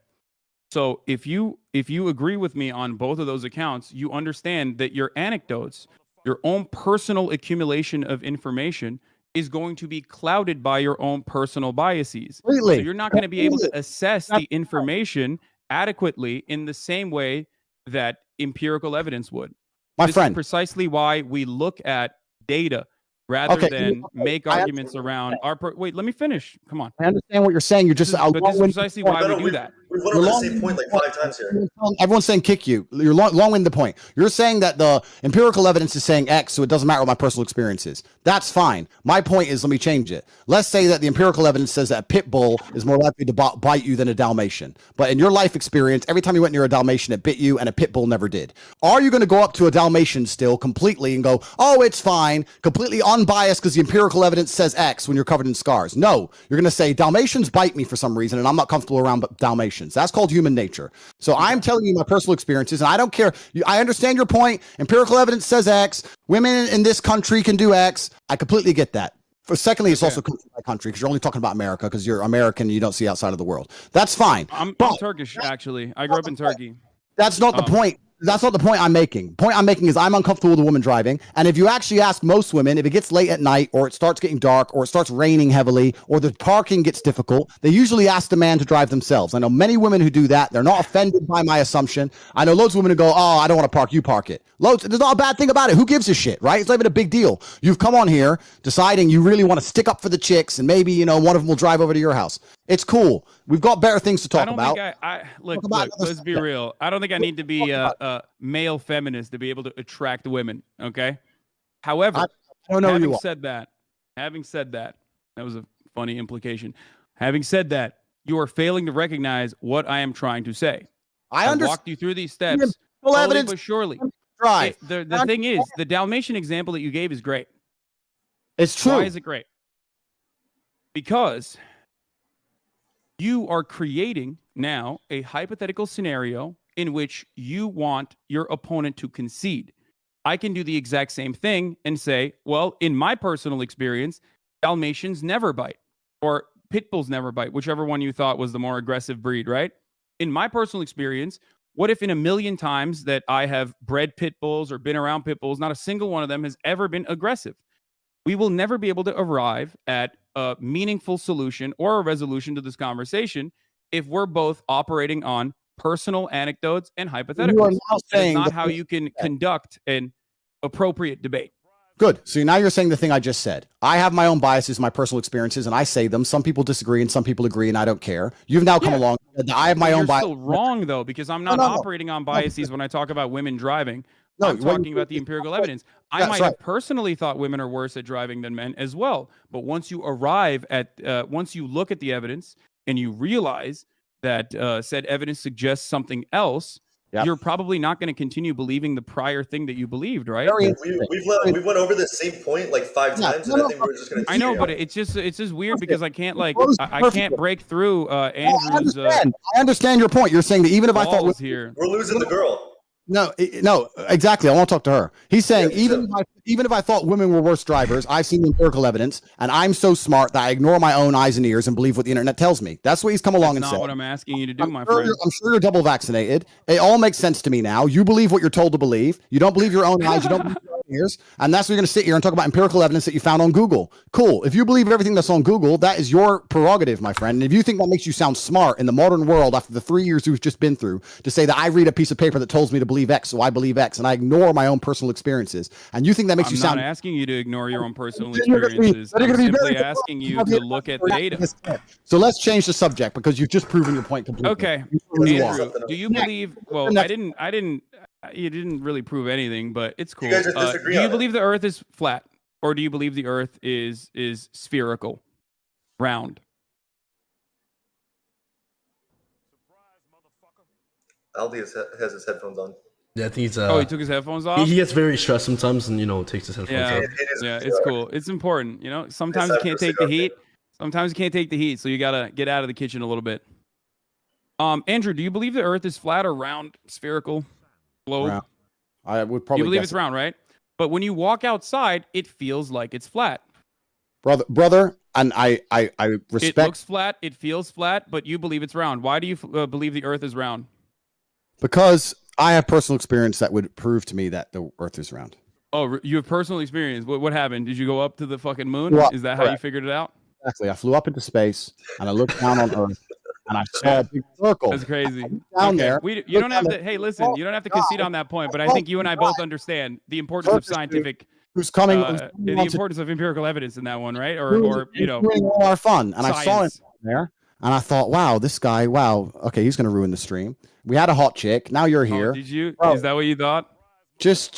So if you agree with me on both of those accounts, you understand that your anecdotes, your own personal accumulation of information is going to be clouded by your own personal biases. Completely. So you're not going to be able to assess the information adequately in the same way that empirical evidence would. This is precisely why we look at data rather than make arguments around our... Wait, let me finish. Come on. I understand what you're saying. You're just... But this is precisely why we do that. We've went over the same point like 5 times here. Everyone's saying kick you. You're long-winded the point. You're saying that the empirical evidence is saying X, so it doesn't matter what my personal experience is. That's fine. My point is, let me change it. Let's say that the empirical evidence says that a pit bull is more likely to bite you than a Dalmatian. But in your life experience, every time you went near a Dalmatian, it bit you, and a pit bull never did. Are you going to go up to a Dalmatian still completely and go, oh, it's fine, completely unbiased because the empirical evidence says X when you're covered in scars? No. You're going to say, Dalmatians bite me for some reason, and I'm not comfortable around Dalmatians. That's called human nature. So I'm telling you my personal experiences, and I don't care. I understand your point. Empirical evidence says X. Women in this country can do X. I completely get that. Secondly, it's also country by country because you're only talking about America because you're American and you don't see outside of the world. That's fine. I'm Turkish, actually. I grew up in Turkey. That's not the point. That's not the point I'm making. The point I'm making is I'm uncomfortable with a woman driving. And if you actually ask most women, if it gets late at night or it starts getting dark or it starts raining heavily or the parking gets difficult, they usually ask the man to drive themselves. I know many women who do that. They're not offended by my assumption. I know loads of women who go, oh, I don't want to park. You park it. Loads. There's not a bad thing about it. Who gives a shit, right? It's not even a big deal. You've come on here deciding you really want to stick up for the chicks and maybe, you know, one of them will drive over to your house. It's cool. We've got better things to talk about. Look, let's be real. I don't think I need to be a male feminist to be able to attract women. Okay. However, having said that, that was a funny implication. Having said that, you are failing to recognize what I am trying to say. I walked you through these steps slowly but surely. The thing is, the Dalmatian example that you gave is great. It's true. Why is it great? Because you are creating now a hypothetical scenario in which you want your opponent to concede. I can do the exact same thing and say, well, in my personal experience, Dalmatians never bite, or pit bulls never bite, whichever one you thought was the more aggressive breed, right? In my personal experience, what if in a million times that I have bred pit bulls or been around pit bulls, not a single one of them has ever been aggressive? We will never be able to arrive at a meaningful solution or a resolution to this conversation if we're both operating on personal anecdotes and hypotheticals. That's not how you can conduct an appropriate debate. Good. So now you're saying the thing I just said. I have my own biases, my personal experiences, and I say them. Some people disagree and some people agree, and I don't care. You've now come along. I have my own bias. You're still wrong, though, because I'm not operating on biases when I talk about women driving. I'm talking about the empirical evidence. I might have personally thought women are worse at driving than men as well. But once you arrive at, once you look at the evidence and you realize that said evidence suggests something else, you're probably not going to continue believing the prior thing that you believed, right? We've went over the same point like 5 times, and I think we're just going to. I know, but it's just weird because I can't I can't break through Andrew's. I understand your point. You're saying that even if I thought here, we're losing the girl. No, exactly. I want to talk to her. He's saying even if I thought women were worse drivers, I've seen the empirical evidence, and I'm so smart that I ignore my own eyes and ears and believe what the internet tells me. That's what he's come along and said. That's not what I'm asking you to do, my friend. I'm sure you're double vaccinated. It all makes sense to me now. You believe what you're told to believe. You don't believe your own eyes. You don't believe your own ears, and that's what you're going to sit here and talk about empirical evidence that you found on Google. Cool. If you believe everything that's on Google, that is your prerogative, my friend. And if you think that makes you sound smart in the modern world after the 3 years we've just been through, to say that I read a piece of paper that tells me to believe X, so I believe X, and I ignore my own personal experiences, and you think that makes you sound. I'm not asking you to ignore your own personal experiences. I'm simply asking you to look at the data. So let's change the subject because you've just proven your point completely. Okay, Andrew, do you believe? Well, I didn't. You didn't really prove anything, but it's cool. You guys just disagree do you believe the Earth is flat, or do you believe the Earth is spherical, round? Aldi has his headphones on. Yeah, I think he's. He took his headphones off. He gets very stressed sometimes, and takes his headphones off. Yeah, it's cool. It's important. Sometimes you can't take the heat. Sometimes you can't take the heat, so you gotta get out of the kitchen a little bit. Andrew, do you believe the Earth is flat or round, spherical, globe? Round. I would probably. You believe it's round, right? But when you walk outside, it feels like it's flat. Brother, and I respect. It looks flat. It feels flat, but you believe it's round. Why do you believe the Earth is round? Because I have personal experience that would prove to me that the Earth is round. Oh, you have personal experience. What happened? Did you go up to the fucking moon? Is that how you figured it out? Exactly. I flew up into space and I looked down on Earth and I saw a big circle. That's crazy. Down there. You don't have to. Hey, listen. You don't have to concede on that point. But I think you and I both understand the importance of scientific. The importance of empirical evidence in that one, right? Or doing all our fun. And science. I saw him there. And I thought, wow, this guy, okay, he's going to ruin the stream. We had a hot chick. Now you're here. Did you? Bro, is that what you thought? Just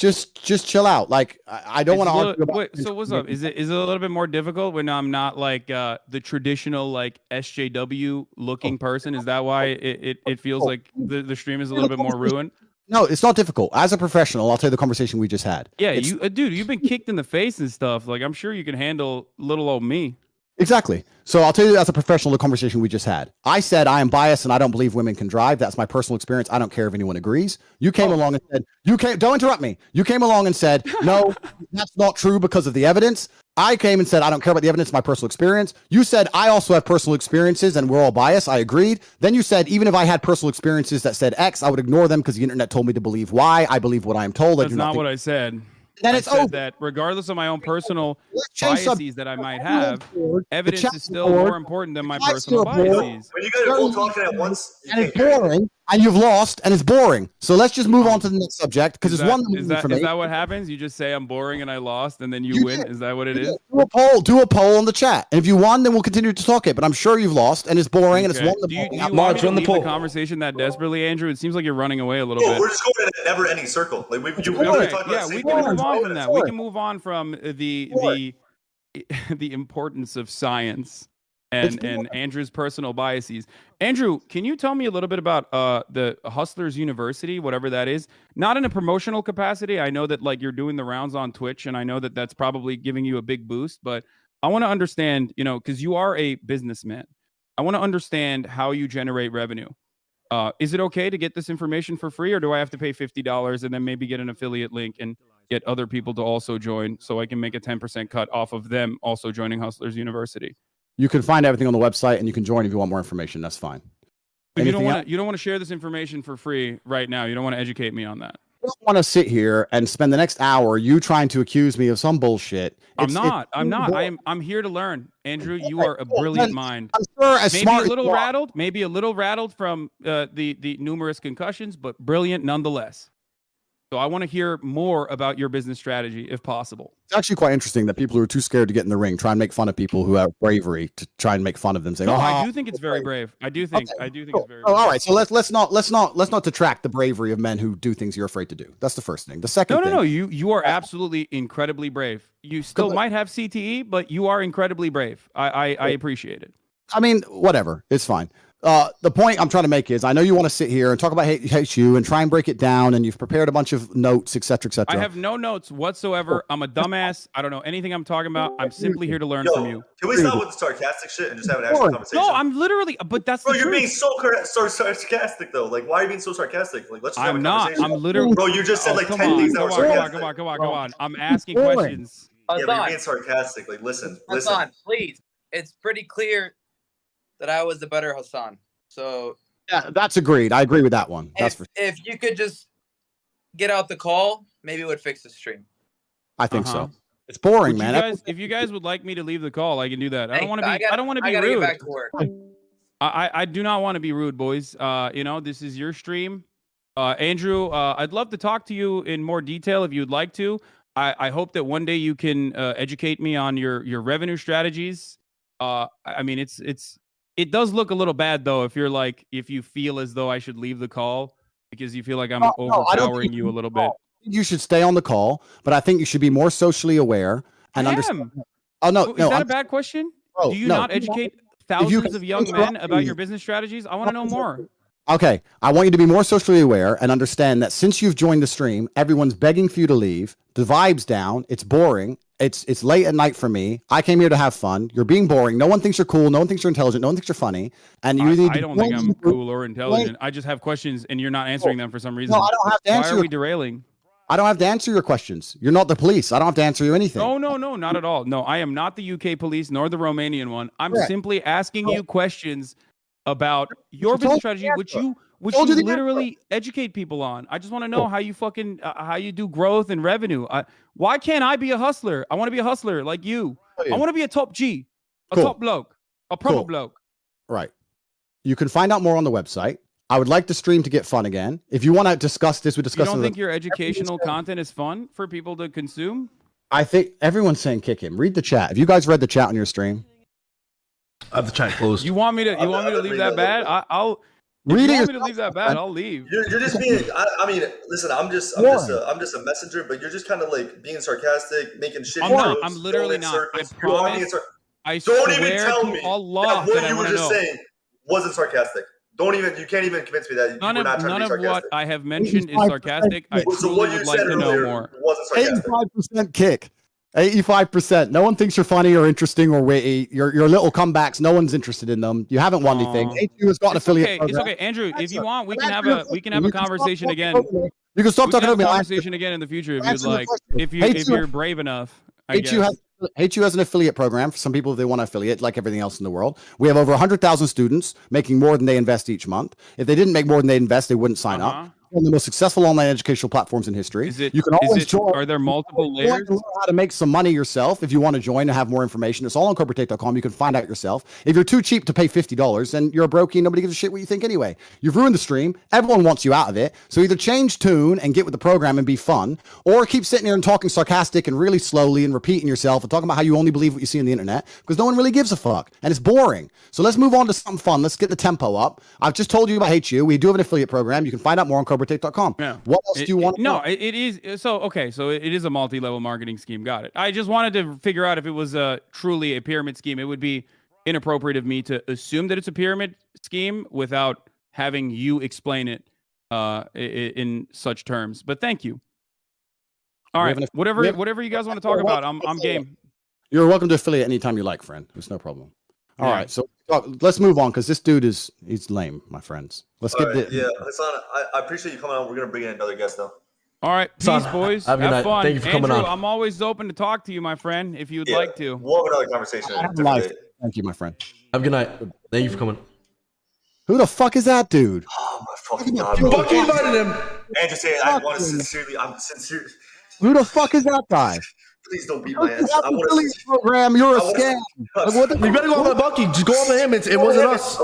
chill out. Like, I don't want to argue about. Wait, so what's up? Is it a little bit more difficult when I'm not like the traditional like SJW looking person? Is that why it feels like the stream is a little bit more ruined? No, it's not difficult. As a professional, I'll tell you the conversation we just had. Yeah, dude, you've been kicked in the face and stuff. Like, I'm sure you can handle little old me. Exactly. So I'll tell you as a professional the conversation we just had. I said I am biased and I don't believe women can drive. That's my personal experience. I don't care if anyone agrees. You came along and said, don't interrupt me. You came along and said, no, that's not true because of the evidence. I came and said, I don't care about the evidence, my personal experience. You said, I also have personal experiences and we're all biased. I agreed. Then you said, even if I had personal experiences that said X, I would ignore them because the internet told me to believe Y. I believe what I am told. That's not what I said. Then I it's said over. That regardless of my own personal biases that I might have, evidence is still more important than my personal biases. When you guys are both talking at once, and it's boring, and you've lost, and it's boring. So let's just move on to the next subject because it's one. Is that what happens? You just say I'm boring and I lost, and then you win. Is that what it is? Do a poll on the chat, and if you won, then we'll continue to talk it. But I'm sure you've lost, and it's boring, and it's one. Do you want me to leave the conversation that desperately, Andrew? It seems like you're running away a little bit. We're just going in a never-ending circle. Like we can move on from that. We can move on from the importance of science and Andrew's personal biases. Andrew, can you tell me a little bit about the Hustlers University, whatever that is? Not in a promotional capacity. I know that like you're doing the rounds on Twitch, and I know that that's probably giving you a big boost. But I want to understand, because you are a businessman. I want to understand how you generate revenue. Is it okay to get this information for free, or do I have to pay $50 and then maybe get an affiliate link and get other people to also join so I can make a 10% cut off of them also joining Hustlers University? You can find everything on the website, and you can join if you want more information. That's fine. But you don't want to share this information for free right now. You don't want to educate me on that. I don't want to sit here and spend the next hour you trying to accuse me of some bullshit. I'm not. I'm here to learn. Andrew, you are a brilliant mind. I'm sure as maybe smart a little rattled, maybe a little rattled from the numerous concussions, but brilliant nonetheless. So I want to hear more about your business strategy, if possible. It's actually quite interesting that people who are too scared to get in the ring try and make fun of people who have bravery to try and make fun of them. Saying, no, I do think it's very brave. I do think it's very. Brave. All right, so let's not detract the bravery of men who do things you're afraid to do. That's the first thing. The second, no, you are absolutely incredibly brave. You still might have CTE, but you are incredibly brave. I appreciate it. I mean, whatever, it's fine. The point I'm trying to make is I know you want to sit here and talk about hate you and try and break it down, and you've prepared a bunch of notes, etc., etc. I have no notes whatsoever. I'm a dumbass. I don't know anything I'm talking about. I'm simply here to learn from you. Can we stop with the sarcastic shit and just have an actual conversation? No, I'm literally, but that's bro, the you're truth. being so sarcastic though. Like, why are you being so sarcastic? Like, let's just have a conversation. I'm literally. Bro, you just said like 10 things that were sarcastic. Come on. I'm asking questions. Yeah, but you're being sarcastic. Like, listen. Hassan, please. It's pretty clear that I was the better Hassan. So yeah, that's agreed. I agree with that one. If you could just get out the call, maybe it would fix the stream. I think so. It's boring, man. If you guys would like me to leave the call, I can do that. I don't want to be. I don't want to be rude. I gotta rude. get back to work. I do not want to be rude, boys. This is your stream. Andrew, I'd love to talk to you in more detail if you'd like to. I hope that one day you can educate me on your revenue strategies. I mean, it does look a little bad though if you feel as though I should leave the call because you feel like I'm overpowering you a little bit. You should stay on the call, but I think you should be more socially aware and understand. Oh no, is that a bad question? Do you not educate thousands of young men about your business strategies? I want to know more. Okay, I want you to be more socially aware and understand that since you've joined the stream, everyone's begging for you to leave. The vibe's down. It's boring. It's late at night for me. I came here to have fun. You're being boring. No one thinks you're cool. No one thinks you're intelligent. No one thinks you're funny. And you I don't think I'm cool or intelligent. I just have questions, and you're not answering them for some reason. No, I don't have to answer. Why are we derailing? I don't have to answer your questions. You're not the police. I don't have to answer you anything. No, not at all. No, I am not the UK police nor the Romanian one. I'm simply asking you questions about your business strategy, which you literally educate people on. I just want to know how you how you do growth and revenue. Why can't I be a hustler? I want to be a hustler like you. I want to be a top G, top bloke, a proper bloke. Right. You can find out more on the website. I would like the stream to get fun again. If you want to discuss this, we discuss. You don't think your educational content is fun for people to consume? I think everyone's saying kick him. Read the chat. Have you guys read the chat on your stream? I have the chat closed. You want me to leave that bad? I'll read it. You want me to leave that bad? I'll leave. You're just being. I mean, listen. I'm just a messenger, but you're just kind of like being sarcastic, making shit. I'm literally not. I promise. I don't even tell me Allah that what you were just saying wasn't sarcastic. You can't even convince me that none you were not trying to be sarcastic. None of what I have mentioned is sarcastic. I truly would like to know more. Wasn't sarcastic. 85% kick. 85%. No one thinks you're funny or interesting or witty. Your little comebacks, no one's interested in them. You haven't won anything. HU has got an affiliate. It's okay, Andrew. If you want, we can have a conversation again. You can stop talking about me. Conversation again in the future if you'd like. If you're brave enough. HU has an affiliate program for some people if they want to affiliate, like everything else in the world. We have over 100,000 students making more than they invest each month. If they didn't make more than they invest, they wouldn't sign up. One of the most successful online educational platforms in history. You can always join. Are there multiple layers? Learn how to make some money yourself if you want to join and have more information. It's all on CobraTate.com. You can find out yourself. If you're too cheap to pay $50, then you're a brokey. Nobody gives a shit what you think anyway. You've ruined the stream. Everyone wants you out of it. So either change tune and get with the program and be fun, or keep sitting here and talking sarcastic and really slowly and repeating yourself and talking about how you only believe what you see on the internet because no one really gives a fuck and it's boring. So let's move on to something fun. Let's get the tempo up. I've just told you about HU. We do have an affiliate program. You can find out more on CobraTake.com. Yeah. What else do you want to know? No, it is. So it is a multi-level marketing scheme. Got it. I just wanted to figure out if it was truly a pyramid scheme. It would be inappropriate of me to assume that it's a pyramid scheme without having you explain it in such terms. But thank you. All right, whatever you guys want to talk about, I'm game. You're welcome to affiliate anytime you like, friend. It's no problem. All right, so let's move on because this dude he's lame, my friends. Let's get the Yeah, Hassan, I appreciate you coming on. We're gonna bring in another guest though. All right, peace, Son, boys. have a good night. Have fun. Thank you for coming Andrew, on. I'm always open to talk to you, my friend, if you would like to. We'll have another conversation. I have life. Thank you, my friend. Have a good night. Thank you for coming. Who the fuck is that dude? Oh my fucking god, Bucky invited him. And just saying, I want to sincerely. I'm sincere. Who the fuck is that guy? Please don't beat my ass. That's the affiliate program. You're a scam. Like, what the You better go over to Bucky. Just go over to him. It wasn't us.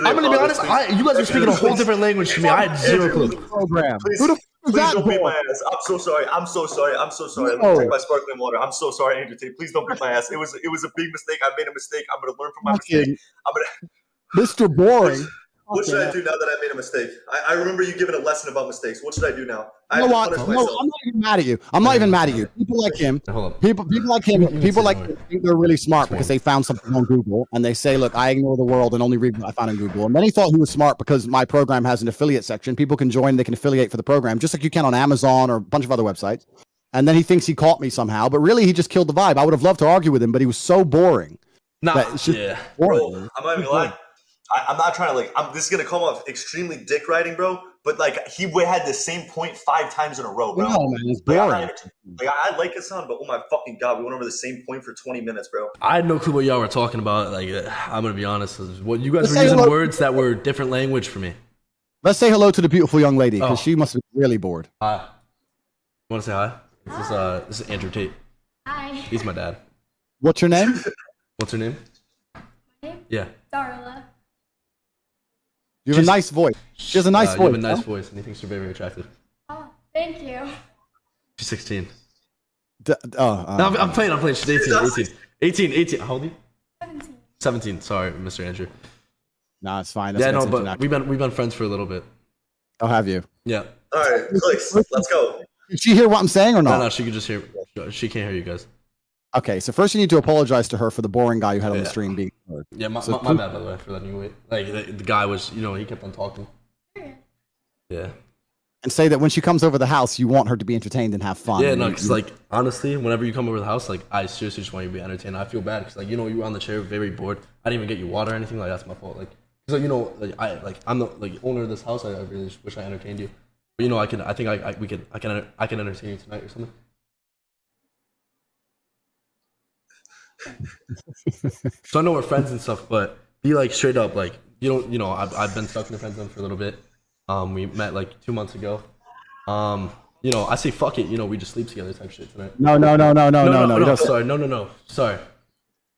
I'm gonna be honest. You guys are speaking a whole different language to me. I had zero clue. program? Please, Who the fuck is please that don't beat boy? my ass. I'm so sorry. I'm so sorry. I'm so sorry. No. Let me drink my sparkling water. I'm so sorry, Andrew Tate. Please don't beat my ass. It was a big mistake. I made a mistake. I'm gonna learn from my mistake. I'm gonna. Mr. Boring. What should I do now that I made a mistake? I remember you giving a lesson about mistakes. What should I do now? I You have know to what? punish No, myself. I'm not even mad at you. I'm not even mad at you. People like him, Hold on. people like him, people like him think they're really smart because they found something on Google and they say, look, I ignore the world and only read what I found in Google. And then he thought he was smart because my program has an affiliate section. People can join, they can affiliate for the program, just like you can on Amazon or a bunch of other websites. And then he thinks he caught me somehow, but really he just killed the vibe. I would have loved to argue with him, but he was so boring. That it's just boring. Bro, I'm not even gonna lie. I'm not trying to this is gonna come off extremely dick riding, bro. But like he had the same point 5 times in a row, bro. No, man, it's Like, boring. I like Hassan, but oh my fucking god, we went over the same point for 20 minutes, bro. I had no clue what y'all were talking about. Like, I'm gonna be honest. What you guys Let's were say using hello. words that were different language for me. Let's say hello to the beautiful young lady because Oh. she must be really bored. Hi. You want to say hi? This is Andrew Tate. Hi. He's my dad. What's your name? What's her name? name? Yeah. Darla. You have a nice voice. She has a nice You voice. have a nice huh? voice, and he thinks you're very, very attractive. Oh, thank you. She's 16. No, No, I'm playing. She's 18. How old are you? 17. 17. Sorry, Mr. Andrew. nah, it's fine. That's Yeah, no, that's but international. we've been friends for a little bit. I'll have you. Yeah. All right, Clix, let's go. Did she hear what I'm saying or not? No, she could just hear. She can't hear you guys. Okay, so first you need to apologize to her for the boring guy you had on the Yeah. stream being heard. Yeah, my So bad, by the way, for letting you wait. Like, the guy was, he kept on talking. Yeah. And say that when she comes over the house, you want her to be entertained and have fun. Yeah, no, because, like, honestly, whenever you come over to the house, like, I seriously just want you to be entertained. I feel bad because, like, you were on the chair, very bored. I didn't even get you water or anything. Like, that's my fault. Like, because, I'm the owner of this house. I really just wish I entertained you. But, I can entertain you tonight or something. So I know we're friends and stuff, but be like straight up, like I've been stuck in the friend zone for a little bit. We met like 2 months ago. I say fuck it, we just sleep together type shit tonight. No. Sorry.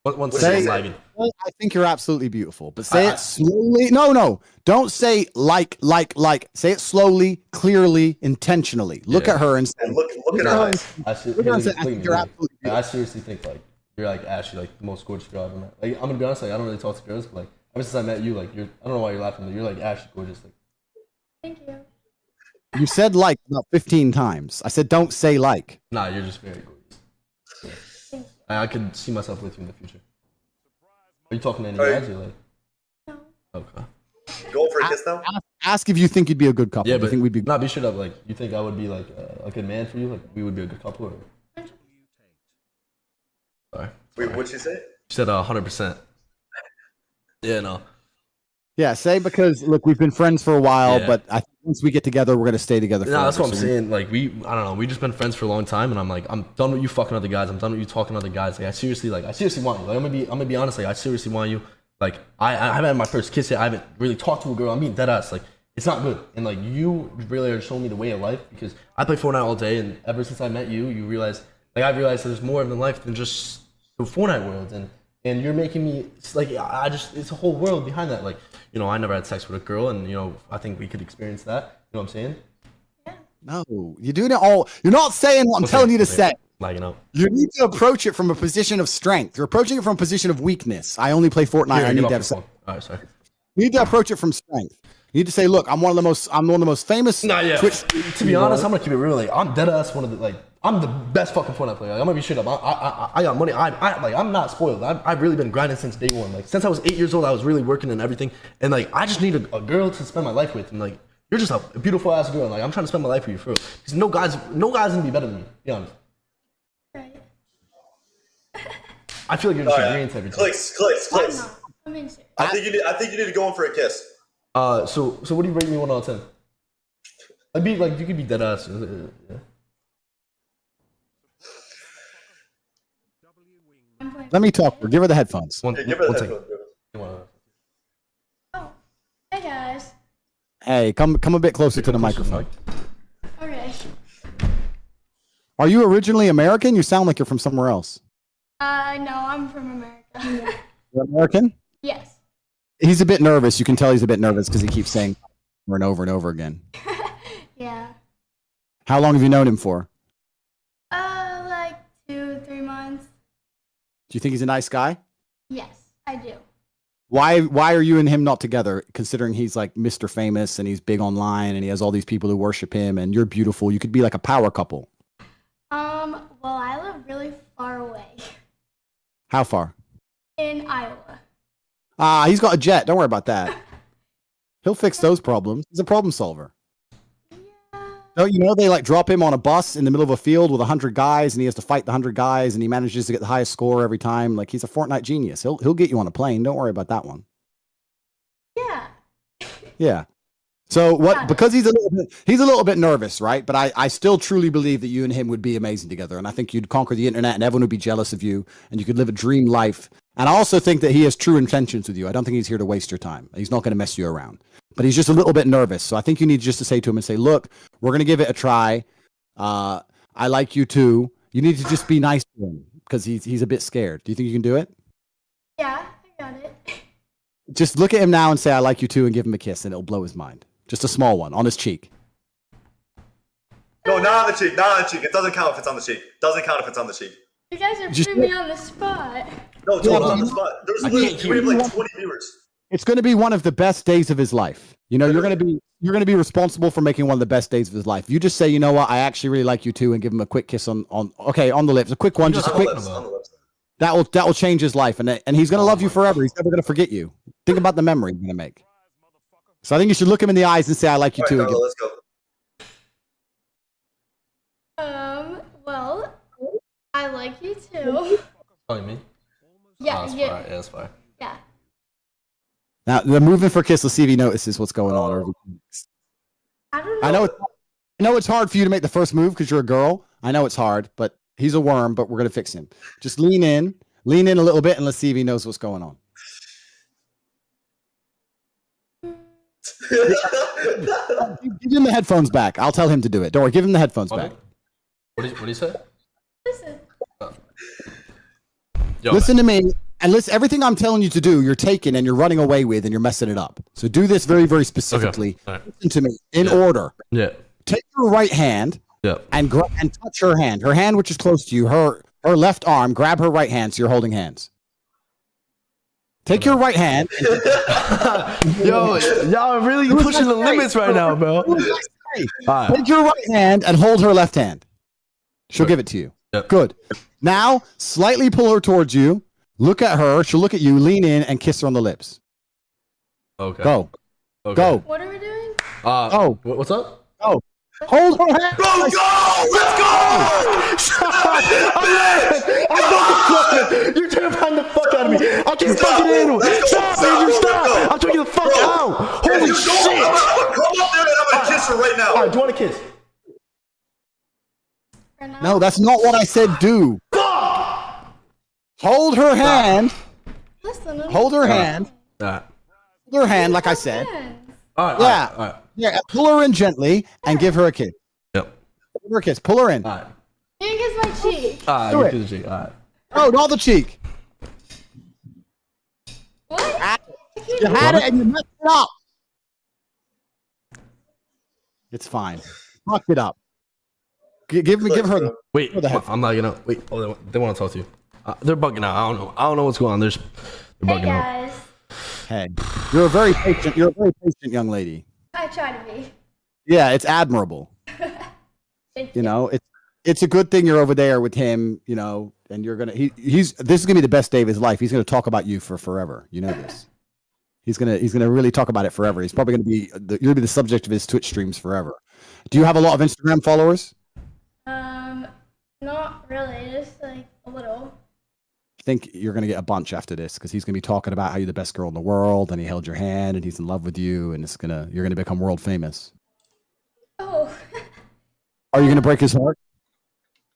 One Say, second, lagging. I think you're absolutely beautiful, but say it slowly. No. Don't say like. Say it slowly, clearly, intentionally. Look at her and say, And look at her eyes. I you're absolutely I seriously think like you're like Ashley, like the most gorgeous girl I've ever met. Like I'm gonna be honest, like I don't really talk to girls, but like ever since I met you, like I don't know why you're laughing, but you're like Ashley gorgeous. Like Thank you. You said like about 15 times. I said don't say like. nah, you're just very gorgeous. Thank you. I could see myself with you in the future. Are you talking to any Alright. guys or like? No. Okay. Going for a kiss now? Ask if you think you'd be a good couple. Yeah, Do but you think we'd be not be straight up. Like you think I would be like a good man for you? Like we would be a good couple? Or? Sorry. Wait, what'd she say? She said 100%. Yeah, no. Yeah, say because look, we've been friends for a while, Yeah. but I think once we get together, we're gonna stay together. No, that's forever. what I'm So saying. Like I don't know. We just been friends for a long time, and I'm like, I'm done with you fucking other guys. I'm done with you talking to other guys. Like I seriously want you. Like I'm gonna be honest. Like I seriously want you. Like I haven't had my first kiss yet. I haven't really talked to a girl. I'm being dead ass. Like it's not good. And like you really are showing me the way of life because I play Fortnite all day, and ever since I met you, I've realized there's more in life than just the Fortnite world. And you're making me like it's a whole world behind that. Like I never had sex with a girl, and I think we could experience that. You know what I'm saying? no, you're doing it all. You're not saying what I'm telling you to say. Lagging out. You need to approach it from a position of strength. You're approaching it from a position of weakness. I only play Fortnite. Here, I get need off to your have sex. phone. All right, sorry. You need to approach it from strength. You need to say, look, I'm one of the most famous Nah, yeah. Twitch. To be honest, I'm gonna keep it real. Like, I'm dead ass I'm the best fucking Fortnite player. Like, I'm gonna be straight up. I got money. I'm not spoiled. I've really been grinding since day one. Like, since I was 8 years old, I was really working and everything. And like, I just need a girl to spend my life with. And like, you're just a beautiful ass girl. And, like, I'm trying to spend my life with you for real. Because no guy's gonna be better than me. Be honest. Right. I feel like you're just All right. agreeing to everything. Clix. I'm being serious. I think you need to go in for a kiss. So what do you rate me 1 out of 10? I'd be like, you could be dead ass. Yeah. I'm playing. Let me talk. Give her the headphones. Yeah, give her one the second. headphones. Oh, hey guys. Hey, come a bit closer to the microphone. Okay. Are you originally American? You sound like you're from somewhere else. No, I'm from America. You're American? Yes. He's a bit nervous. You can tell he's a bit nervous because he keeps saying over and over and over again. Yeah. How long have you known him for? Like 2-3 months. Do you think he's a nice guy? Yes, I do. Why are you and him not together, considering he's like Mr. Famous and he's big online and he has all these people who worship him and you're beautiful? You could be like a power couple. Well, I live really far away How far? in Iowa. He's got a jet. Don't worry about that. He'll fix those problems. He's a problem solver. Yeah. Don't you know they like drop him on a bus in the middle of a field with 100 guys and he has to fight the 100 guys and he manages to get the highest score every time? Like he's a Fortnite genius. He'll get you on a plane. Don't worry about that one. Yeah. Yeah. So what? Got it. Because he's a little bit nervous, right? But I still truly believe that you and him would be amazing together, and I think you'd conquer the internet, and everyone would be jealous of you, and you could live a dream life. And I also think that he has true intentions with you. I don't think he's here to waste your time. He's not going to mess you around. But he's just a little bit nervous. So I think you need just to say to him and say, "Look, we're going to give it a try. I like you too." You need to just be nice to him because he's a bit scared. Do you think you can do it? Yeah, I got it. Just look at him now and say, "I like you too," and give him a kiss, and it'll blow his mind. Just a small one on his cheek. No, not on the cheek. Not on the cheek. It doesn't count if it's on the cheek. Doesn't count if it's on the cheek. You guys are Just- putting me on the spot. No, Yeah, on the spot. There's literally we have like 20 viewers. It's going to be one of the best days of his life. You know, you're going to be responsible for making one of the best days of his life. You just say, you know what, I actually really like you too, and give him a quick kiss on the lips, a quick one, just a On the quick. lips, on the lips. That will change his life, and he's going to love you forever. He's never going to forget you. Think about the memory he's going to make. So I think you should look him in the eyes and say, I like you All too. right, And Carlo, give, let's go. Well, I like you too. Oh, you mean? Yeah, that's yeah, fire. Yeah, that's fire. yeah. now they're moving for a kiss. Let's see if he notices what's going on. I don't know. I know it's hard for you to make the first move because you're a girl. I know it's hard, but he's a worm. But we're going to fix him. Just lean in a little bit, and let's see if he knows what's going on. Give him the headphones back. I'll tell him to do it. Don't worry. Give him the headphones back. What do you say? Listen. Yo, Listen to me and listen. Everything I'm telling you to do, you're taking and you're running away with, and you're messing it up. So do this very, very specifically. Okay. All right. Listen to me in order. Yeah. Take your right hand Yeah. and touch her hand. Her hand, which is close to you. Her left arm. Grab her right hand. So you're holding hands. Take your right hand. Yo, y'all are really pushing the limits right now, bro. All right. Take your right hand and hold her left hand. She'll Good. give it to you. Yep. Good. Now, slightly pull her towards you. Look at her. She'll look at you. Lean in and kiss her on the lips. Okay. Go. Okay. Go. What are we doing? Go. What's up? Go. Hold her hand. Bro, go! Let's go! You're terrifying the fuck out of me. I can't fucking handle it. Stop, Andrew, stop. I'm taking the fuck out. Holy Andrew, shit. I'm gonna come up there and I'm gonna kiss her right now. All right, do you want a kiss? For now? No, that's not what I said. Do. Hold her hand. Listen. Hold her hand. All right. Hold her hand, like I said. All right. Yeah. All right. Yeah. Pull her in gently and give her a kiss. Yep. Give her a kiss. Pull her in. All right. You kiss my cheek. All right. Do You it. do the cheek. All right. Oh, not the cheek. What? You had it and you messed it up. It's fine. Fucked it up. Give her the. Wait. What the heck? I'm not gonna. Wait. Oh, they want to talk to you. They're bugging out. I don't know what's going on. They're Hey bugging out. guys. Hey, you're a very patient young lady. I try to be. Yeah, it's admirable. Thank You know, it's a good thing you're over there with him, you know, and you're gonna this is gonna be the best day of his life. He's gonna talk about you for forever. You know this. He's gonna really talk about it forever. He's probably gonna be you're gonna be the subject of his Twitch streams forever. Do you have a lot of Instagram followers? Not really. Just like a little. I think you're gonna get a bunch after this because he's gonna be talking about how you're the best girl in the world, and he held your hand, and he's in love with you, and you're gonna become world famous. Oh. Are you gonna break his heart?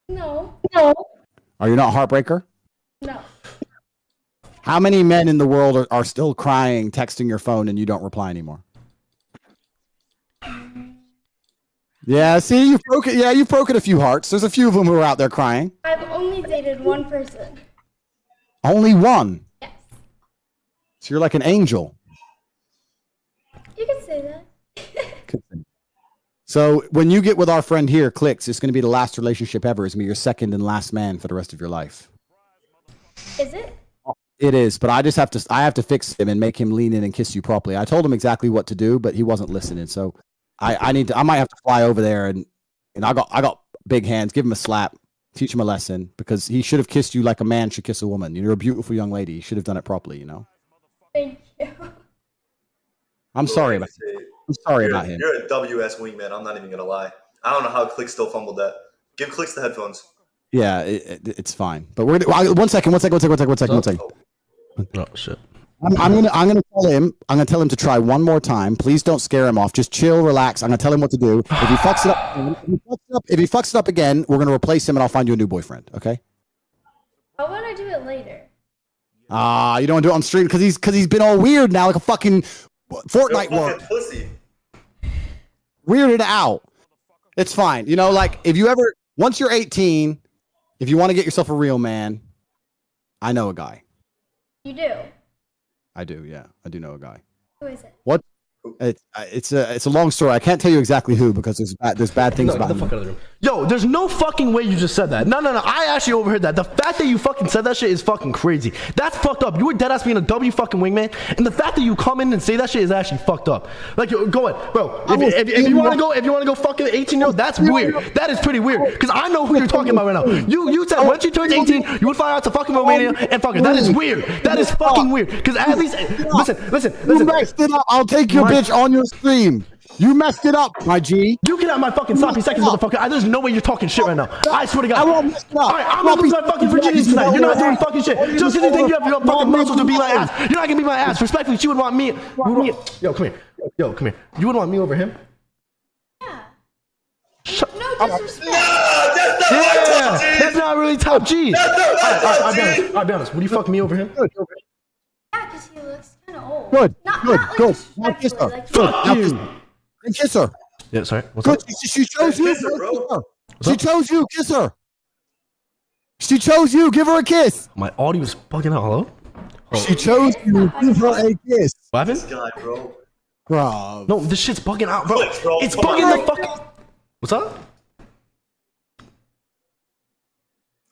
No. Are you not a heartbreaker? No. How many men in the world are still crying, texting your phone, and you don't reply anymore? Yeah, see, you've broken. Yeah, you've broken a few hearts. There's a few of them who are out there crying. I've only dated one person. Only one. Yes. So you're like an angel. You can say that. So when you get with our friend here, Clix, it's going to be the last relationship ever. It's going to be your second and last man for the rest of your life. Is it? It is, but I have to fix him and make him lean in and kiss you properly. I told him exactly what to do, but he wasn't listening. So I might have to fly over there and I got big hands. Give him a slap, teach him a lesson because he should have kissed you like a man should kiss a woman. You're a beautiful young lady. You should have done it properly. You know. Thank you. I'm sorry about him. You're a WS wingman. I'm not even gonna lie. I don't know how Clix still fumbled that. Give Clix the headphones. Yeah, it's fine. But we're gonna, one second. Oh shit. I'm gonna tell him to try one more time. Please don't scare him off. Just chill, relax. I'm gonna tell him what to do. If he fucks it up again, we're gonna replace him and I'll find you a new boyfriend. Okay? I want to do it later. You don't want to do it on stream because he's been all weird now, like a fucking Fortnite world. Pussy. Weirded out. It's fine. You know, like once you're 18, if you want to get yourself a real man, I know a guy. You do? I do, yeah. I do know a guy. Who is it? What? It's a long story. I can't tell you exactly who because there's bad things about the him. fuck out of the room. Yo, there's no fucking way you just said that. No. I actually overheard that. The fact that you fucking said that shit is fucking crazy. That's fucked up. You were dead ass being a W fucking wingman, and the fact that you come in and say that shit is actually fucked up. Like, yo, go ahead, bro. If you want to go fucking 18-year-old, that's weird. That is pretty weird. Because I know who you're talking about right now. You said once you turned 18, you would fly out to fucking Romania and fuck her. That is weird. That is fucking weird. Because at least listen. You messed it up. I'll take your bitch on your stream. You messed it up, my G. You can have my fucking sloppy seconds, motherfucker. There's no way you're talking shit right now. I swear to God. I won't mess it up. All right, I'm gonna lose my fucking virginity tonight. You're not doing fucking shit. Just because you think you have your fucking muscles to beat my ass. You're not gonna beat my ass. Respectfully, she would want me. Yo, come here. You would want me over him? Yeah. No, No disrespect. that's not my top G. That's not really top G. That's not my top G. I'll be honest. Would you fuck me over him? Yeah, because he looks kind of old. Good. Not Good. Like Now kiss her. like Fuck you. And kiss her. Yeah, sorry. What's Good. up? She chose you. Kiss her, bro. She chose you. Kiss her. She chose you. Give her a kiss. My audio's bugging out. Hello? She chose you. Give her a kiss. What This happened? guy, bro. Bro. No, this shit's bugging out, bro. Clix, bro. It's Come bugging on. the fucking. What's up?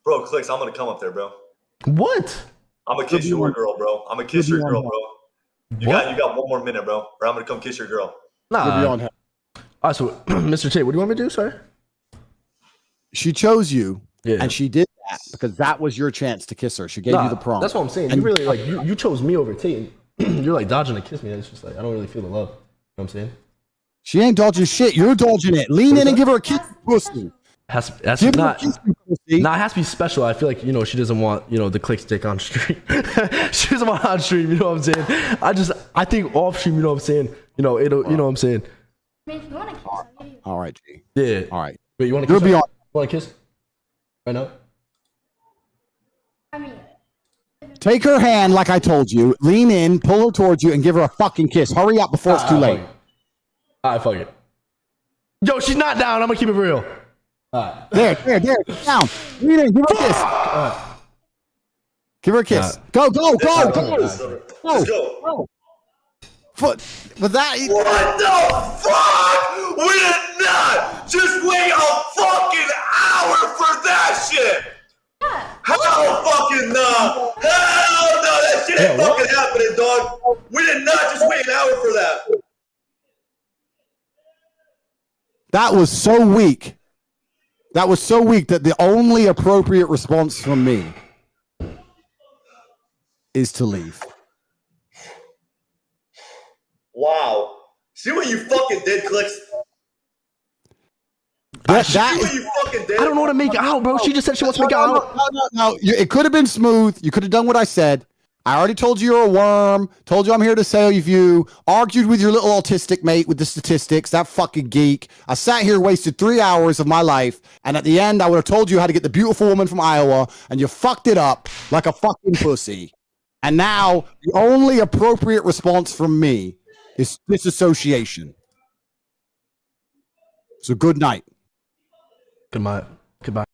Bro, Clix, I'm gonna come up there, bro. What? I'm gonna kiss your girl, bro. I'm gonna kiss your girl, bro. You got 1 more minute, bro. Or I'm gonna come kiss your girl. Nah. All right, so Mr. Tate, what do you want me to do, sir? She chose you, Yeah. and she did that because that was your chance to kiss her. She gave you the prom. That's what I'm saying. You really like you chose me over Tate. You're like dodging to kiss me. It's just like I don't really feel the love. You know what I'm saying? She ain't dodging shit. You're dodging it. Lean in and give her a kiss, pussy. That's Give her a not. kiss, you pussy. Nah, it has to be special. I feel like she doesn't want the Clix dick on stream. She doesn't want on stream. You know what I'm saying? I think off stream. You know what I'm saying? It'll. You know what I'm saying? I mean, if you want to kiss, I'll give you. All right, G. Yeah. All right. Wait, you want to You'll kiss? be on. You want to kiss? Right now? I mean, Take her hand like I told you. Lean in, pull her towards you, and give her a fucking kiss. Hurry up before it's too late. All right, fuck it. Yo, she's not down. I'm gonna keep it real. All right. There. Down. Lean in. Give her a kiss. Give her a kiss. Go. Let's go. With that. What the fuck? We did not just wait a fucking hour for that shit. Hell fucking no. Hell no. That shit ain't fucking happening, dog. We did not just wait an hour for that. That was so weak. That was so weak that the only appropriate response from me is to leave. Wow. See what you fucking did, Clix? That See is what you fucking did. I don't know how to make out, bro. She just said she wants to make out. no. It could have been smooth. You could have done what I said. I already told you you're a worm. Told you I'm here to save you. Argued with your little autistic mate with the statistics. That fucking geek. I sat here, wasted 3 hours of my life, and at the end, I would have told you how to get the beautiful woman from Iowa, and you fucked it up like a fucking pussy. And now, the only appropriate response from me is disassociation. So good night. Goodbye. Goodbye.